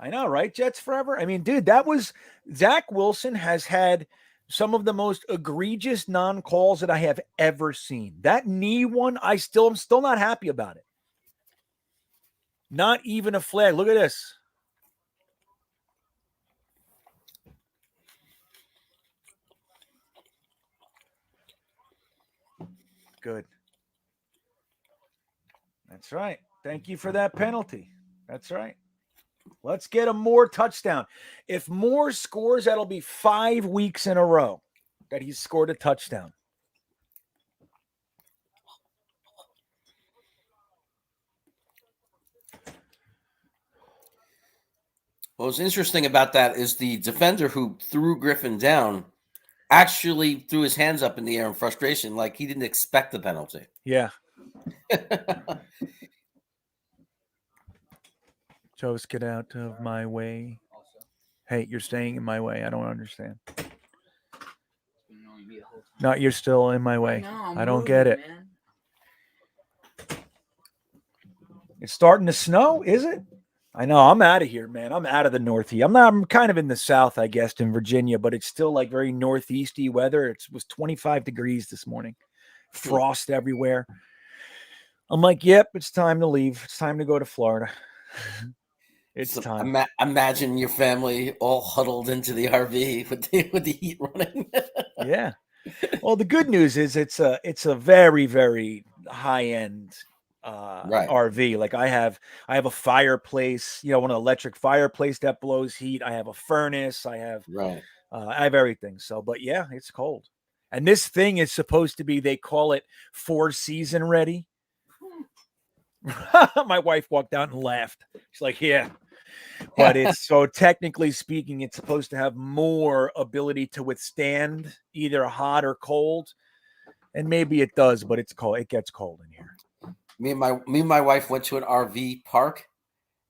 know, right? Jets forever. I mean, dude, that was Zach Wilson has had some of the most egregious non-calls that I have ever seen. That knee one, I'm still not happy about it. Not even a flag. Look at this. Good. That's right. Thank you for that penalty. That's right. Let's get a Moore touchdown. If Moore scores, that'll be 5 weeks in a row that he's scored a touchdown. What was interesting about that is the defender who threw Griffin down actually threw his hands up in the air in frustration, like he didn't expect the penalty. Yeah. Just get out of my way. Hey, you're staying in my way. I don't understand. No, you're still in my way. I don't get it. Man. It's starting to snow, is it? I know. I'm out of here, man. I'm out of the Northeast. I'm kind of in the South, I guess, in Virginia, but it's still like very northeasty weather. It was 25 degrees this morning. Frost everywhere. I'm like, yep, it's time to leave. It's time to go to Florida. It's time. Imagine your family all huddled into the RV with the heat running. Yeah. Well, the good news is it's a very, very high end right. RV. Like I have a fireplace, one of the electric fireplace that blows heat. I have a furnace. I have everything. So, but yeah, it's cold. And this thing is supposed to be, they call it 4-season ready. My wife walked out and laughed. She's like, yeah. But it's so technically speaking, it's supposed to have more ability to withstand either hot or cold. And maybe it does, but it's cold. It gets cold in here. Me and my wife went to an RV park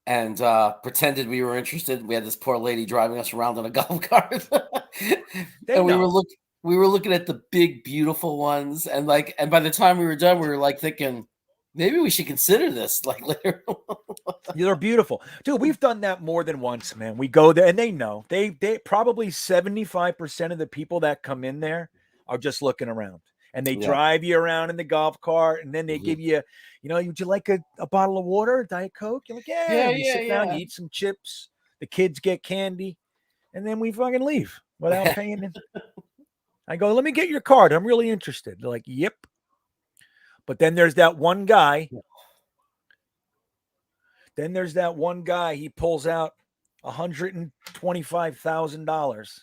and pretended we were interested. We had this poor lady driving us around in a golf cart. And we were looking at the big, beautiful ones. And by the time we were done, we were like thinking, maybe we should consider this like later. They're beautiful. Dude, we've done that more than once, man. We go there and they know. They probably 75% of the people that come in there are just looking around. And they drive you around in the golf cart, and then they give you, would you like a bottle of water, Diet Coke? You're like, you sit down, you eat some chips, the kids get candy, and then we fucking leave without paying. I go, let me get your card. I'm really interested. They're like, yep. But then there's that one guy. He pulls out $125,000.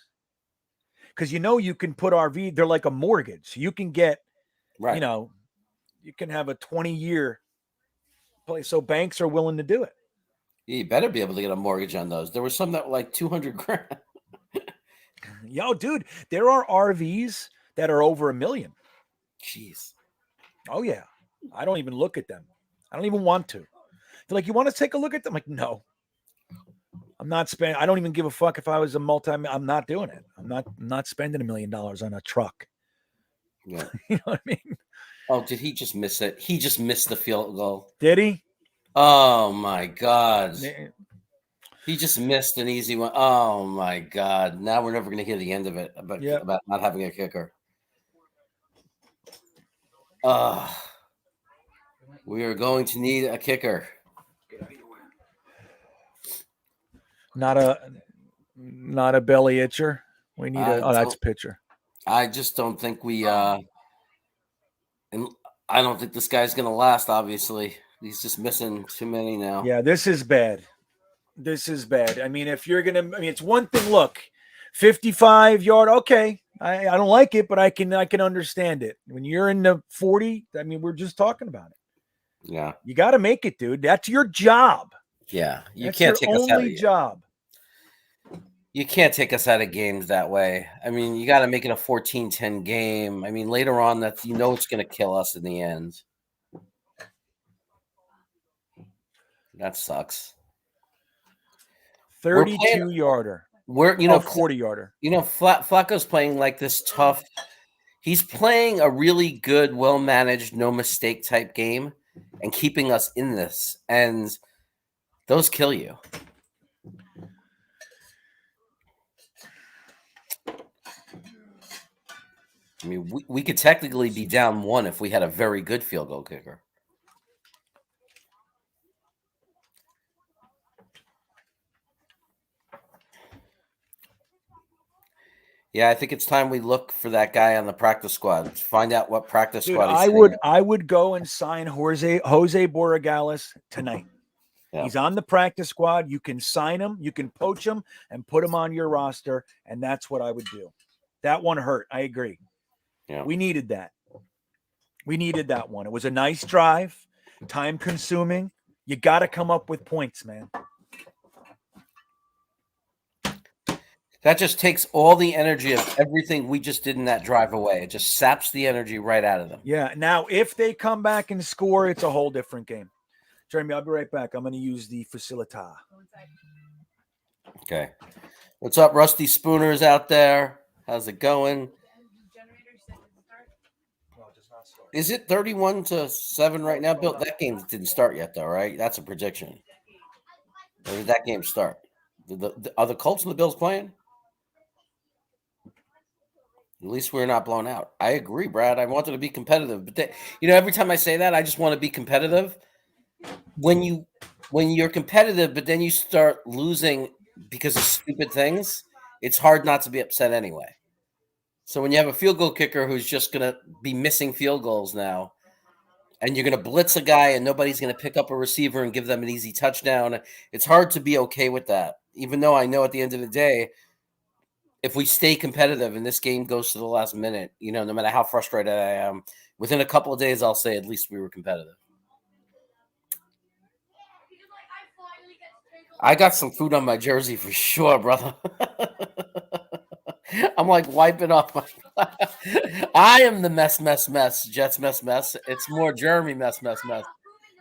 Because you can put RV, they're like a mortgage. You can get, you can have a 20-year place. So banks are willing to do it. You better be able to get a mortgage on those. There were some that were like $200,000. Yo, dude, there are RVs that are over $1 million. Jeez. Oh yeah. I don't even look at them. I don't even want to. They're like, you want to take a look at them? I'm like, no. I'm not spending. I don't even give a fuck if I was I'm not doing it. I'm not spending $1 million on a truck. Yeah. You know what I mean? Oh, did he just miss it? He just missed the field goal. Did he? Oh my God. He just missed an easy one. Oh my God. Now we're never going to hear the end of it about not having a kicker. We are going to need a kicker. Not a belly itcher. We need that's a pitcher. I just don't think and I don't think this guy's going to last, obviously. He's just missing too many now. Yeah, this is bad. I mean, if you're going to, it's one thing, look, 55-yard, okay. I don't like it, but I can understand it. When you're in the 40, we're just talking about it. Yeah. You got to make it, dude. That's your job. Yeah, you That's can't your take us out of only it. job. You can't take us out of games that way. I mean, you got to make it a 14-10 game. I mean, later on, that it's going to kill us in the end. That sucks. 32-yarder. We're 40-yarder. Flacco's playing like this tough. He's playing a really good, well managed, no mistake type game, and keeping us in this. And those kill you. I mean, we could technically be down 1 if we had a very good field goal kicker. Yeah, I think it's time we look for that guy on the practice squad. Find out what practice Dude, squad he's I would go and sign Jose Borregales tonight. Yeah. He's on the practice squad. You can sign him, you can poach him, and put him on your roster, and that's what I would do. That one hurt. I agree. Yeah. We needed that. We needed that one. It was a nice drive, time consuming. You got to come up with points, man. That just takes all the energy of everything we just did in that drive away. It just saps the energy right out of them. Yeah. Now, if they come back and score, it's a whole different game. Jeremy, I'll be right back. I'm going to use the facilita. Okay. What's up, Rusty Spooners out there? How's it going? Is it 31-7 right now, Bill? That game didn't start yet, though, right? That's a prediction. Or did that game start? Are the Colts and the Bills playing? At least we're not blown out. I agree, Brad. I wanted to be competitive, but every time I say that, I just want to be competitive. When you're competitive, but then you start losing because of stupid things, it's hard not to be upset anyway. So when you have a field goal kicker who's just going to be missing field goals now, and you're going to blitz a guy and nobody's going to pick up a receiver and give them an easy touchdown, it's hard to be okay with that. Even though I know at the end of the day, if we stay competitive and this game goes to the last minute, no matter how frustrated I am, within a couple of days, I'll say at least we were competitive. I got some food on my jersey for sure, brother. I'm like wiping off my. I am the mess. Jets mess. It's more Jeremy mess.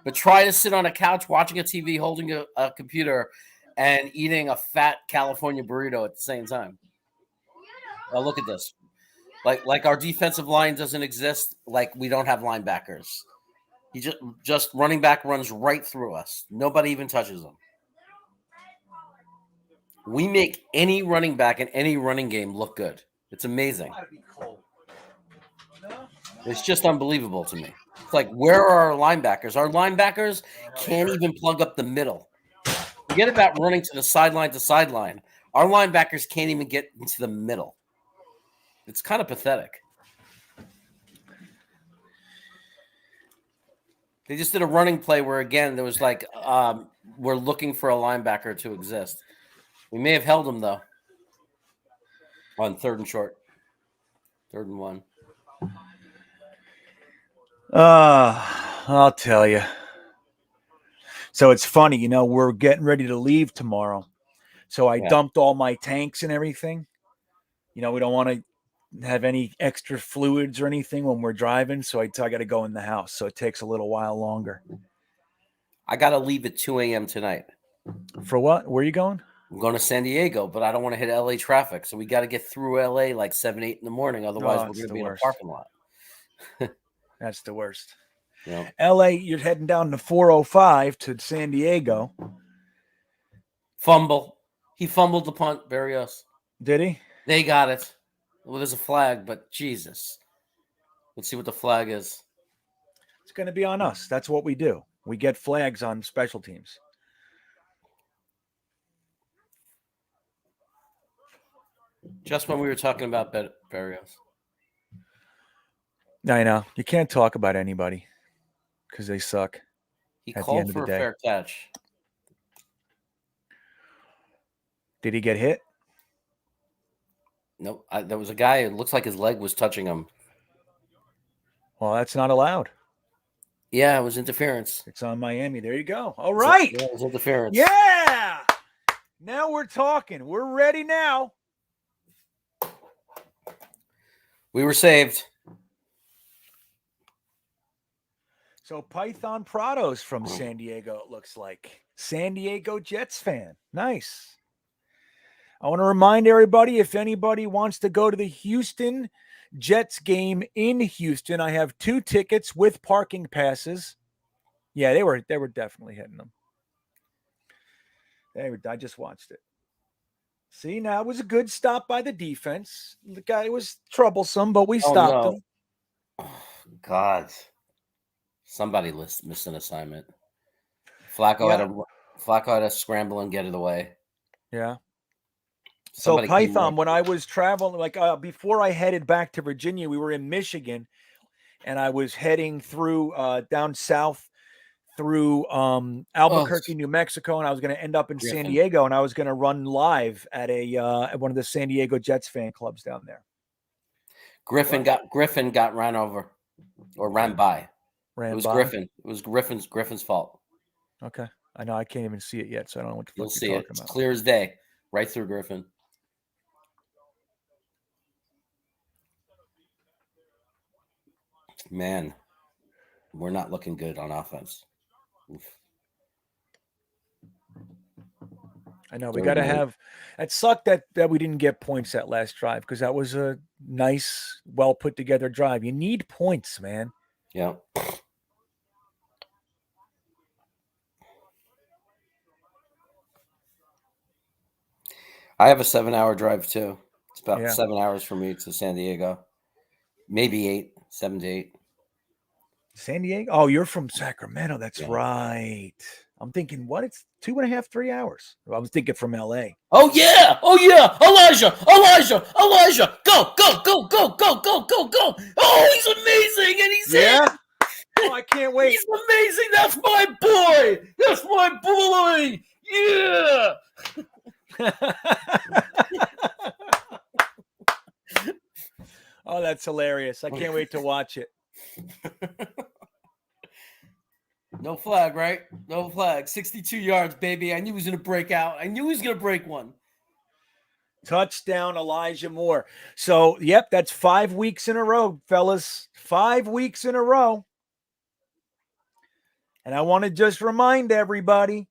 But try to sit on a couch watching a TV, holding a computer, and eating a fat California burrito at the same time. Well, look at this. Like our defensive line doesn't exist. Like we don't have linebackers. He just running back runs right through us. Nobody even touches him. We make any running back in any running game look good. It's amazing. It's just unbelievable to me. It's like, where are our linebackers? Our linebackers can't even plug up the middle. Forget about running to the sideline to sideline. Our linebackers can't even get into the middle. It's kind of pathetic. They just did a running play where, again, there was like, we're looking for a linebacker to exist. We may have held him, though, on 3rd and short. 3rd and 1. I'll tell you. So it's funny, we're getting ready to leave tomorrow. So I dumped all my tanks and everything. We don't want to have any extra fluids or anything when we're driving. So I got to go in the house. So it takes a little while longer. I got to leave at 2 a.m. tonight. For what? Where are you going? I'm going to San Diego, but I don't want to hit LA traffic. So we got to get through LA like 7, 8 in the morning. Otherwise, we're going to be in a parking lot. That's the worst. Yeah. LA, you're heading down to 405 to San Diego. Fumble. He fumbled the punt, Berrios. Did he? They got it. Well, there's a flag, but Jesus. Let's see what the flag is. It's going to be on us. That's what we do. We get flags on special teams. Just when we were talking about Berrios. I know. You can't talk about anybody because they suck. He called for a fair catch. Did he get hit? Nope. There was a guy, it looks like his leg was touching him. Well, that's not allowed. Yeah, it was interference. It's on Miami. There you go. All right. Yeah, it was interference. Yeah. Now we're talking. We're ready now. We were saved. So Python Prado's from San Diego, it looks like. San Diego Jets fan. Nice. I want to remind everybody, if anybody wants to go to the Houston Jets game in Houston, I have 2 tickets with parking passes. Yeah, they were definitely hitting them. I just watched it. See, now it was a good stop by the defense. The guy was troublesome, but we stopped him. Oh, God. Somebody missed an assignment. Flacco had to scramble and get it away. Yeah. Somebody So Python, when I was traveling, before I headed back to Virginia, we were in Michigan, and I was heading through down south through Albuquerque, New Mexico, and I was going to end up in San Diego, and I was going to run live at at one of the San Diego Jets fan clubs down there. Griffin got ran over or ran by. Griffin. It was Griffin's fault. Okay. I know I can't even see it yet, so I don't know what the fuck you're talking about. It's clear as day. Right through Griffin. Man, we're not looking good on offense. Oof. I know we got to have. It sucked that we didn't get points that last drive because that was a nice, well put together drive. You need points, man. Yeah. I have a 7-hour drive too. It's about 7 hours for me to San Diego. Maybe 8, 7 to 8. San Diego? Oh, you're from Sacramento. That's right. I'm thinking, what? It's 2.5, 3 hours. I was thinking from LA. Oh yeah. Elijah. Go. Oh, he's amazing. And he's in. Oh, I can't wait. He's amazing. That's my boy. Yeah. Oh, that's hilarious. I can't wait to watch it. No flag, right? No flag. 62 yards, baby. I knew he was going to break out. I knew he was going to break one. Touchdown, Elijah Moore. So, yep, that's 5 weeks in a row, fellas. 5 weeks in a row. And I want to just remind everybody,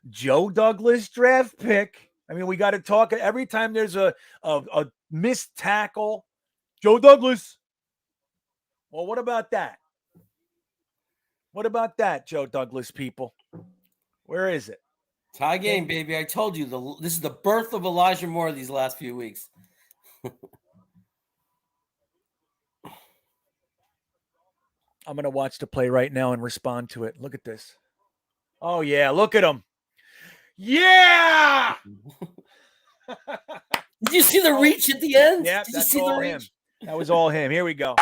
Joe Douglas draft pick. I mean, we got to talk every time there's a missed tackle. Joe Douglas. Well, what about that? What about that, Joe Douglas, people? Where is it? Tie game, baby. I told you, this is the birth of Elijah Moore these last few weeks. I'm going to watch the play right now and respond to it. Look at this. Oh, yeah. Look at him. Yeah! Did you see the reach at the end? Yeah, Did you see the reach? Him. That was all him. Here we go.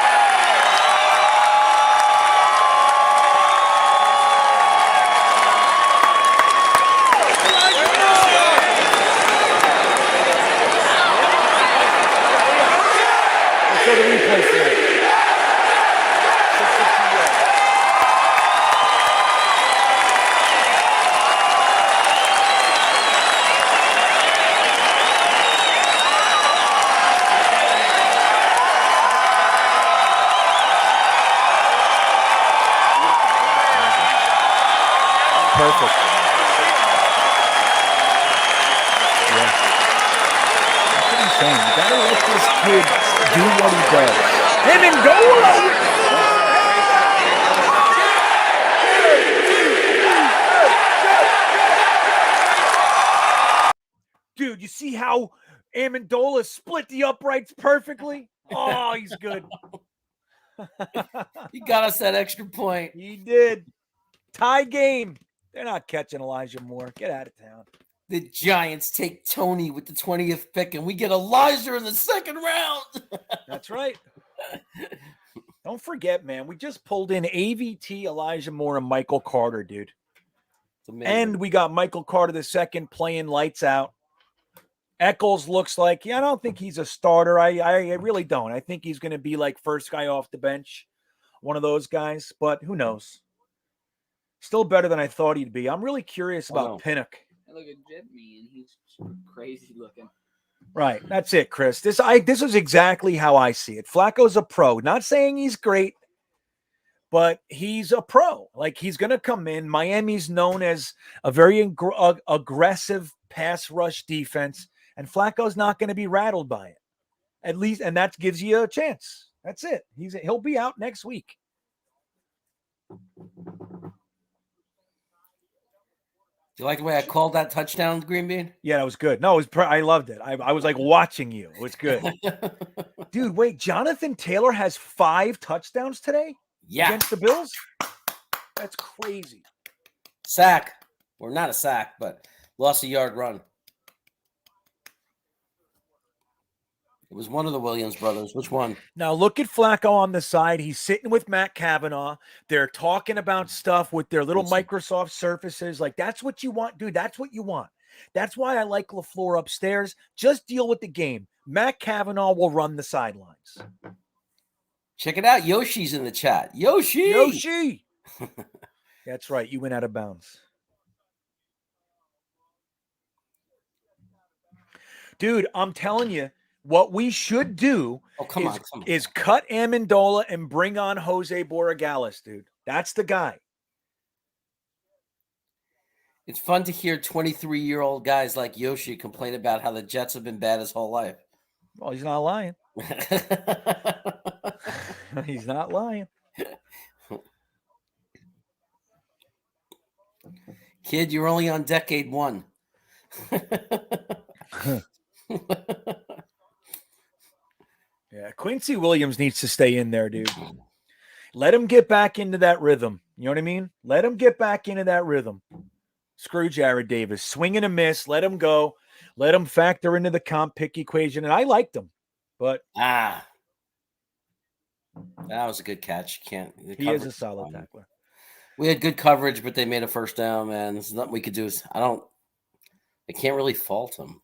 So the replay for it. Perfect. Yeah. That's what I'm saying. You gotta let this kid do what he does. Amendola! Dude, you see how Amendola split the uprights perfectly? Oh, he's good. He got us that extra point. He did. Tie game. They're not catching Elijah Moore. Get out of town. The Giants take Tony with the 20th pick, and we get Elijah in the second round. That's right. Don't forget, man. We just pulled in AVT, Elijah Moore, and Michael Carter, dude. And we got Michael Carter the second playing lights out. Eccles looks like, I don't think he's a starter. I really don't. I think he's going to be like first guy off the bench, one of those guys, but who knows? Still better than I thought he'd be. I'm really curious about Pinnock. Hey, look at Jetnation. He's crazy looking. Right. That's it, Chris. This is exactly how I see it. Flacco's a pro. Not saying he's great, but he's a pro. Like, he's going to come in. Miami's known as a very aggressive pass rush defense, and Flacco's not going to be rattled by it. At least, and that gives you a chance. That's it. He'll be out next week. Do you like the way I called that touchdown, GreenBean? Yeah, that was good. No, I loved it. I was like watching you. It was good. Dude, wait, Jonathan Taylor has 5 touchdowns today against the Bills? That's crazy. Sack. Or not a sack, but lost a yard run. It was one of the Williams brothers. Which one? Now look at Flacco on the side. He's sitting with Matt Kavanaugh. They're talking about stuff with their little Microsoft Surfaces. Like, that's what you want, dude. That's what you want. That's why I like LaFleur upstairs. Just deal with the game. Matt Kavanaugh will run the sidelines. Check it out. Yoshi's in the chat. Yoshi! That's right. You went out of bounds. Dude, I'm telling you, what we should do is cut Amendola and bring on Jose Borregales, dude. That's the guy. It's fun to hear 23-year-old guys like Yoshi complain about how the Jets have been bad his whole life. Well, he's not lying. He's not lying. Kid, you're only on decade 1. Yeah, Quincy Williams needs to stay in there, dude. Let him get back into that rhythm. You know what I mean? Let him get back into that rhythm. Screw Jared Davis. Swing and a miss. Let him go. Let him factor into the comp pick equation. And I liked him. But that was a good catch. He is a solid tackler. We had good coverage, but they made a first down, man. There's nothing we could do. I can't really fault him.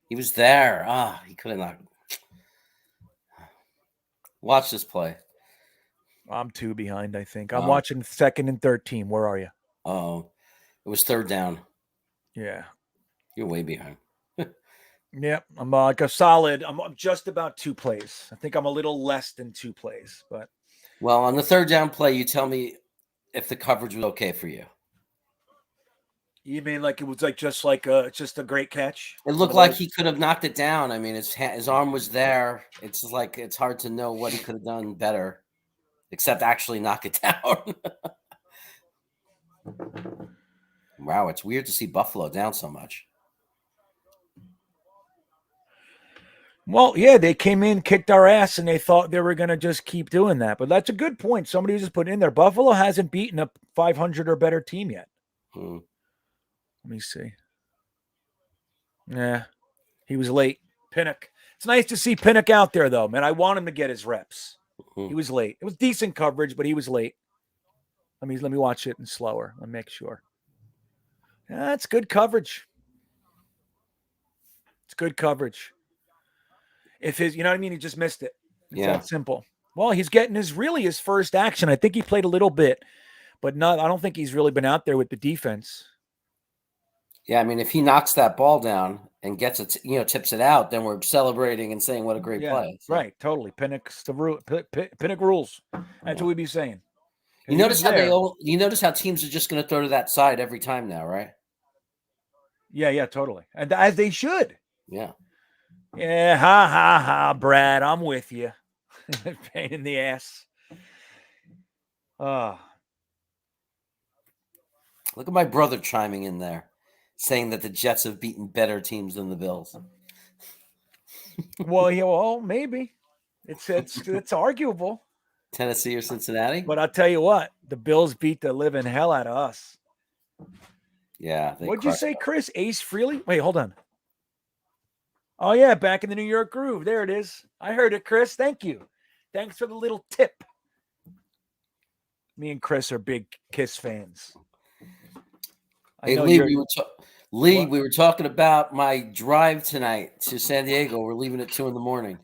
He was there. He could have not. Watch this play. I'm 2 behind, I think. I'm watching 2nd and 13. Where are you? Oh, it was 3rd down. Yeah. You're way behind. Yep. I'm like a solid. I'm just about 2 plays. I think I'm a little less than 2 plays, but. Well, on the 3rd down play, you tell me if the coverage was okay for you. You mean like it was just a great catch? It looked like he could have knocked it down. I mean, his arm was there. It's like it's hard to know what he could have done better, except actually knock it down. Wow, it's weird to see Buffalo down so much. Well, yeah, they came in, kicked our ass, and they thought they were going to just keep doing that. But that's a good point. Somebody just put in there. Buffalo hasn't beaten a 500 or better team yet. Let me see. Yeah, he was late. Pinnock. It's nice to see Pinnock out there, though, man. I want him to get his reps. He was late. It was decent coverage, but he was late. Let me watch it in slower. Let me make sure. That's good coverage. It's good coverage. If you know what I mean, he just missed it. It's that simple. Well, he's getting his first action. I think he played a little bit, but I don't think he's really been out there with the defense. Yeah, I mean, if he knocks that ball down and gets it, tips it out, then we're celebrating and saying what a great play. So. Right, totally. Pinnock rules. That's what we'd be saying. You notice how teams are just going to throw to that side every time now, right? Yeah, totally. And as they should. Yeah. Yeah, ha, Brad, I'm with you. Pain in the ass. Look at my brother chiming in there, saying that the Jets have beaten better teams than the Bills. Well, maybe. It's arguable. Tennessee or Cincinnati? But I'll tell you what, the Bills beat the living hell out of us. Yeah. What'd you say, Chris? Ace Frehley? Wait, hold on. Oh, yeah, back in the New York groove. There it is. I heard it, Chris. Thank you. Thanks for the little tip. Me and Chris are big Kiss fans. Hey, Lee, we were talking about my drive tonight to San Diego. We're leaving at 2 a.m.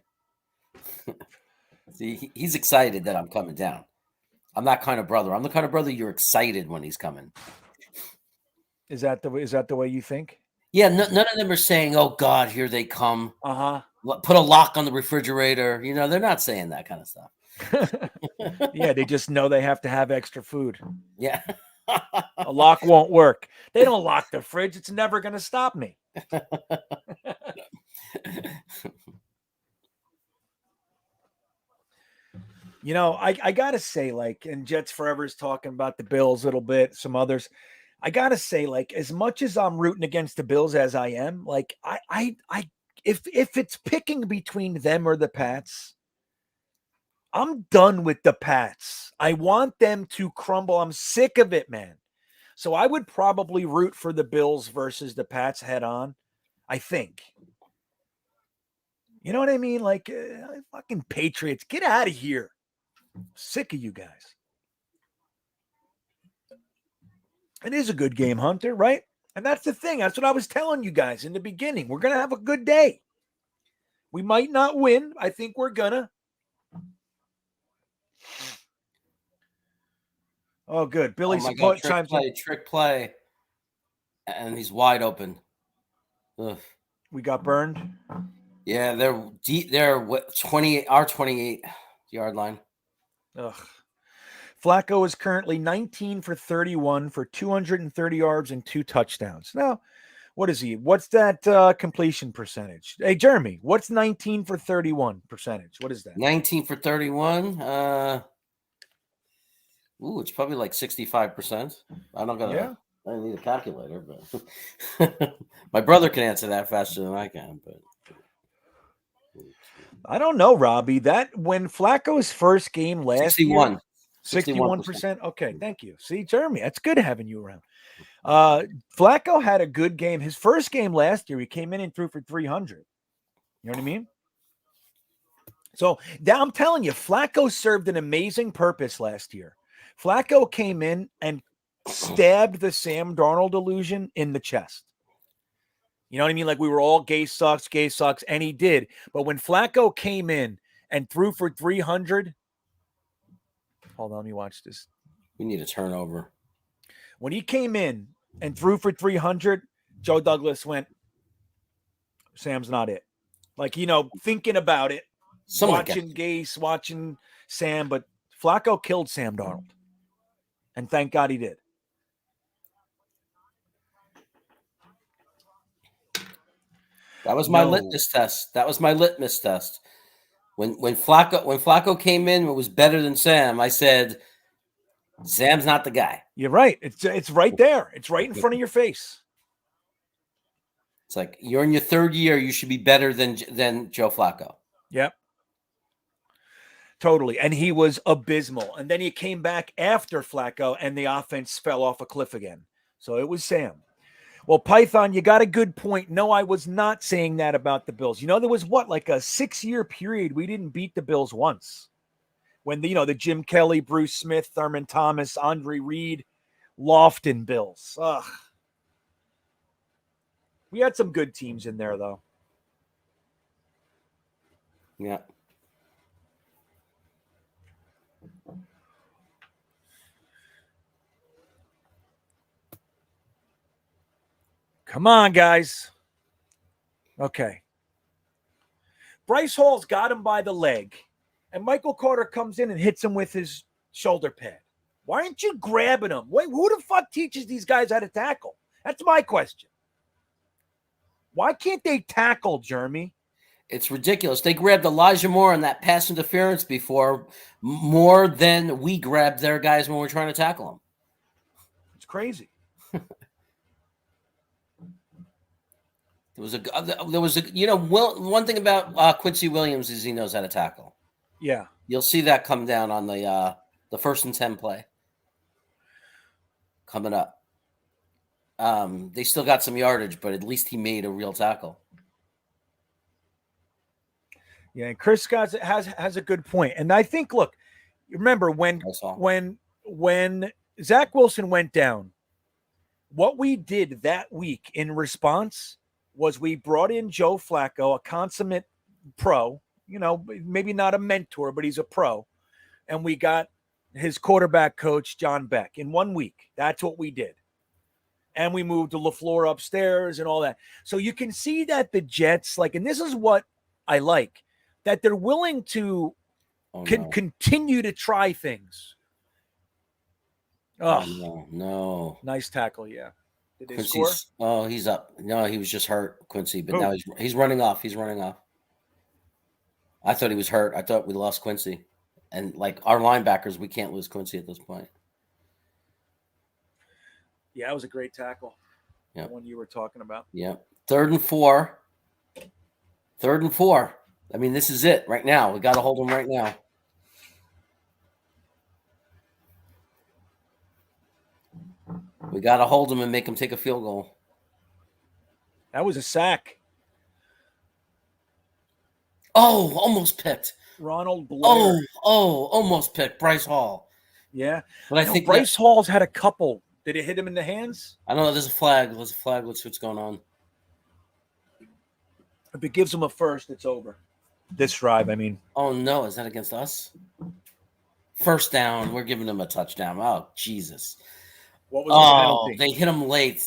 See, he's excited that I'm coming down. I'm that kind of brother. I'm the kind of brother you're excited when he's coming. Is that the way you think? Yeah, none of them are saying, "Oh God, here they come." Uh-huh. Put a lock on the refrigerator. You know, they're not saying that kind of stuff. Yeah, they just know they have to have extra food. Yeah. A lock won't work. They don't lock the fridge. It's never going to stop me. You know, I got to say, like, and Jets Forever is talking about the Bills a little bit, some others. I got to say, like, as much as I'm rooting against the Bills as I am, like, if it's picking between them or the Pats, I'm done with the Pats. I want them to crumble. I'm sick of it, man. So I would probably root for the Bills versus the Pats head on, I think. You know what I mean? Like, fucking Patriots, get out of here. I'm sick of you guys. It is a good game, Hunter, right? And that's the thing. That's what I was telling you guys in the beginning. We're going to have a good day. We might not win. I think we're going to. Oh, good. Billy God, trick play. And he's wide open. Ugh. We got burned. Yeah, they're deep. They're 28 yard line. Ugh. Flacco is currently 19 for 31 for 230 yards and 2 touchdowns. Now, what is he? What's that completion percentage? Hey, Jeremy, what's 19 for 31 percentage? What is that? 19 for 31. It's probably like 65%. I don't need a calculator, but my brother can answer that faster than I can. But I don't know, Robbie. That when Flacco's first game last 61. year, 61%. Okay, thank you. See, Jeremy, that's good having you around. Flacco had a good game. His first game last year, he came in and threw for 300. You know what I mean? So now I'm telling you, Flacco served an amazing purpose last year. Flacco came in and stabbed the Sam Darnold illusion in the chest. You know what I mean? Like we were all gay sucks, and he did. But when Flacco came in and threw for 300, hold on, let me watch this. We need a turnover. When he came in and threw for 300, Joe Douglas went, Sam's not it. Like, you know, thinking about it, watching Gase, watching Sam, but Flacco killed Sam Darnold. And thank God he did. That was my litmus test. When Flacco came in, it was better than Sam. I said, Sam's not the guy. You're right. It's right there. It's right in front of your face. It's like you're in your third year. You should be better than Joe Flacco. Yep. Totally. And he was abysmal. And then he came back after Flacco and the offense fell off a cliff again. So it was Sam. Well, Python, you got a good point. No, I was not saying that about the Bills. You know, there was like a 6-year period we didn't beat the Bills once. When the Jim Kelly, Bruce Smith, Thurman Thomas, Andre Reed, Lofton Bills. Ugh. We had some good teams in there, though. Yeah. Come on, guys. Okay. Bryce Hall's got him by the leg, and Michael Carter comes in and hits him with his shoulder pad. Why aren't you grabbing him? Wait, who the fuck teaches these guys how to tackle? That's my question. Why can't they tackle, Jeremy? It's ridiculous. They grabbed Elijah Moore on that pass interference before more than we grabbed their guys when we're trying to tackle them. It's crazy. There was a one thing about Quincy Williams is he knows how to tackle. Yeah. You'll see that come down on the 1st and 10 play coming up. They still got some yardage, but at least he made a real tackle. Yeah, and Chris Scott has a good point. And I think, look, remember when Zach Wilson went down, what we did that week in response was we brought in Joe Flacco, a consummate pro, maybe not a mentor, but he's a pro. And we got his quarterback coach, John Beck, in 1 week. That's what we did. And we moved to LaFleur upstairs and all that. So you can see that the Jets, like, and this is what I like, that they're willing to continue to try things. Oh, no. Nice tackle, yeah. Did they Quincy's, score? Oh, he's up. No, he was just hurt, Quincy, but now he's running off. He's running off. I thought he was hurt. I thought we lost Quincy. And, like, our linebackers, we can't lose Quincy at this point. Yeah, it was a great tackle. Yeah. The one you were talking about. Yeah. 3rd and 4. 3rd and 4. I mean, this is it right now. We got to hold him right now. We got to hold him and make him take a field goal. That was a sack. Oh, almost picked. Ronald Blair. Almost picked. Bryce Hall. Yeah. But I think Bryce Hall's had a couple. Did it hit him in the hands? I don't know. There's a flag. There's a flag. Let's see what's going on. If it gives him a first, it's over. This drive, I mean. Oh, no. Is that against us? First down. We're giving him a touchdown. Oh, Jesus. What was the penalty? They hit him late.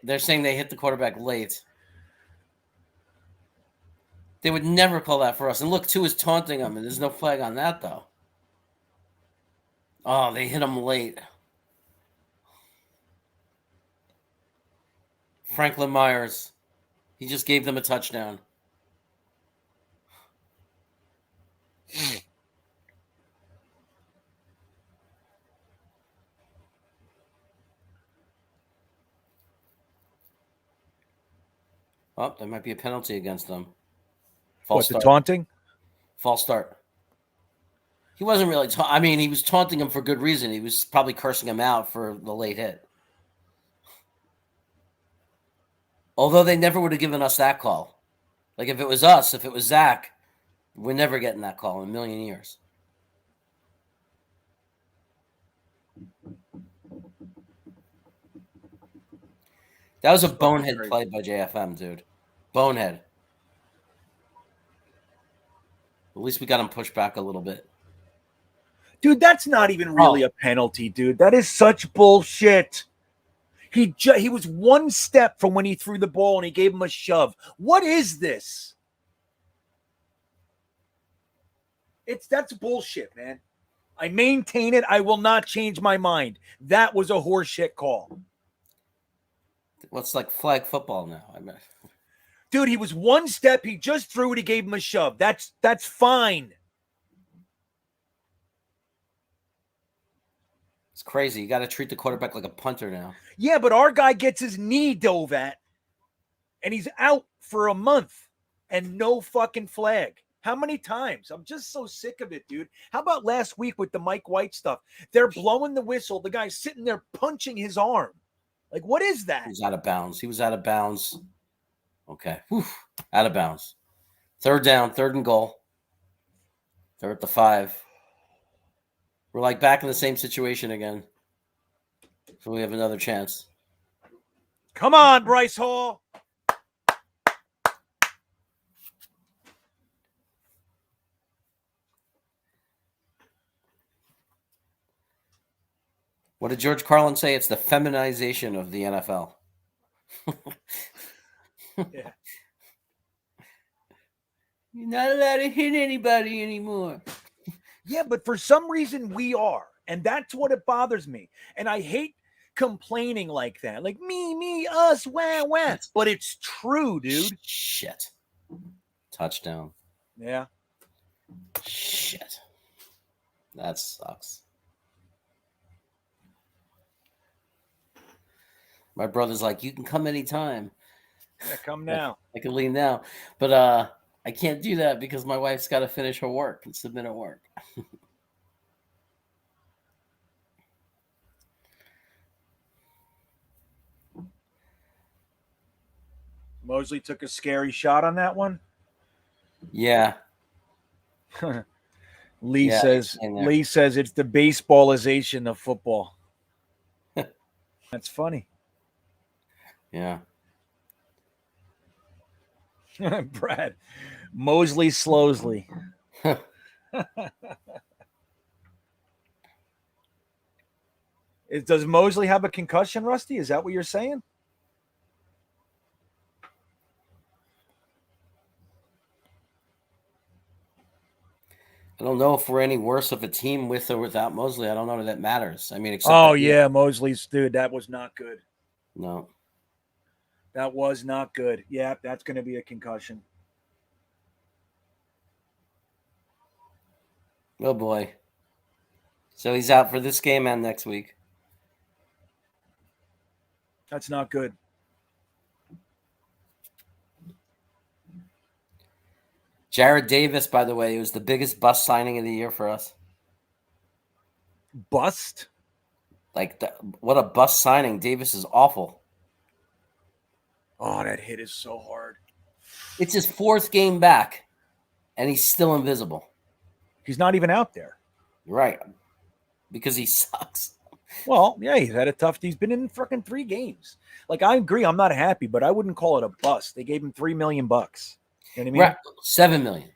They're saying they hit the quarterback late. They would never call that for us. And look, Tua is taunting him, and there's no flag on that, though. Oh, they hit him late. Franklin Myers. He just gave them a touchdown. Oh, there might be a penalty against them. False start. The taunting? False start. He wasn't really I mean, he was taunting him for good reason. He was probably cursing him out for the late hit. Although they never would have given us that call. Like, if it was us, if it was Zach, we're never getting that call in a million years. That was a bonehead play by JFM, dude. Bonehead. At least we got him pushed back a little bit. Dude, that's not even really a penalty, dude. That is such bullshit. He was one step from when he threw the ball and he gave him a shove. What is this? That's bullshit, man. I maintain it. I will not change my mind. That was a horseshit call. Well, it's like flag football now. I mean, dude, he was one step. He just threw it. He gave him a shove. That's fine. It's crazy. You got to treat the quarterback like a punter now. Yeah, but our guy gets his knee dove at, and he's out for a month, and no fucking flag. How many times? I'm just so sick of it, dude. How about last week with the Mike White stuff? They're blowing the whistle. The guy's sitting there punching his arm. Like, what is that? He's out of bounds. He was out of bounds. Okay. Whew. Out of bounds. 3rd down, 3rd and goal. They're at the 5. We're like back in the same situation again. So we have another chance. Come on, Bryce Hall. What did George Carlin say? It's the feminization of the NFL. Yeah. You're not allowed to hit anybody anymore. Yeah, but for some reason we are. And that's what it bothers me. And I hate complaining like that. Like me, us, wah, wah. But it's true, dude. Shit. Touchdown. Yeah. Shit. That sucks. My brother's like, you can come anytime. Yeah, come now. I can leave now. But I can't do that because my wife's got to finish her work and submit her work. Mosley took a scary shot on that one. Yeah. Lee says it's the baseballization of football. That's funny. Yeah. Brad. Mosley Slowsley. Does Mosley have a concussion, Rusty? Is that what you're saying? I don't know if we're any worse of a team with or without Mosley. I don't know that matters. I mean, except Mosley's dude. That was not good. No. That was not good. Yeah, that's going to be a concussion. Oh boy. So he's out for this game and next week. That's not good. Jared Davis, by the way, was the biggest bust signing of the year for us. Bust? What a bust signing. Davis is awful. Oh, that hit is so hard. It's his 4th game back, and he's still invisible. He's not even out there. Right. Because he sucks. Well, yeah, he's been in freaking 3 games. Like, I agree, I'm not happy, but I wouldn't call it a bust. They gave him $3 million. You know what I mean? Right. $7 million.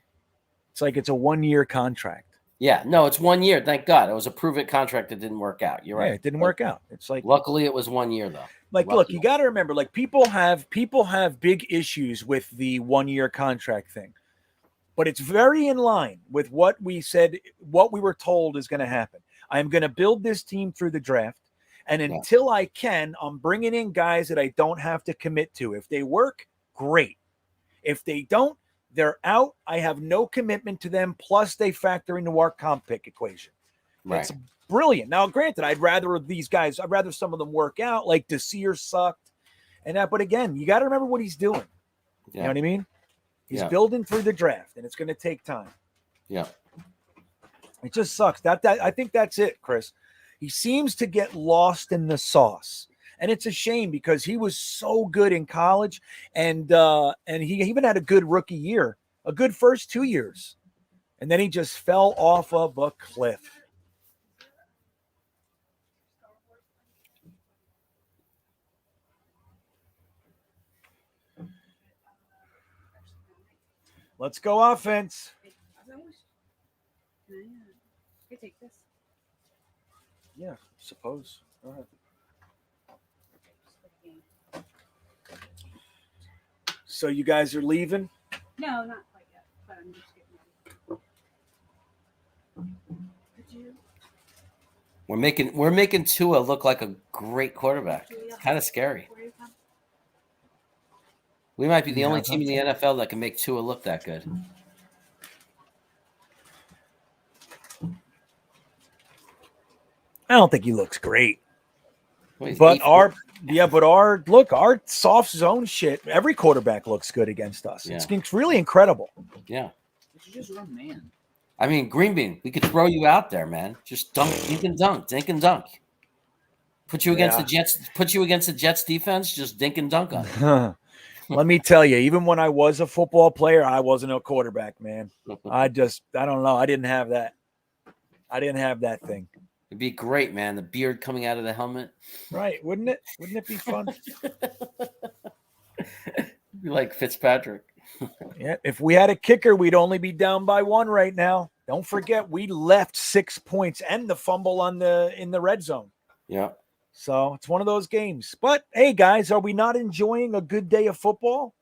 It's like it's a 1-year contract. Yeah, no, it's 1 year. Thank God. It was a prove-it contract that didn't work out. You're right. Yeah, it didn't work out. It's like, luckily it was 1 year though. Like, look, you got to remember, like, people have big issues with the 1-year contract thing, but it's very in line with what we said, what we were told is going to happen. I'm going to build this team through the draft, and until I can, I'm bringing in guys that I don't have to commit to. If they work, great. If they don't, they're out. I have no commitment to them. Plus, they factor into our comp pick equation. Right. It's brilliant. Now, granted, I'd rather some of them work out. Like Desir sucked, and that. But again, you got to remember what he's doing. Yeah. You know what I mean? He's building through the draft, and it's going to take time. Yeah. It just sucks. That I think that's it, Chris. He seems to get lost in the sauce. And it's a shame because he was so good in college, and he even had a good rookie year, a good first 2 years, and then he just fell off of a cliff. Let's go offense. Take this. Yeah, suppose. Go ahead. So you guys are leaving? No, not quite yet, but I'm just getting ready. We're making Tua look like a great quarterback. It's kind of scary. We might be the only team in the NFL that can make Tua look that good. I don't think he looks great. Well, but our soft zone shit, every quarterback looks good against us. Yeah. It's really incredible. Yeah. You should just run man. I mean, GreenBean, we could throw you out there, man. Just dink and dunk. Put you against the Jets defense, just dink and dunk on it. Let me tell you, even when I was a football player, I wasn't a quarterback, man. I don't know. I didn't have that. I didn't have that thing. It'd be great, man. The beard coming out of the helmet. Right. Wouldn't it? Wouldn't it be fun? Be like Fitzpatrick. Yeah. If we had a kicker, we'd only be down by 1 right now. Don't forget, we left 6 points and the fumble in the red zone. Yeah. So it's one of those games. But hey, guys, are we not enjoying a good day of football?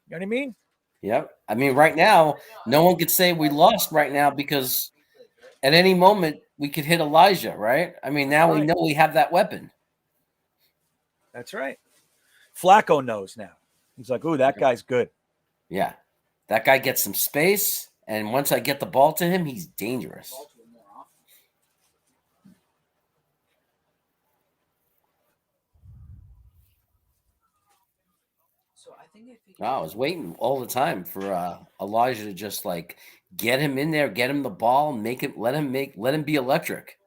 You know what I mean? Yep. I mean, right now, no one could say we lost right now because at any moment we could hit Elijah, right? I mean, now we know we have that weapon. That's right. Flacco knows now. He's like, ooh, that guy's good. Yeah. That guy gets some space, and once I get the ball to him, he's dangerous. I was waiting all the time for Elijah to just like get him in there, get him the ball, let him be electric.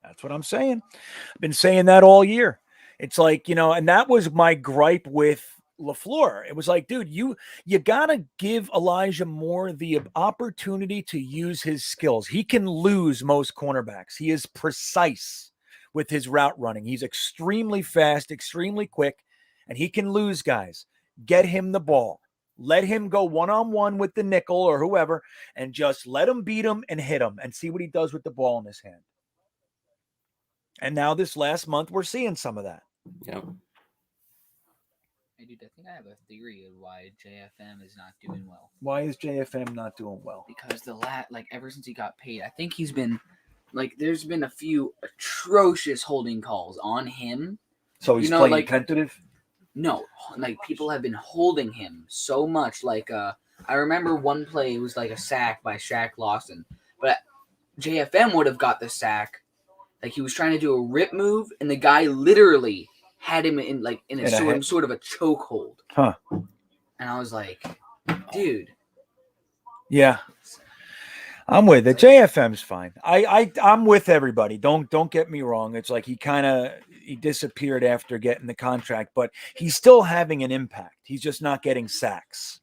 That's what I'm saying. I've been saying that all year. It's like, and that was my gripe with LaFleur. It was like, dude, you gotta give Elijah more the opportunity to use his skills. He can lose most cornerbacks. He is precise with his route running. He's extremely fast, extremely quick, and he can lose guys. Get him the ball. Let him go one-on-one with the nickel or whoever, and just let him beat him and hit him and see what he does with the ball in his hand. And now this last month, we're seeing some of that. Yeah. Hey, dude, I think I have a theory of why JFM is not doing well. Why is JFM not doing well? Because ever since he got paid, I think he's been there's been a few atrocious holding calls on him. So he's playing tentative? No, people have been holding him so much. I remember one play was like a sack by Shaq Lawson, but JFM would have got the sack. Like he was trying to do a rip move, and the guy literally had him in a sort of a chokehold. Huh. And I was like, dude. Yeah. I'm with it. JFM's fine. I'm with everybody. Don't get me wrong. It's like he disappeared after getting the contract, but he's still having an impact. He's just not getting sacks.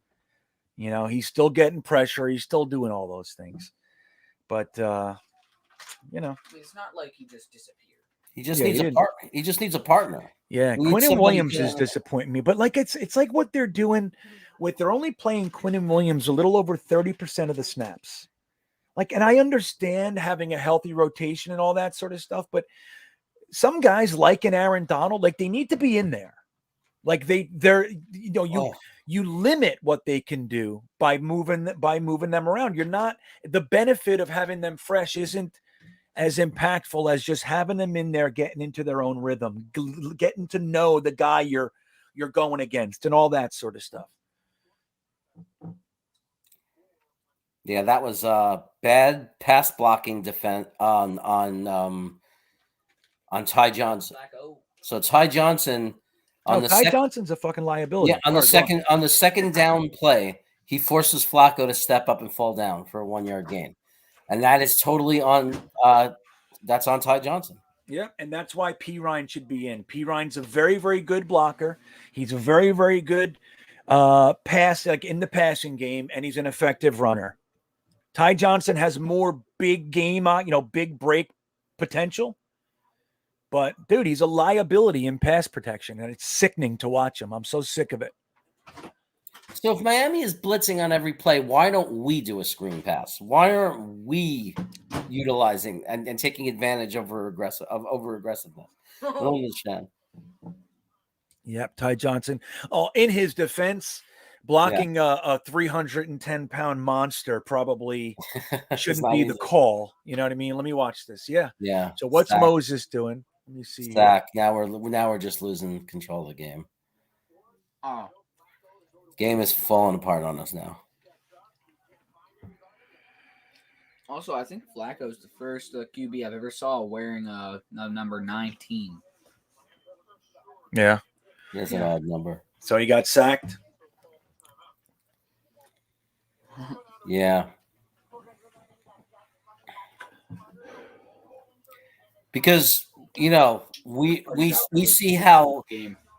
You know, he's still getting pressure. He's still doing all those things. But you know, it's not like he just disappeared. He just needs a partner. He just needs a partner. Yeah, Quinnen Williams is disappointing me. But it's like what they're doing with they're only playing Quinnen Williams a little over 30% of the snaps. And I understand having a healthy rotation and all that sort of stuff, but some guys like an Aaron Donald, they need to be in there. You limit what they can do by moving them around. You're not, the benefit of having them fresh isn't as impactful as just having them in there, getting into their own rhythm, getting to know the guy you're going against and all that sort of stuff. Yeah, that was bad pass blocking defense on Ty Johnson. So Ty Johnson Ty Johnson's a fucking liability. Yeah, on the second down play, he forces Flacco to step up and fall down for a 1-yard gain, and that is totally on. That's on Ty Johnson. Yeah, and that's why Perine should be in. Perine's a very, very good blocker. He's a very, very good pass, in the passing game, and he's an effective runner. Ty Johnson has more big game, big break potential. But, dude, he's a liability in pass protection, and it's sickening to watch him. I'm so sick of it. So if Miami is blitzing on every play, why don't we do a screen pass? Why aren't we utilizing and taking advantage of over-aggressiveness? I don't understand. Yep, Ty Johnson. Oh, in his defense, blocking a 310-pound monster probably shouldn't be the call. You know what I mean? Let me watch this. Yeah. Yeah. So what's Moses doing? Let me see. Stack. Now we're just losing control of the game. Oh. Game is falling apart on us now. Also, I think Flacco's the first QB I've ever saw wearing a number 19. Yeah. That's an odd number. So he got sacked? Yeah. Because, we see how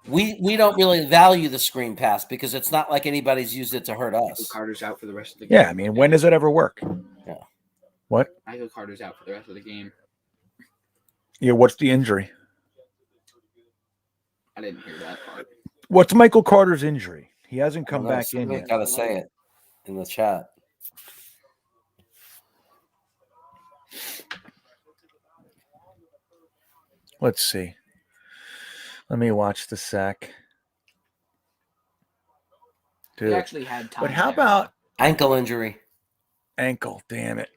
we don't really value the screen pass because it's not like anybody's used it to hurt us. Michael Carter's out for the rest of the game. Yeah, I mean, when does it ever work? Yeah. What? Michael Carter's out for the rest of the game. Yeah, what's the injury? I didn't hear that part. What's Michael Carter's injury? He hasn't come back in yet. Gotta say it in the chat. Let's see. Let me watch the sack. Dude. He actually had time. But how about ankle injury? Ankle, damn it.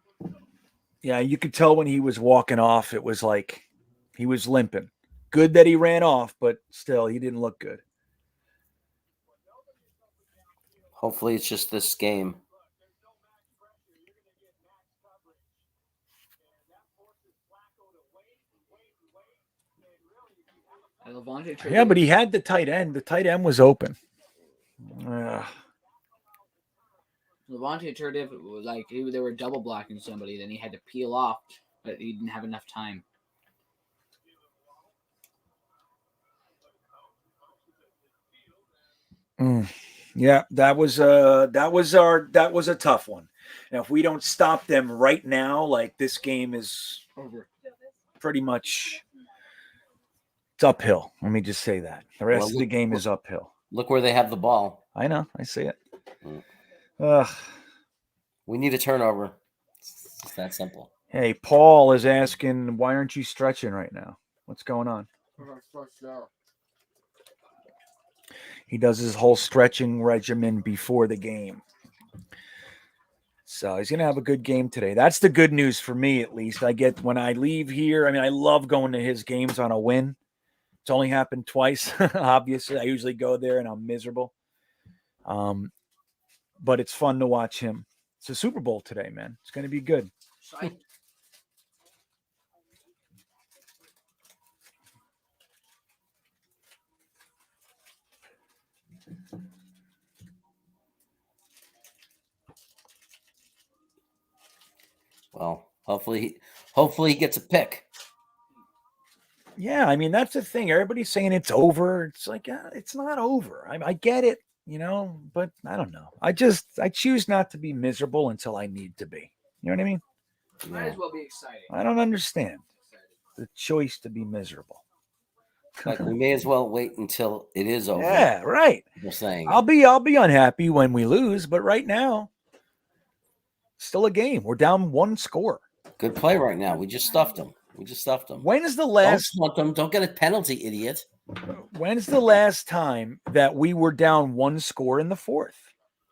Yeah, you could tell when he was walking off, it was like he was limping. Good that he ran off, but still, he didn't look good. Hopefully, it's just this game. Yeah, but he had the tight end. The tight end was open. Levante Turdif was they were double blocking somebody, then he had to peel off, but he didn't have enough time. Yeah, that was a tough one. Now, if we don't stop them right now, this game is over. Pretty much, it's uphill. Let me just say that the rest of the game is uphill. Look where they have the ball. I know. I see it. We need a turnover. It's that simple. Hey, Paul is asking, why aren't you stretching right now? What's going on? He does his whole stretching regimen before the game. So he's going to have a good game today. That's the good news for me, at least. I get when I leave here. I mean, I love going to his games on a win. It's only happened twice. Obviously, I usually go there and I'm miserable. But it's fun to watch him. It's a Super Bowl today, man. It's going to be good. Well, hopefully he gets a pick. Yeah, I mean, that's the thing. Everybody's saying it's over. It's like, it's not over. I get it, but I don't know. I choose not to be miserable until I need to be. You know what I mean? Might as well be exciting. I don't understand the choice to be miserable. Like we may as well wait until it is over. Yeah, right. We're saying I'll be unhappy when we lose, but right now, still a game. We're down 1 score. Good play right now. We just stuffed them. When is the last? Don't stuff them. Don't get a penalty, idiot. When's the last time that we were down 1 score in the fourth?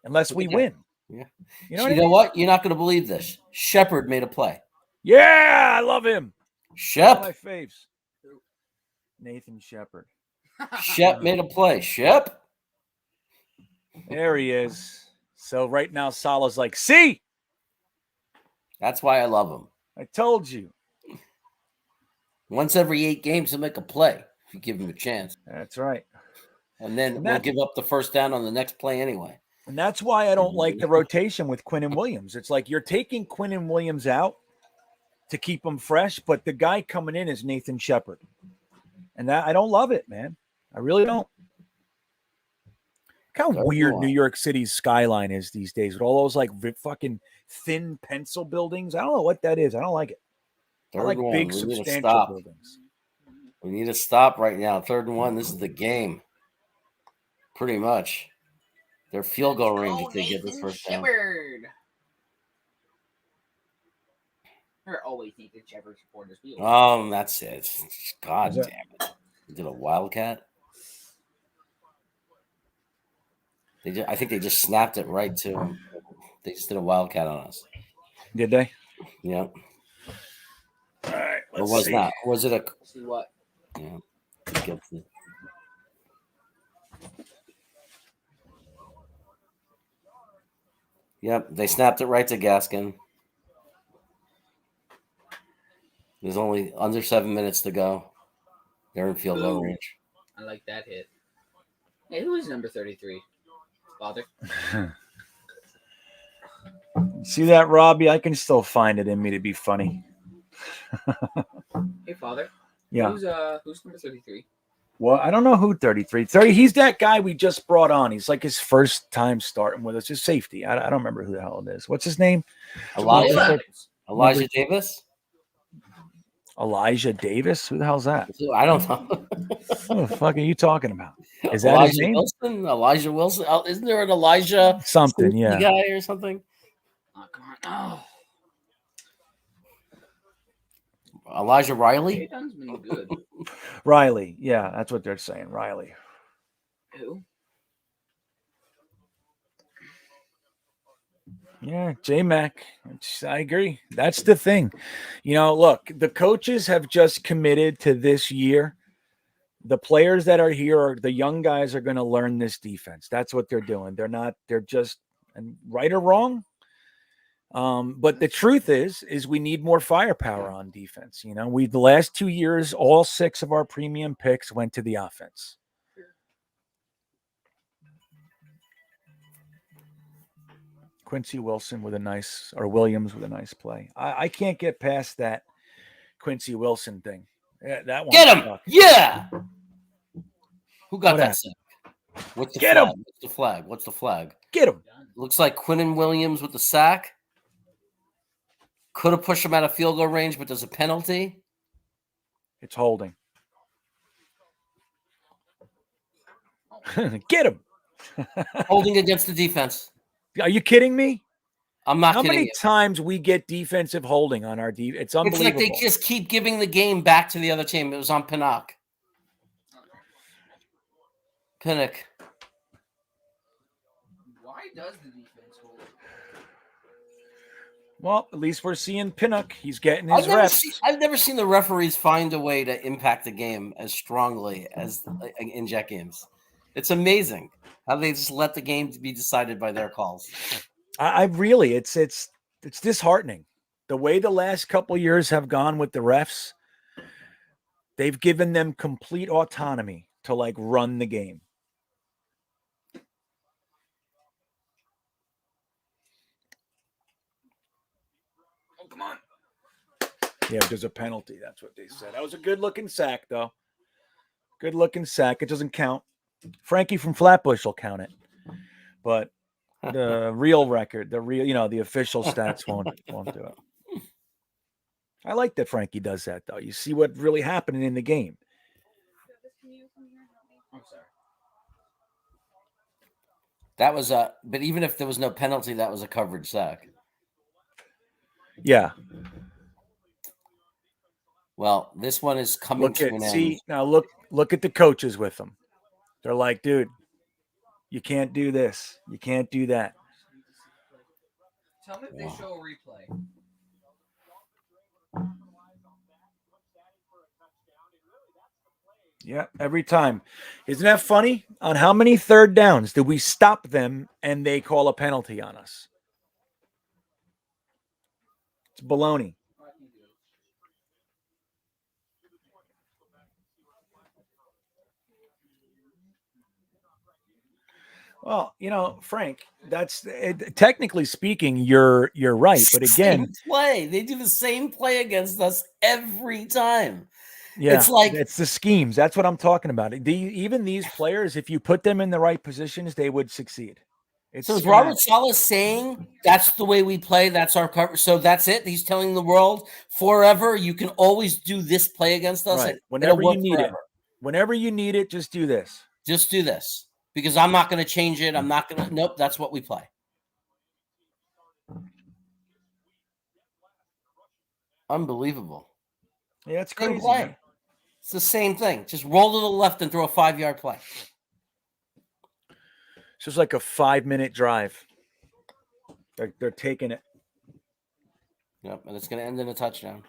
Unless we win. Yeah. You know, So you know what? You're not going to believe this. Shepard made a play. Yeah, I love him. Shep. One of my faves. Nathan Shepard. Shep made a play. Shep. There he is. So right now, Salah's like, see? That's why I love him. I told you. Once every 8 games, he'll make a play if you give him a chance. That's right. And then we'll give up the first down on the next play anyway. And that's why I don't like the rotation with Quinn and Williams. It's like you're taking Quinn and Williams out to keep them fresh, but the guy coming in is Nathan Shepard. And that I don't love it, man. I really don't. Look how weird New York City's skyline is these days with all those like fucking thin pencil buildings. I don't know what that is. I don't like it. I like big, substantial buildings. We need to stop right now. 3rd and 1. This is the game. Pretty much. Their field goal range if they get this first down. They're always Nathan Shepard supporters. That's it. God damn it. You did a wildcat? I think they just snapped it right to him. They just did a wildcat on us. Did they? Yep. All right. Or was not? Was it a? See what? Yeah. Yep. They snapped it right to Gaskin. There's only under 7 minutes to go. They're in field goal range. I like that hit. Hey, who is number 33? Father. See that, Robbie? I can still find it in me to be funny. Hey, Father. Yeah. Who's number 33? Well, I don't know who 33. 30. He's that guy we just brought on. He's like his first time starting with us. His safety. I don't remember who the hell it is. What's his name? Elijah Davis. Elijah Davis? Who the hell's that? I don't know. What the fuck are you talking about? Is that Elijah his name? Wilson? Elijah Wilson? Isn't there an Elijah something? Yeah, guy or something? Oh, come on! Oh. Elijah Riley? Good. Riley. Yeah, that's what they're saying. Riley. Who? Yeah, J-Mac. I agree. That's the thing. Look, the coaches have just committed to this year. The players that are here, the young guys are going to learn this defense. That's what they're doing. They're just and right or wrong. But the truth is we need more firepower on defense. The last 2 years, all 6 of our premium picks went to the offense. Quincy Williams with a nice play. I can't get past that Quincy Wilson thing. Yeah, that one. Get him! Sucked. Yeah. Who got that sack? What's the Get flag? him! What's the flag? Get him! Looks like Quinnen Williams with the sack. Could have pushed him out of field goal range, but there's a penalty. It's holding. Get him! Holding against the defense. Are you kidding me? I'm not How kidding many you. times we get defensive holding on our defense? It's It's unbelievable. like they just keep giving the game back to the other team. It was on Pinnock. Pinnock. Why does the defense hold it? Well, at least we're seeing Pinnock. He's getting his reps. I've never seen the referees find a way to impact the game as strongly as in Jet games. It's amazing how they just let the game be decided by their calls. I really, it's disheartening. The way the last couple years have gone with the refs, they've given them complete autonomy to like run the game. Oh, come on. Yeah, there's a penalty. That's what they said. That was a good looking sack, though. Good looking sack. It doesn't count. Frankie from Flatbush will count it. But the real record, the official stats won't do it. I like that Frankie does that, though. You see what really happening in the game. I'm sorry. That was but even if there was no penalty, that was a coverage sack. Yeah. Well, this one is coming to an end. Now look at the coaches with them. They're like, dude, you can't do this. You can't do that. Tell me if they show a replay. Yeah, every time. Isn't that funny? On how many third downs did we stop them and they call a penalty on us? It's baloney. Well, Frank, that's technically speaking, you're right. But again, they do the same play against us every time. Yeah, it's like it's the schemes. That's what I'm talking about. Even these players, if you put them in the right positions, they would succeed. So is Robert Saleh saying that's the way we play? That's our cover. So that's it. He's telling the world forever, you can always do this play against us. Right. Whenever you need it. Whenever you need it, just do this. Just do this. Because I'm not going to change it. I'm not going to. Nope. That's what we play. Unbelievable. Yeah, it's crazy. Play. It's the same thing. Just roll to the left and throw a 5-yard play. It's just like a 5-minute drive. They're taking it. Yep, and it's going to end in a touchdown.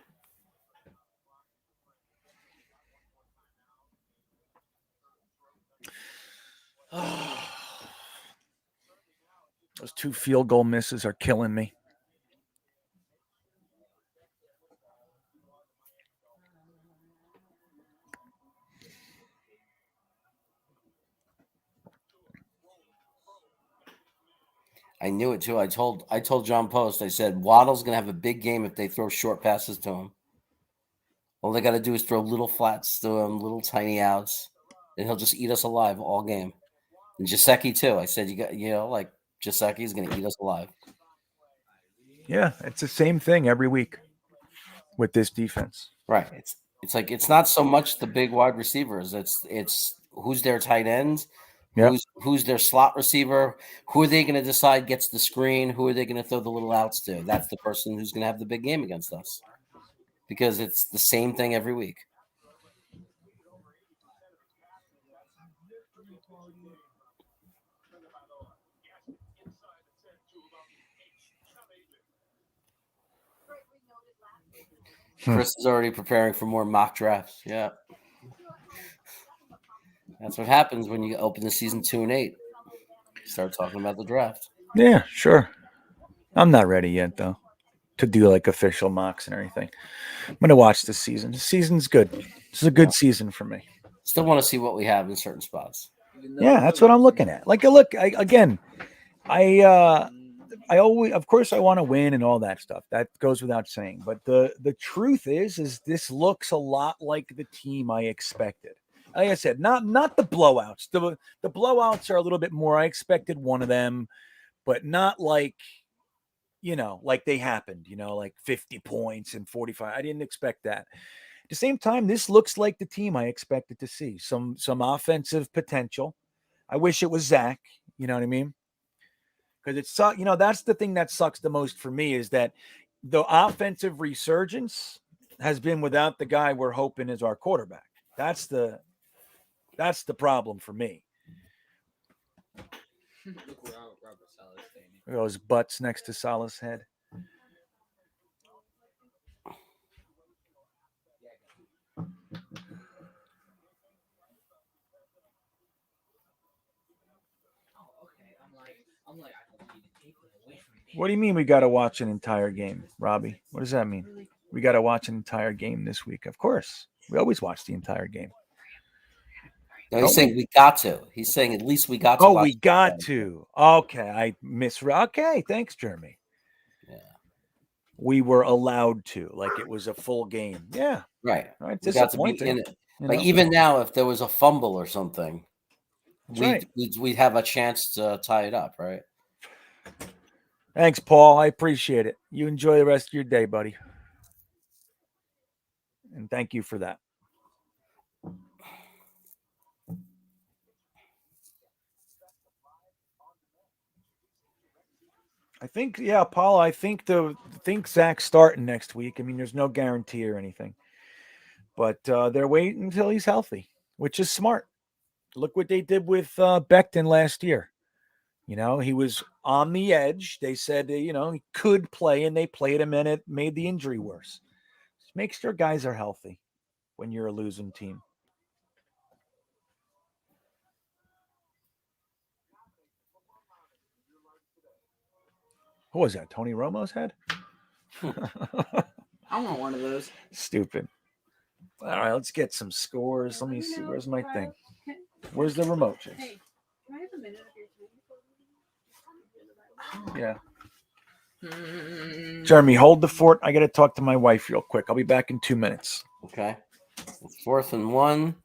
Those 2 field goal misses are killing me. I knew it too. I told John Post, I said, Waddle's going to have a big game if they throw short passes to him. All they got to do is throw little flats to him, little tiny outs, and he'll just eat us alive all game. And Gesicki too. I said, Gesicki's going to eat us alive. Yeah, it's the same thing every week with this defense. Right. It's like it's not so much the big wide receivers. It's who's their tight ends. Yep. Who's their slot receiver? Who are they going to decide gets the screen? Who are they going to throw the little outs to? That's the person who's going to have the big game against us, because it's the same thing every week. Chris is already preparing for more mock drafts. Yeah. That's what happens when you open the season 2-8. You start talking about the draft. Yeah, sure. I'm not ready yet, though, to do like official mocks and everything. I'm going to watch this season. The season's good. This is a good season for me. Still want to see what we have in certain spots. Yeah, that's what I'm looking at. Like, I always, of course, I want to win and all that stuff. That goes without saying. But the truth is this looks a lot like the team I expected. Like I said, not the blowouts. The blowouts are a little bit more. I expected one of them, but not like, like they happened, like 50 points and 45. I didn't expect that. At the same time, this looks like the team I expected to see. Some offensive potential. I wish it was Zach. You know what I mean? because it's that's the thing that sucks the most for me is that the offensive resurgence has been without the guy we're hoping is our quarterback. That's the problem for me. Those butts next to Salah's head. What do you mean we got to watch an entire game, Robbie? What does that mean? We got to watch an entire game this week. Of course. We always watch the entire game. No, he's saying we got to. He's saying at least we got to. Oh, we got to. Okay, I misread. Okay, thanks, Jeremy. Yeah. We were allowed to, like it was a full game. Yeah. Right. Right. We got to be in it. Like even now, if there was a fumble or something, we'd have a chance to tie it up, right? Thanks, Paul. I appreciate it. You enjoy the rest of your day, buddy. And thank you for that. I think, yeah, Paul, I think Zach's starting next week. I mean, there's no guarantee or anything. But they're waiting until he's healthy, which is smart. Look what they did with Becton last year. He was on the edge. They said, he could play, and they played him, and it made the injury worse. Just make sure guys are healthy when you're a losing team. Who was that? Tony Romo's head? I want one of those. Stupid. All right, let's get some scores. Let me see. Where's my thing? Where's the remote? Hey, can I have a minute of your Yeah. Jeremy, hold the fort. I got to talk to my wife real quick. I'll be back in 2 minutes. Okay. It's 4th and 1.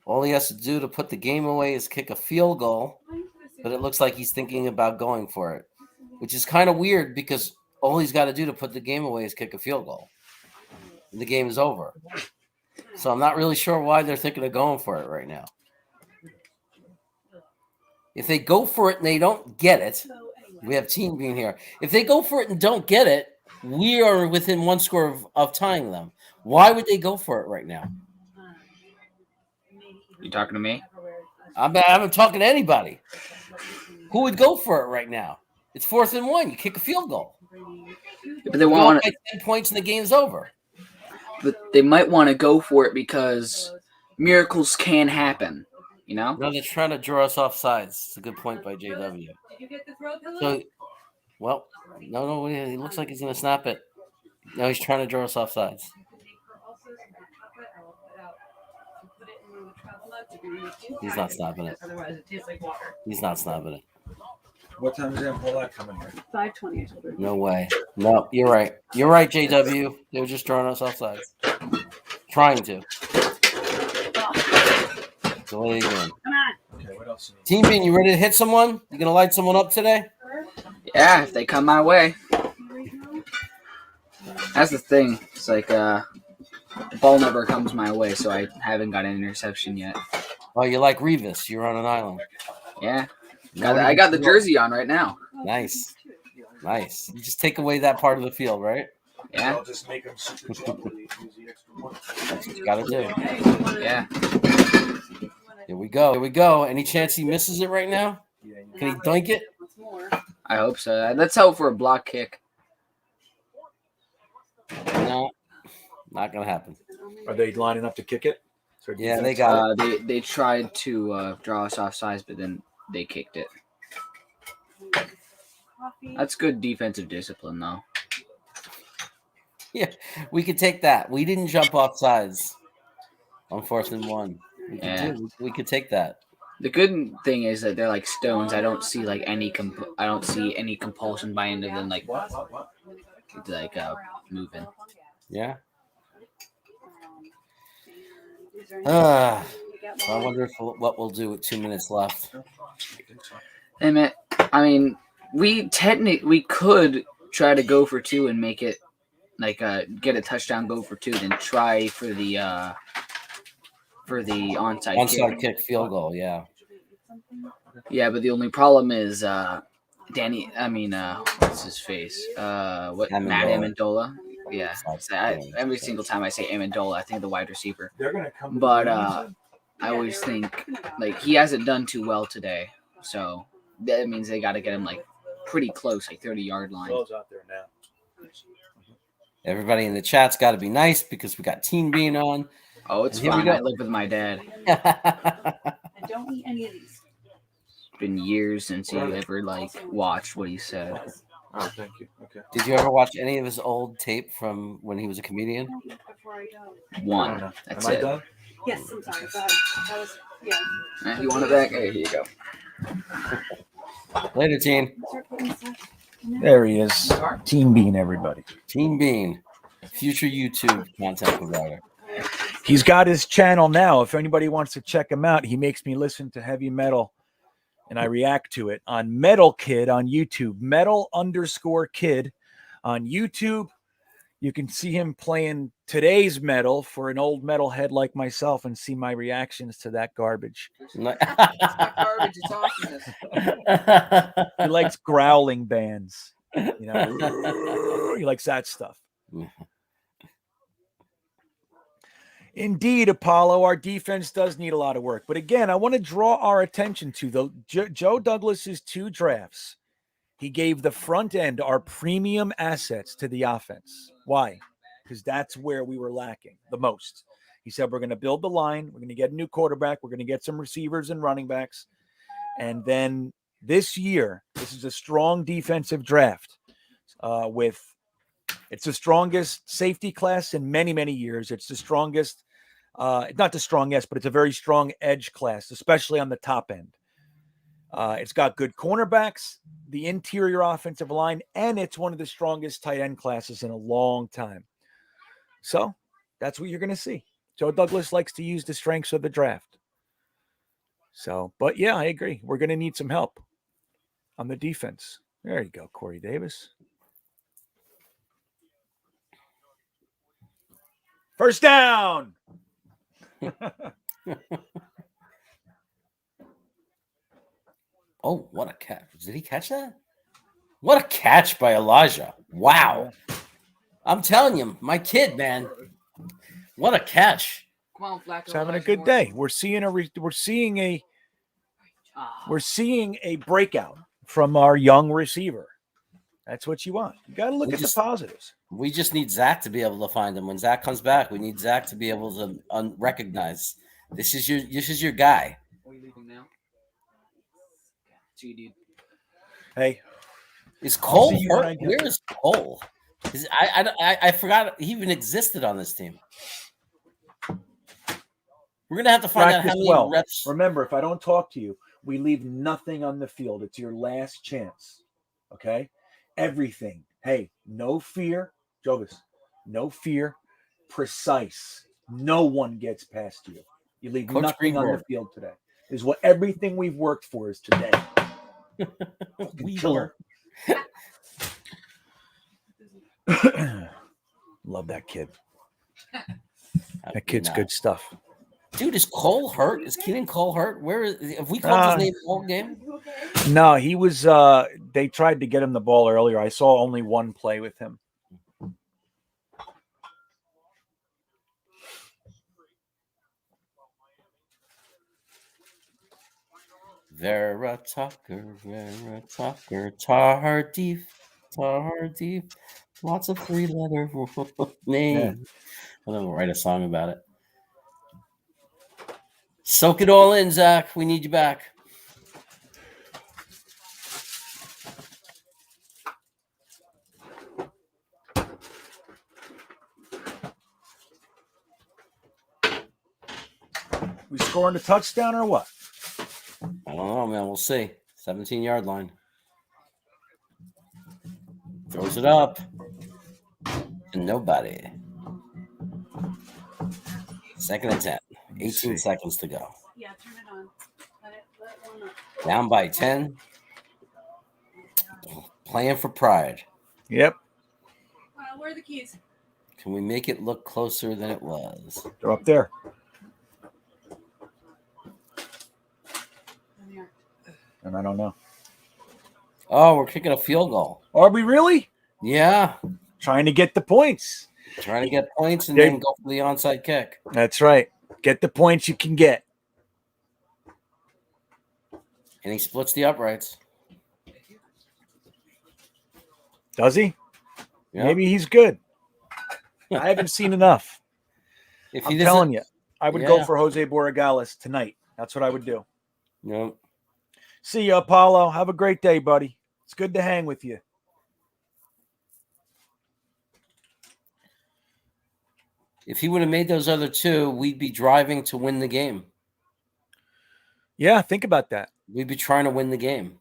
All he has to do to put the game away is kick a field goal, but it looks like he's thinking about going for it, which is kind of weird because all he's got to do to put the game away is kick a field goal. And the game is over. So I'm not really sure why they're thinking of going for it right now. If they go for it and they don't get it, we have team being here. If they go for it and don't get it, we are within one score of tying them. Why would they go for it right now? You talking to me? I'm talking to anybody. Who would go for it right now? It's 4th and 1. You kick a field goal. But they want 10 points and the game's over. But they might want to go for it because miracles can happen. No, they're trying to draw us off sides. It's a good point by JW. Did you get the throw pillow? So, no, he looks like he's going to snap it. No, he's trying to draw us off sides. He's not snapping it. Otherwise, it tastes like water. He's not snapping it. What time is that coming here? 5:20. I told her. No way. No, you're right. You're right, JW. They were just drawing us off sides. Trying to. So what are you doing? Come on. Okay, what else? Team Bean, you ready to hit someone? You going to light someone up today? Yeah, if they come my way. That's the thing. It's like the ball never comes my way, so I haven't got an interception yet. Oh, you're like Revis. You're on an island. Yeah. I got the jersey on right now. Nice. You just take away that part of the field, right? Yeah. I'll just make them super jumpy. That's what you got to do. Yeah. Here we go. Any chance he misses it right now? Can he dunk it? I hope so. Let's hope for a block kick. No, not going to happen. Are they lining up to kick it? Yeah, they got it. They tried to draw us off sides, but then they kicked it. That's good defensive discipline, though. Yeah, we could take that. We didn't jump off sides on 4th and 1. We could take that. The good thing is that they're like stones. I don't see like any any compulsion by any of them like moving. Yeah. I wonder what we'll do with 2 minutes left. Hey man, I mean, we could try to go for 2 and make it like get a touchdown, go for 2, then try for the onside kick field goal. Yeah. Yeah, but the only problem is What's his face? Matt Amendola. Yeah. Every single time I say Amendola, I think the wide receiver. But I always think like he hasn't done too well today, so that means they got to get him like pretty close, like 30-yard line. Out there now. Everybody in the chat's got to be nice because we got Teen Bean on. Oh, it's fine. I live with my dad. I don't eat any of these. It's been years since he ever watched what he said. Oh, thank you. Okay. Did you ever watch any of his old tape from when he was a comedian? One. That's Am it. I done? Yes, I'm sorry. Go ahead. That was, yeah. You want it back? Hey, here you go. Later, Teen. There he is. Teen Bean, everybody. Teen Bean, future YouTube content provider. He's got his channel now. If anybody wants to check him out, he makes me listen to heavy metal and I react to it on Metal Kid on YouTube. Metal_Kid on YouTube. You can see him playing today's metal for an old metalhead like myself and see my reactions to that garbage. It's not garbage, it's awesomeness. He likes growling bands. You know, he likes that stuff. Indeed, Apollo, our defense does need a lot of work. But again, I want to draw our attention to Joe Douglas's 2 drafts. He gave the front end, our premium assets, to the offense. Why? Because that's where we were lacking the most. He said, we're going to build the line. We're going to get a new quarterback. We're going to get some receivers and running backs. And then this year, this is a strong defensive draft it's the strongest safety class in many, many years. It's the strongest, not the strongest, but it's a very strong edge class, especially on the top end. It's got good cornerbacks, the interior offensive line, and it's one of the strongest tight end classes in a long time. So that's what you're going to see. Joe Douglas likes to use the strengths of the draft. So, but yeah, I agree. We're going to need some help on the defense. There you go, Corey Davis. First down. Oh, what a catch. Did he catch that? What a catch by Elijah. Wow. I'm telling you, my kid, man. What a catch. Come on, Flacco. He's having a good day. We're seeing a breakout from our young receiver. That's what you want. You got to look at the positives. We just need Zach to be able to find him. When Zach comes back, we need Zach to be able to recognize this is your guy. Are we leaving now? Hey, is Cole hurt? Where is Cole? I forgot he even existed on this team. We're gonna have to find out how many reps. Remember, if I don't talk to you, we leave nothing on the field. It's your last chance. Okay, everything. Hey, no fear, Jovis. No fear. Precise. No one gets past you. You leave Coach nothing on the field today. Is what everything we've worked for is today. Love that kid. That kid's good stuff. Dude, is Cole hurt? Is Keenan Cole hurt? Have we called his name all game? No, he was they tried to get him the ball earlier. I saw only one play with him. Vera Tucker, Tardif. Lots of 3-letter names. Yeah. I'm gonna write a song about it. Soak it all in, Zach. We need you back. We scoring a touchdown or what? I don't know, man. We'll see. 17-yard line. Throws it up. And nobody. 2nd and 10. 18 seconds to go. Yeah, turn it on. Let it warm up. Down by 10. Playing for pride. Yep. Where are the keys? Can we make it look closer than it was? They're up there. And I don't know. Oh, we're kicking a field goal. Are we really? Yeah. Trying to get the points. Trying to get points and They- then go for the onside kick. That's right. Get the points you can get. And he splits the uprights. Does he? Yeah. Maybe he's good. I haven't seen enough. If I'm he telling you, I would go Yeah. for Jose Borregales tonight. That's what I would do. No. See you, Apollo. Have a great day, buddy. It's good to hang with you. If he would have made those other two, we'd be driving to win the game. Yeah, think about that. We'd be trying to win the game.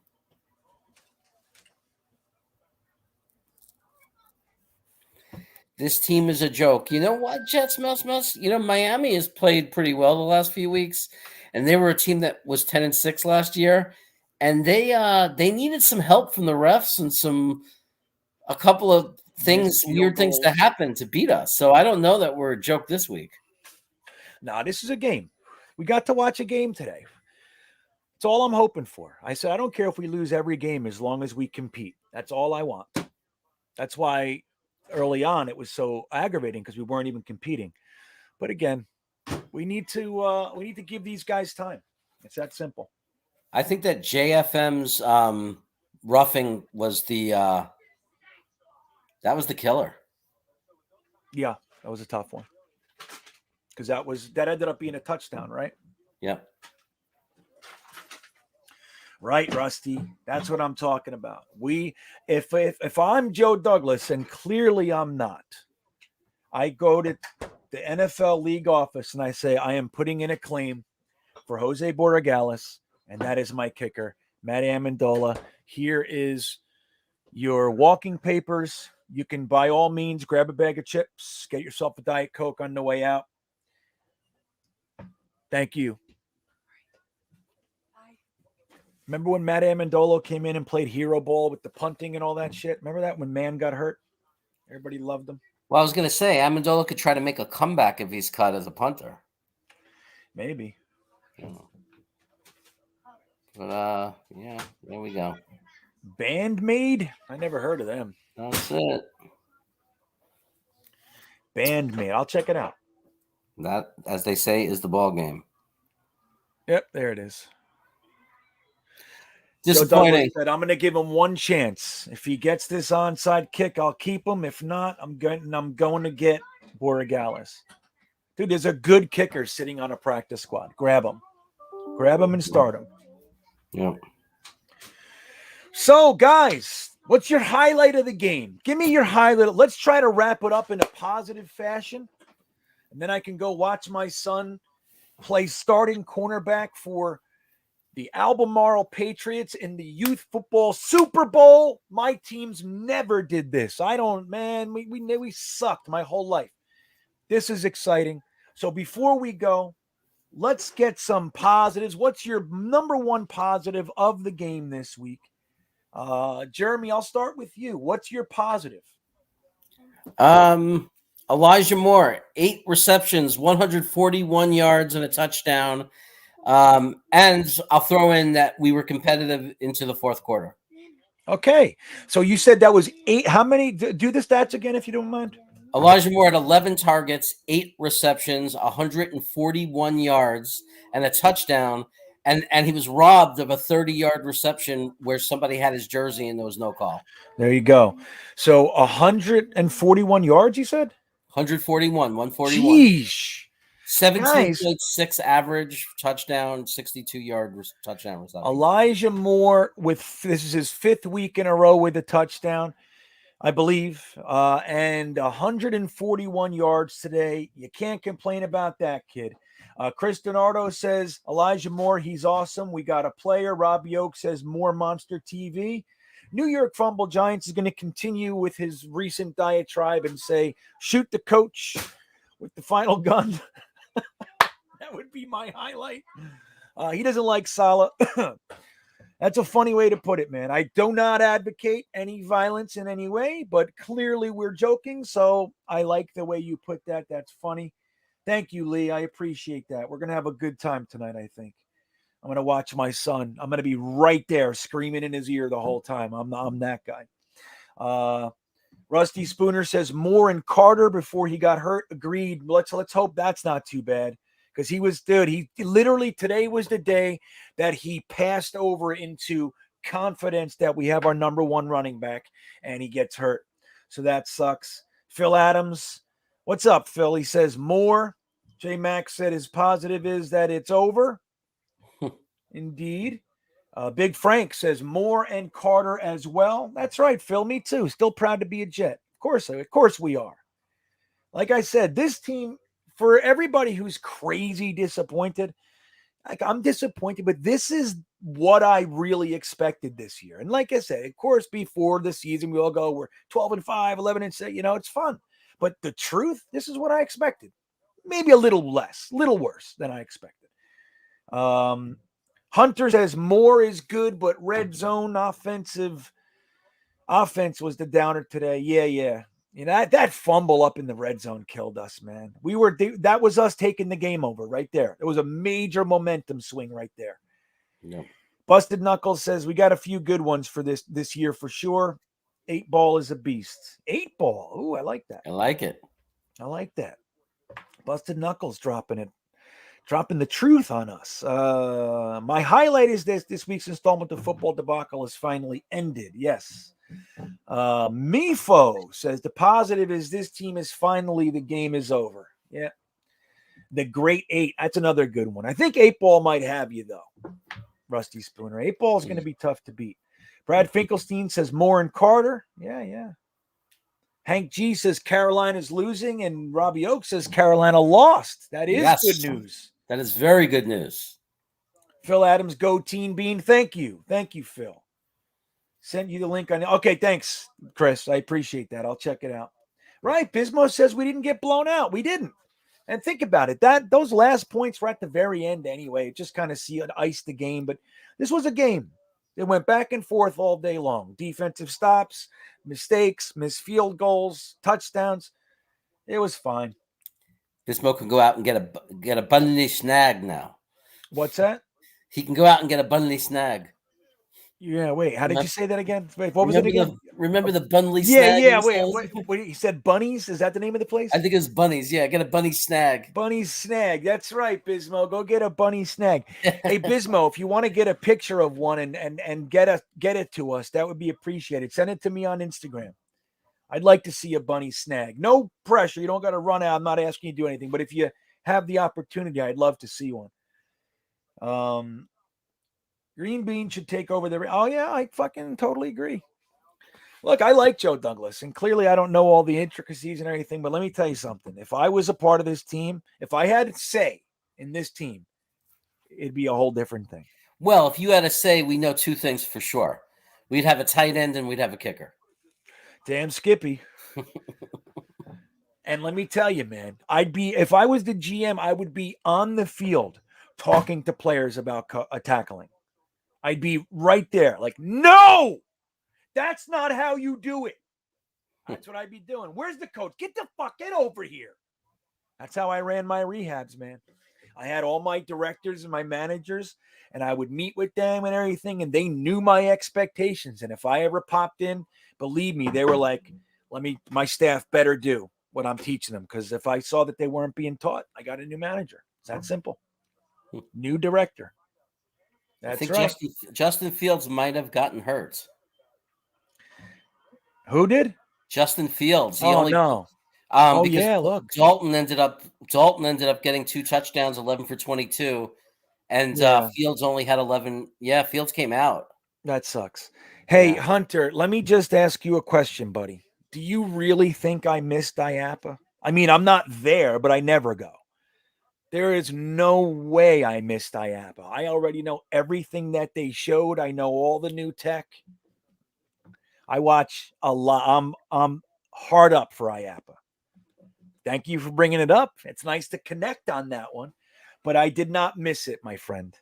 This team is a joke. You know what, Jets, Mess? You know, Miami has played pretty well the last few weeks, and they were a team that was 10-6 last year, and they needed some help from the refs and a couple of things, weird things to happen to beat us. So I don't know that we're a joke this week. Nah, this is a game. We got to watch a game today. It's all I'm hoping for. I said, I don't care if we lose every game as long as we compete. That's all I want. That's why early on it was so aggravating because we weren't even competing. But again, we need to give these guys time. It's that simple. I think that JFM's roughing was that was the killer. Yeah, that was a tough one. Because that ended up being a touchdown, right? Yeah. Right, Rusty. That's what I'm talking about. If I'm Joe Douglas, and clearly I'm not, I go to the NFL league office and I say, I am putting in a claim for Jose Borregales, and that is my kicker, Matt Amendola. Here is your walking papers. You can, by all means, grab a bag of chips, get yourself a Diet Coke on the way out. Thank you. Remember when Matt Amendola came in and played hero ball with the punting and all that shit? Remember that when Man got hurt? Everybody loved him. Well, I was going to say, Amendola could try to make a comeback if he's cut as a punter. Maybe. But, yeah, there we go. Bandmade? I never heard of them. That's it. Bandmade. I'll check it out. That, as they say, is the ball game. Yep, there it is. Disappointing. Said, I'm going to give him one chance. If he gets this onside kick, I'll keep him. If not, I'm going to get Borregales. Dude, there's a good kicker sitting on a practice squad. Grab him and start him. Yep. So, guys, what's your highlight of the game? Give me your highlight. Let's try to wrap it up in a positive fashion. And then I can go watch my son play starting cornerback for the Albemarle Patriots in the Youth Football Super Bowl. My teams never did this. We sucked my whole life. This is exciting. So before we go, let's get some positives. What's your number one positive of the game this week? Jeremy, I'll start with you. What's your positive? Elijah Moore, 8 receptions, 141 yards and a touchdown. And I'll throw in that we were competitive into the fourth quarter. Okay. So you said that was 8. How many? Do the stats again, if you don't mind. Elijah Moore had 11 targets, 8 receptions, 141 yards, and a touchdown. And he was robbed of a 30-yard reception where somebody had his jersey and there was no call. There you go. So 141 yards, you said? 141. Jeez. 17.6 average touchdown, 62-yard touchdown reception. Elijah Moore this is his 5th week in a row with a touchdown, I believe, and 141 yards today. You can't complain about that, kid. Chris Donardo says, Elijah Moore, he's awesome. We got a player. Robbie Oak says, more Monster TV. New York Fumble Giants is going to continue with his recent diatribe and say, shoot the coach with the final gun. That would be my highlight. He doesn't like Salah. That's a funny way to put it, man. I do not advocate any violence in any way, but clearly we're joking. So I like the way you put that. That's funny. Thank you, Lee. I appreciate that. We're going to have a good time tonight, I think. I'm going to watch my son. I'm going to be right there screaming in his ear the whole time. I'm that guy. Rusty Spooner says Moore and Carter before he got hurt. Agreed. Let's hope that's not too bad, because he literally today was the day that he passed over into confidence that we have our number one running back, and he gets hurt. So that sucks. Phil Adams, what's up, Phil? He says Moore. J Max said his positive is that it's over. Indeed. Big Frank says Moore and Carter as well. That's right, Phil. Me too. Still proud to be a Jet. Of course we are. Like I said, this team, for everybody who's crazy disappointed, like I'm disappointed, but this is what I really expected this year. And like I said, of course, before the season, we all go, we're 12-5, 11-6, it's fun. But the truth, this is what I expected. Maybe a little worse than I expected. Hunter says Moore is good, but red zone offense was the downer today. Yeah. That fumble up in the red zone killed us, man. That was us taking the game over right there. It was a major momentum swing right there. Yeah. Busted Knuckles says we got a few good ones for this year for sure. 8-ball is a beast. 8-ball. Ooh, I like that. I like it. I like that. Busted Knuckles dropping the truth on us. My highlight is this week's installment of Football Debacle is finally ended. Yes. Mifo says the positive is this team is finally, the game is over. Yeah. The Great 8. That's another good one. I think 8-ball might have you, though. Rusty Spooner. 8-ball is going to be tough to beat. Brad Finkelstein says Moore and Carter. Yeah. Hank G says Carolina's losing, and Robbie Oak says Carolina lost. That is good news. That is very good news. Phil Adams, go Teen Bean. Thank you, Phil. Send you the link on. Okay, thanks, Chris. I appreciate that. I'll check it out. Right, Bismo says we didn't get blown out. We didn't. And think about it. Those last points were at the very end anyway. Just kind of iced the game, but this was a game. It went back and forth all day long. Defensive stops, mistakes, missed field goals, touchdowns. It was fine. Bismo can go out and get a Bundy snag now. What's that? He can go out and get a Bundy snag. Yeah, wait. How did you say that again? Wait, what was it again? Remember the Bunley snag? Yeah. Wait, he said Bunnies? Is that the name of the place? I think it was Bunnies. Yeah, get a Bunny snag. Bunny snag. That's right, Bismo. Go get a bunny snag. Hey, Bismo, if you want to get a picture of one and get it to us, that would be appreciated. Send it to me on Instagram. I'd like to see a bunny snag. No pressure. You don't got to run out. I'm not asking you to do anything. But if you have the opportunity, I'd love to see one. GreenBean should take over the. Oh, yeah, I fucking totally agree. Look, I like Joe Douglas, and clearly I don't know all the intricacies and everything, but let me tell you something. If I was a part of this team, if I had a say in this team, it'd be a whole different thing. Well, if you had a say, we know two things for sure. We'd have a tight end and we'd have a kicker. Damn Skippy. And let me tell you, man, if I was the GM, I would be on the field talking to players about tackling. I'd be right there like, no, that's not how you do it. That's what I'd be doing. Where's the coach? Get over here. That's how I ran my rehabs, man. I had all my directors and my managers, and I would meet with them and everything, and they knew my expectations. And if I ever popped in, believe me, they were like, my staff better do what I'm teaching them, because if I saw that they weren't being taught, I got a new manager. It's that simple. New director. That's I think right. Justin Fields might have gotten hurt. Who did? Justin Fields. No. Because look. Dalton ended up getting 2 touchdowns, 11 for 22, and Fields only had 11. Yeah, Fields came out. That sucks. Hey, Hunter, let me just ask you a question, buddy. Do you really think I missed IAPA? I mean, I'm not there, but I never go. There is no way I missed IAPA. I already know everything that they showed. I know all the new tech. I watch a lot. I'm hard up for IAPA. Thank you for bringing it up. It's nice to connect on that one. But I did not miss it, my friend.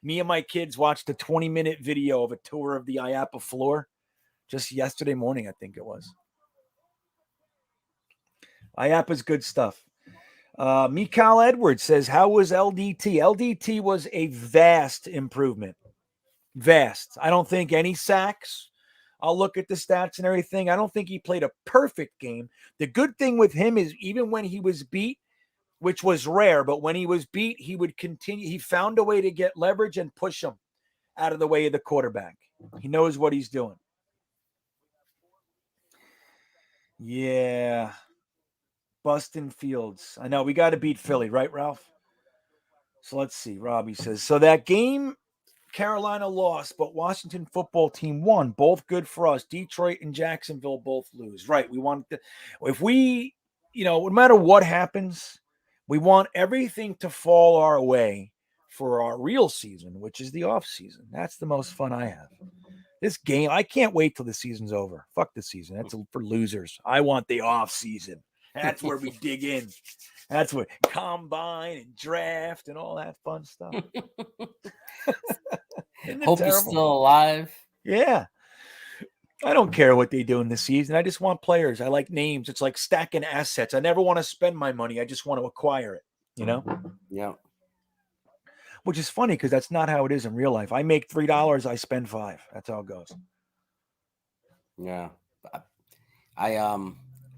Me and my kids watched a 20-minute video of a tour of the IAPA floor just yesterday morning, I think it was. IAPA's good stuff. Mikal Edwards says, how was LDT? LDT was a vast improvement. Vast. I don't think any sacks. I'll look at the stats and everything. I don't think he played a perfect game. The good thing with him is even when he was beat, which was rare, but when he was beat, he would continue. He found a way to get leverage and push him out of the way of the quarterback. He knows what he's doing. Yeah. Bustin Fields. I know we got to beat Philly, right, Ralph? So let's see. Robbie says, so that game, Carolina lost, but Washington football team won. Both good for us. Detroit and Jacksonville both lose. Right. We want to, if we, no matter what happens, we want everything to fall our way for our real season, which is the off season. That's the most fun I have. This game, I can't wait till the season's over. Fuck the season. That's for losers. I want the off season. That's where we dig in. That's what combine and draft and all that fun stuff. Hope you're still alive. Yeah. I don't care what they do in the season. I just want players. I like names. It's like stacking assets. I never want to spend my money. I just want to acquire it, Yeah. Which is funny because that's not how it is in real life. I make $3, I spend $5. That's how it goes. Yeah. I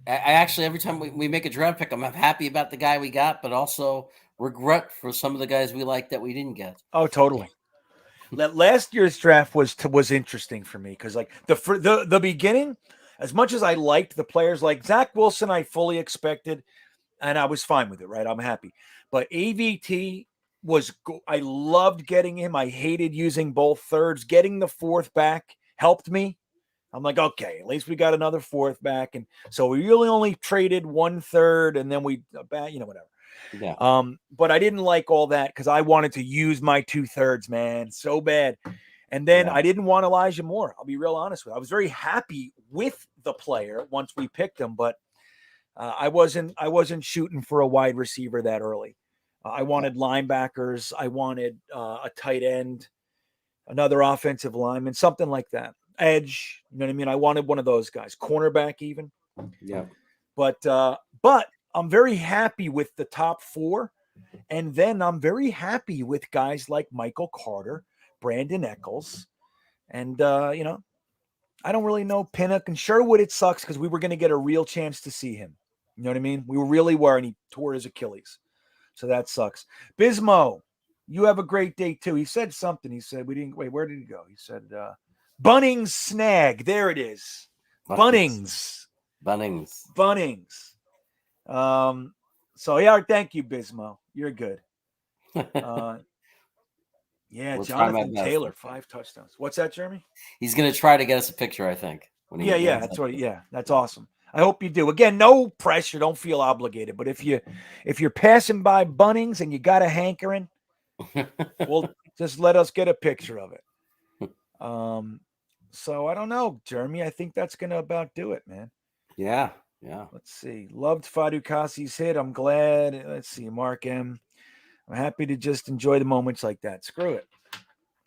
actually, every time we make a draft pick, I'm happy about the guy we got, but also regret for some of the guys we like that we didn't get. Oh, totally. Last year's draft was interesting for me because like the beginning, as much as I liked the players like Zach Wilson, I fully expected, and I was fine with it. Right, I'm happy. But AVT I loved getting him. I hated using both thirds. Getting the fourth back helped me. I'm like, okay, at least we got another fourth back, and so we really only traded 1/3, and then we whatever. Yeah. But I didn't like all that because I wanted to use my 2/3, man, so bad. And then I didn't want Elijah Moore. I'll be real honest with you. I was very happy with the player once we picked him, but I wasn't shooting for a wide receiver that early. I wanted linebackers. I wanted a tight end, another offensive lineman, something like that. Edge, you know what I mean? I wanted one of those guys, cornerback even. Yeah. But I'm very happy with the top 4. And then I'm very happy with guys like Michael Carter, Brandon Eccles. And, I don't really know Pinnock and Sherwood. It sucks because we were going to get a real chance to see him. You know what I mean? We really were, and he tore his Achilles. So that sucks. Bismo, you have a great day too. He said something. He said, where did he go? He said, Bunnings snag. There it is. Bunnings. So yeah, thank you, Bismo. You're good. Yeah, Jonathan Taylor, 5 touchdowns. What's that, Jeremy? He's gonna try to get us a picture, I think. That's awesome. I hope you do. Again, no pressure. Don't feel obligated. But if you're passing by Bunnings and you got a hankering, well, just let us get a picture of it. So I don't know, Jeremy. I think that's gonna about do it, man. Yeah. Let's see. Loved Fadu Kasi's hit. I'm glad. Let's see. Mark M. I'm happy to just enjoy the moments like that. Screw it.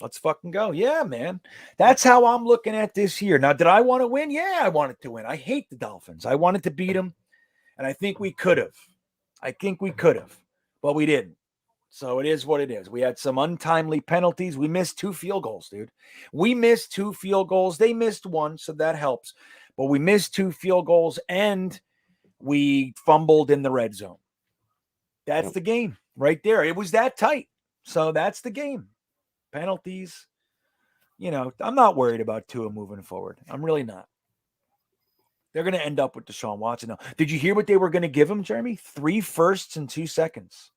Let's fucking go. Yeah, man. That's how I'm looking at this year. Now, did I want to win? Yeah, I wanted to win. I hate the Dolphins. I wanted to beat them, and I think we could have. But we didn't. So it is what it is. We had some untimely penalties. We missed 2 field goals, dude. We missed 2 field goals. They missed 1, so that helps. But we missed 2 field goals, and we fumbled in the red zone. That's the game right there. It was that tight. So that's the game. Penalties. I'm not worried about Tua moving forward. I'm really not. They're going to end up with Deshaun Watson now. Did you hear what they were going to give him, Jeremy? 3 firsts and 2 seconds.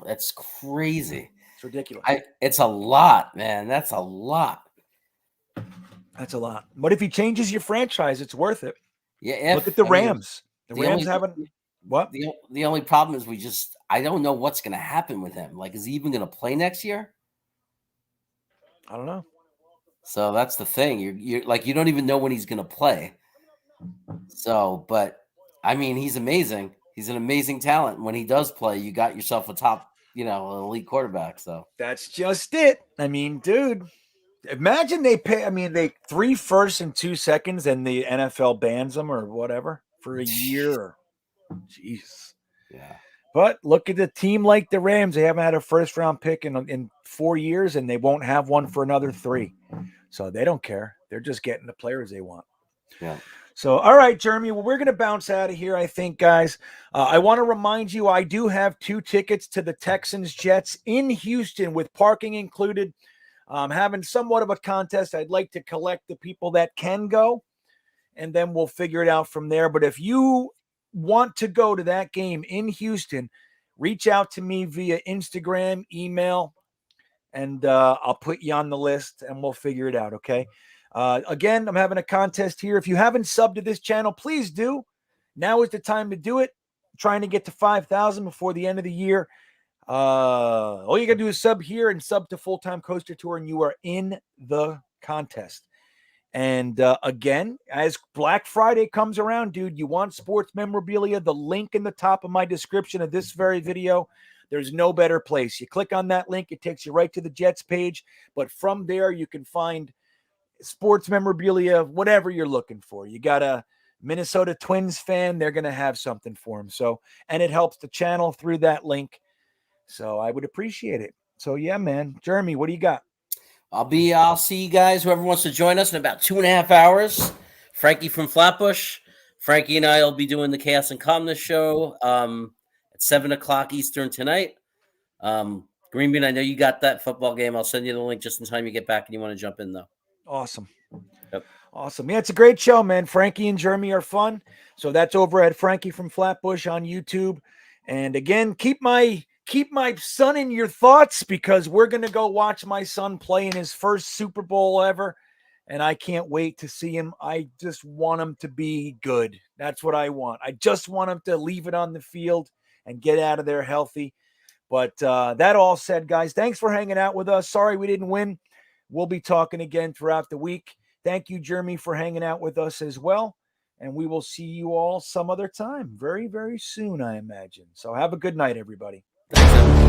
That's crazy. It's ridiculous. It's a lot, man. That's a lot. But if he changes your franchise, it's worth it. Yeah. Look at the Rams. The Rams haven't. What? The only problem is I don't know what's going to happen with him. Like, is he even going to play next year? I don't know. So that's the thing. You're like, you don't even know when he's going to play. So, but I mean, he's amazing. He's an amazing talent. When he does play, you got yourself a top, elite quarterback. So that's just it. I mean, dude, imagine they 3 firsts and 2 seconds and the NFL bans them or whatever for a year. Jeez. Yeah. But look at the team like the Rams. They haven't had a first-round pick in 4 years, and they won't have one for another 3. So they don't care. They're just getting the players they want. Yeah. So, all right, Jeremy. Well, we're going to bounce out of here, I think, guys. I want to remind you, I do have 2 tickets to the Texans-Jets in Houston with parking included. Having somewhat of a contest. I'd like to collect the people that can go, and then we'll figure it out from there. But if you want to go to that game in Houston, reach out to me via Instagram, email, and I'll put you on the list, and we'll figure it out, okay? Again, I'm having a contest here. If you haven't subbed to this channel, please do. Now is the time to do it. I'm trying to get to 5,000 before the end of the year. All you got to do is sub here and sub to Full-Time Coaster Tour, and you are in the contest. And again, as Black Friday comes around, dude, you want sports memorabilia, the link in the top of my description of this very video, there's no better place. You click on that link, it takes you right to the Jets page. But from there, you can find sports memorabilia, whatever you're looking for. You got a Minnesota Twins fan, they're going to have something for them. So, and it helps the channel through that link. So I would appreciate it. So yeah, man. Jeremy, what do you got? I'll see you guys, whoever wants to join us, in about 2.5 hours. Frankie from Flatbush. Frankie and I will be doing the Chaos and Calmness show at 7 o'clock Eastern tonight. GreenBean, I know you got that football game. I'll send you the link just in time you get back and you want to jump in, though. Awesome. Yep. Awesome. Yeah, it's a great show, man. Frankie and Jeremy are fun. So that's over at Frankie from Flatbush on YouTube. And again, keep my son in your thoughts, because we're going to go watch my son play in his first Super Bowl ever. And I can't wait to see him. I just want him to be good. That's what I want. I just want him to leave it on the field and get out of there healthy. But that all said, guys, thanks for hanging out with us. Sorry we didn't win. We'll be talking again throughout the week. Thank you, Jeremy, for hanging out with us as well. And we will see you all some other time very, very soon, I imagine. So have a good night, everybody. Thanks,